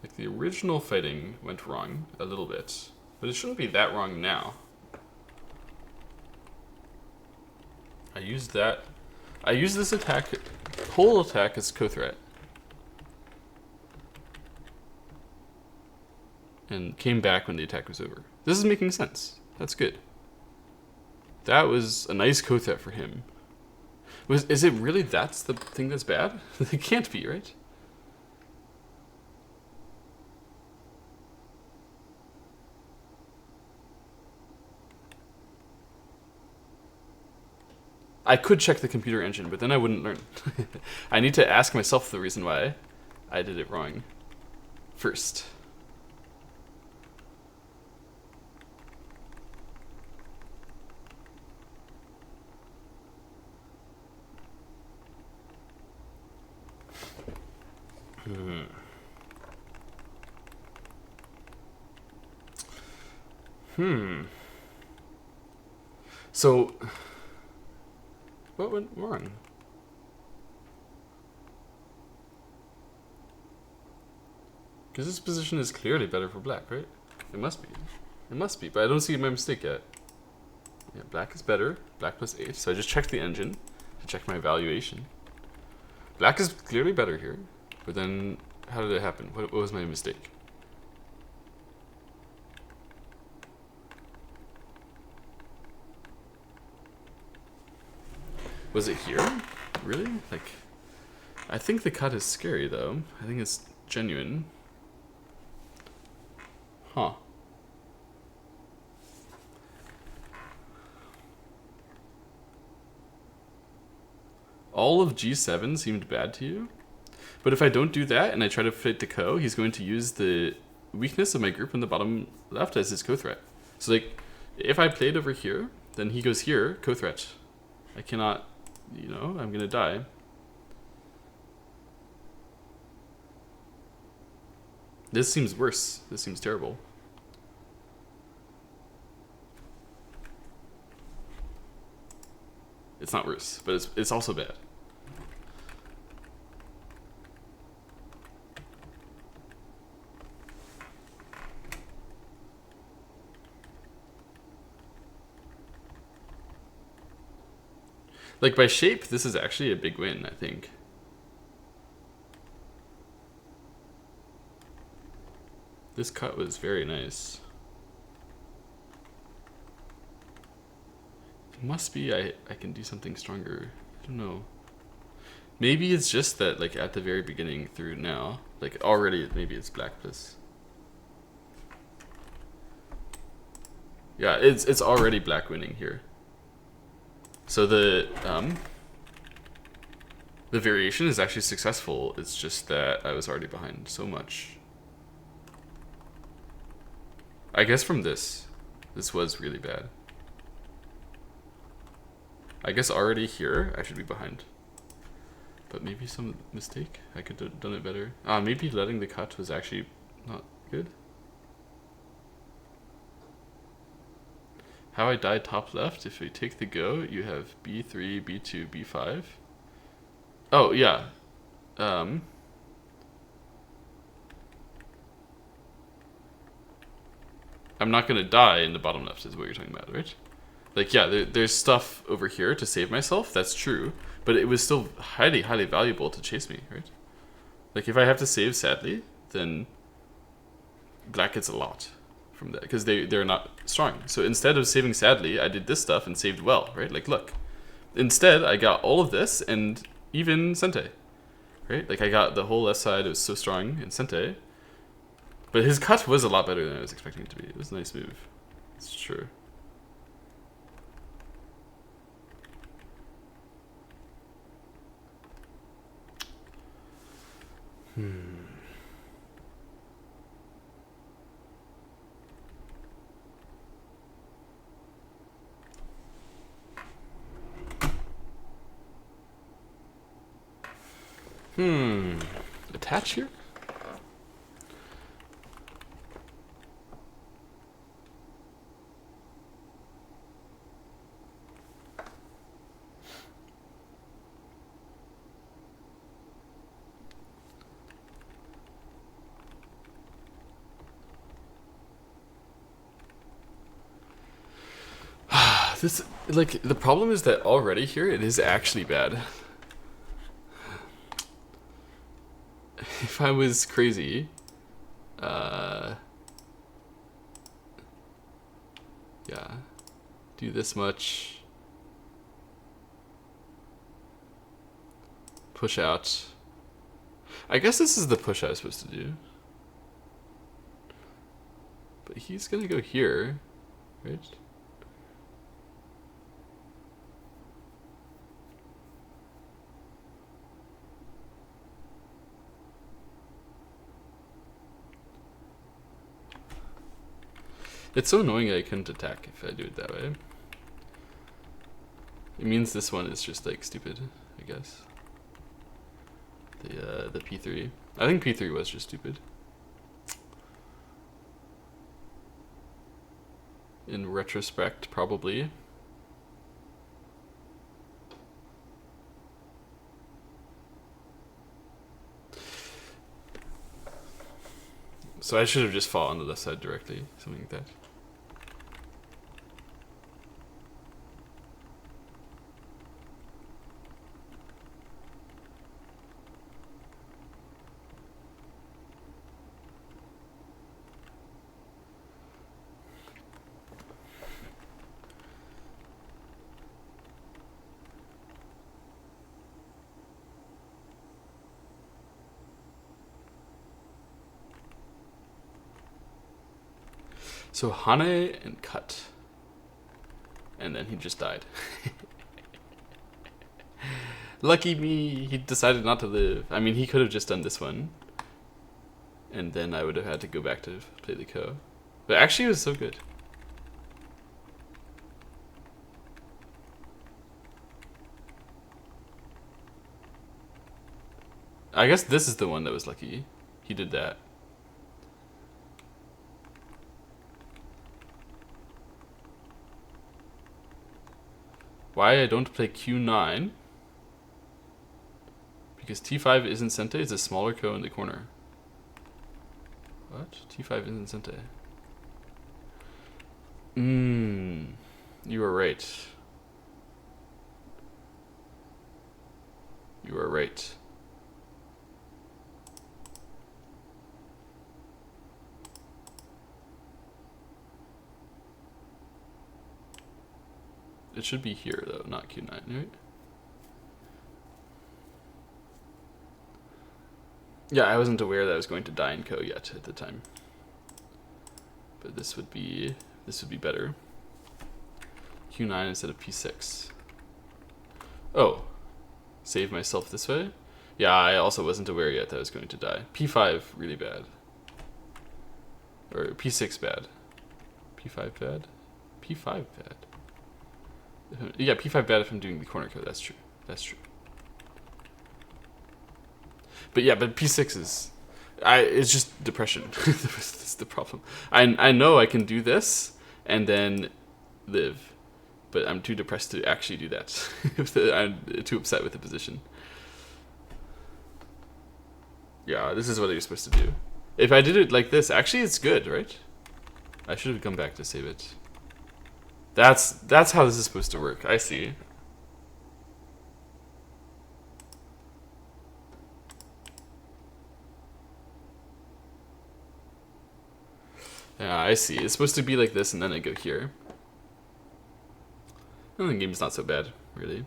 Like, the original fighting went wrong a little bit, but it shouldn't be that wrong now. I used this attack, whole attack as co-threat. And came back when the attack was over. This is making sense. That's good. That was a nice co-threat for him. Is it really that's the thing that's bad? It can't be, right? I could check the computer engine, but then I wouldn't learn. I need to ask myself the reason why I did it wrong first. So, what went wrong? Because this position is clearly better for black, right? It must be. It must be, but I don't see my mistake yet. Yeah, black is better. Black plus 8. So I just checked the engine to check my evaluation. Black is clearly better here. But then, how did it happen? What was my mistake? Was it here? Really? Like, I think the cut is scary though. I think it's genuine. Huh. All of G7 seemed bad to you? But if I don't do that and I try to fight the Ko, he's going to use the weakness of my group in the bottom left as his co-threat. So like, if I played over here, then he goes here, co-threat. I cannot, I'm gonna die. This seems worse. This seems terrible. It's not worse, but it's also bad. Like, by shape, this is actually a big win, I think. This cut was very nice. It must be I can do something stronger. I don't know. Maybe it's just that, like, at the very beginning through now, like, already maybe it's black plus. Yeah, it's already black winning here. So the variation is actually successful. It's just that I was already behind so much. I guess from this was really bad. I guess already here I should be behind. But maybe some mistake. I could have done it better. Maybe letting the cut was actually not good. How I died top left. If we take the go, you have b3, b2, b5. Oh, yeah. I'm not going to die in the bottom left is what you're talking about, right? Like, yeah, there's stuff over here to save myself. That's true. But it was still highly, highly valuable to chase me, right? Like, if I have to save sadly, then black gets a lot from that. Because they're not strong. So instead of saving sadly, I did this stuff and saved well, right? Like, look. Instead, I got all of this and even Sente, right? Like, I got the whole left side. It was so strong in Sente. But his cut was a lot better than I was expecting it to be. It was a nice move. It's true. Attach here? This, like, the problem is that already here it is actually bad. If I was crazy, yeah, do this much, push out. I guess this is the push I was supposed to do. But he's gonna go here, right? It's so annoying I couldn't attack if I do it that way. It means this one is just like stupid, I guess. The P3. I think P3 was just stupid. In retrospect, probably. So I should have just fought on the left side directly, something like that. So Hane and cut. And then he just died. Lucky me, he decided not to live. I mean, he could have just done this one. And then I would have had to go back to play the Ko. But actually it was so good. I guess this is the one that was lucky. He did that. why I don't play q9. Because t5 isn't sente, it's a smaller ko in the corner. What? t5 isn't sente. You are right. You are right. It should be here though, not q9, right? Yeah, I wasn't aware that I was going to die in ko yet at the time. But this would be better. q9 instead of p6. Oh, save myself this way? Yeah, I also wasn't aware yet that I was going to die. p5 really bad. Or p6 bad. p5 bad? p5 bad. Yeah, p5 bad if I'm doing the corner code. That's true. That's true. But yeah, but p6 is, it's just depression. That's the problem. I know I can do this and then live, but I'm too depressed to actually do that. I'm too upset with the position. Yeah, this is what you're supposed to do. If I did it like this, actually it's good, right? I should have come back to save it. That's how this is supposed to work. I see. Yeah, I see. It's supposed to be like this and then I go here. And the game's not so bad, really.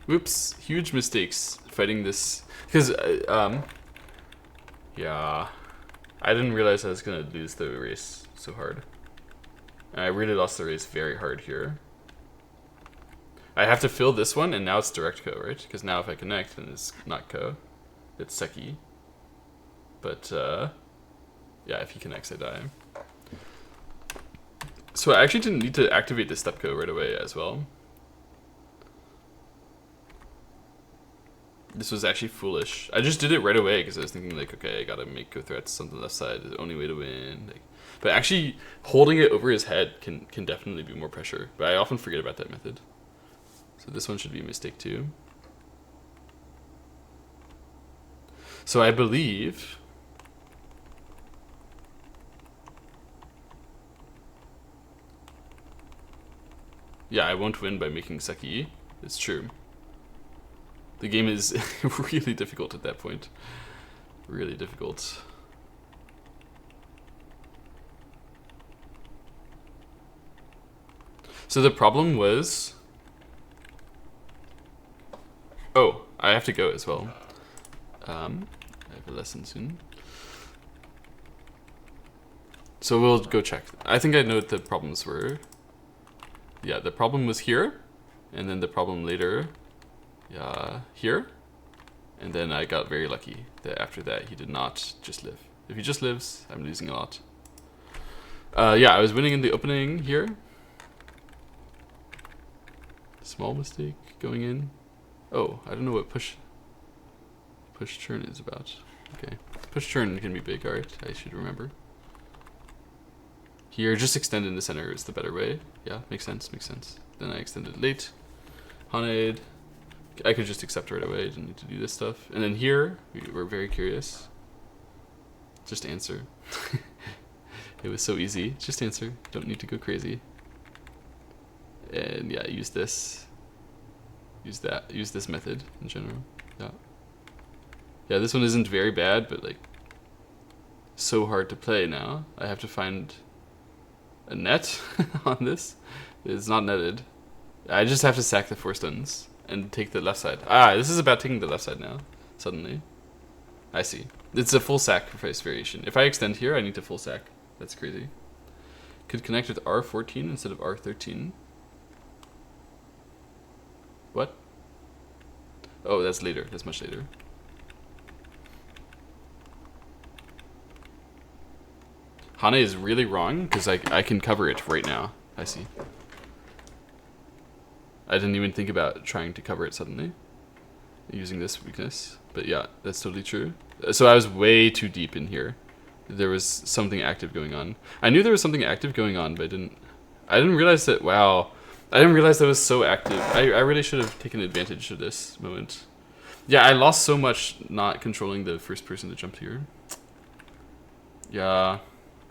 Whoops, huge mistakes fighting this. Because, yeah, I didn't realize I was going to lose the race so hard. And I really lost the race very hard here. I have to fill this one, and now it's direct ko, right? Because now if I connect, then it's not ko. It's seki. But, yeah, if he connects, I die. So I actually didn't need to activate the step ko right away as well. This was actually foolish. I just did it right away because I was thinking like, okay, I gotta make go threats on the left side. The only way to win. Like, but actually, holding it over his head can definitely be more pressure. But I often forget about that method. So this one should be a mistake too. So I believe. Yeah, I won't win by making seki. It's true. The game is really difficult at that point. Really difficult. So the problem was... Oh, I have to go as well. I have a lesson soon. So we'll go check. I think I know what the problems were. Yeah, the problem was here. And then the problem later... Yeah, here, and then I got very lucky that after that he did not just live. If he just lives, I'm losing a lot. Yeah, I was winning in the opening here. Small mistake going in. Oh, I don't know what push turn is about. Okay, push turn can be big. Alright, I should remember. Here, just extend in the center is the better way. Yeah, makes sense, makes sense. Then I extended late. Hanade. I could just accept right away, I didn't need to do this stuff. And then here, we were very curious. Just answer. It was so easy. Just answer. Don't need to go crazy. And yeah, use this. Use that. Use this method in general. Yeah. Yeah, this one isn't very bad, but like so hard to play now. I have to find a net on this. It's not netted. I just have to sack the 4 stuns. And take the left side. Ah, this is about taking the left side now. Suddenly. I see. It's a full sacrifice variation. If I extend here, I need to full sack. That's crazy. Could connect with R14 instead of R13. What? Oh, that's later. That's much later. Hane is really wrong because I can cover it right now. I see. I didn't even think about trying to cover it suddenly using this weakness, but yeah, that's totally true. So I was way too deep in here. There was something active going on. I knew there was something active going on, but I didn't I didn't realize that. Wow, I didn't realize that was so active. I really should have taken advantage of this moment. Yeah, I lost so much not controlling the first person to jump here. Yeah.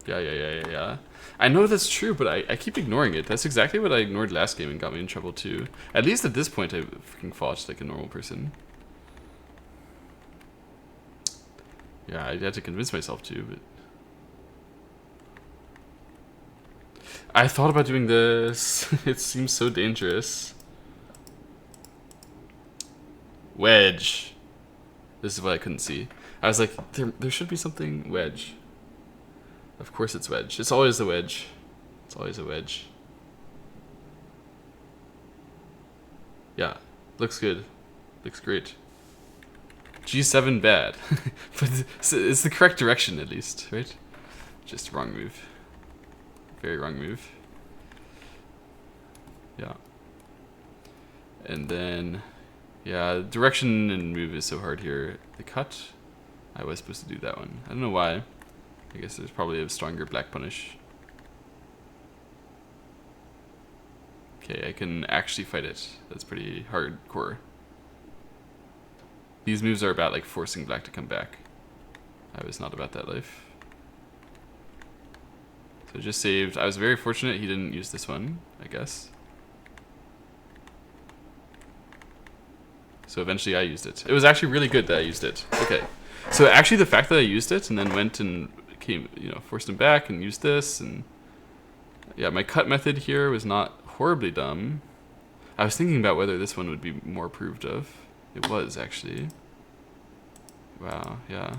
Yeah. I know that's true, but I keep ignoring it. That's exactly what I ignored last game and got me in trouble too. At least at this point, I freaking fought like a normal person. Yeah, I had to convince myself to, but... I thought about doing this. It seems so dangerous. Wedge. This is what I couldn't see. I was like, there should be something wedge. Of course it's wedge. It's always the wedge. It's always a wedge. Yeah, looks good. Looks great. G7 bad. But it's the correct direction at least, right? Just wrong move. Very wrong move. Yeah. And then, yeah, direction and move is so hard here. The cut, I was supposed to do that one. I don't know why. I guess there's probably a stronger black punish. Okay, I can actually fight it. That's pretty hardcore. These moves are about like forcing black to come back. I was not about that life. So just saved. I was very fortunate he didn't use this one, I guess. So eventually I used it. It was actually really good that I used it. Okay. So actually the fact that I used it and then went and came, forced him back and used this, and yeah, my cut method here was not horribly dumb. I was thinking about whether this one would be more approved of. It was actually. Wow, yeah.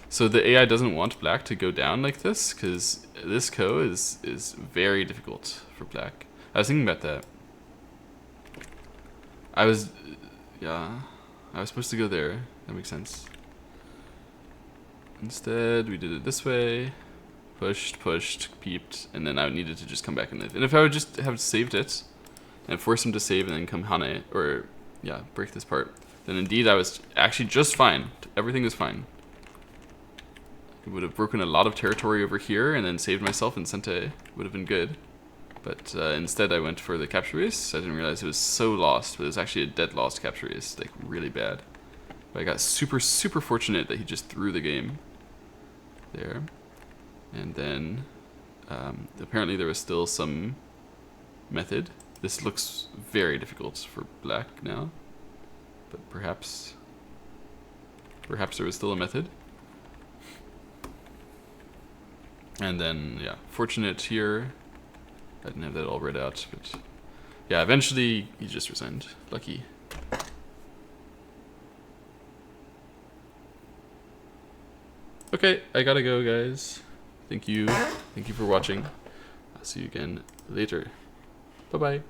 So the AI doesn't want black to go down like this because this ko is very difficult for black. I was thinking about that. I was supposed to go there. That makes sense. Instead, we did it this way. Pushed, peeped, and then I needed to just come back and live. And if I would just have saved it and force him to save and then come Hane, or yeah, break this part, then indeed I was actually just fine. Everything was fine. I would have broken a lot of territory over here and then saved myself, and Sente would have been good. But instead I went for the capture race. I didn't realize it was so lost, but it was actually a dead lost capture race, like really bad. But I got super fortunate that he just threw the game there. And then apparently there was still some method. This looks very difficult for black now, but perhaps there was still a method. And then, yeah, fortunate here. I didn't have that all read out, but yeah, eventually he just resigned. Lucky. Okay, I gotta go, guys. Thank you for watching. I'll see you again later. Bye-bye.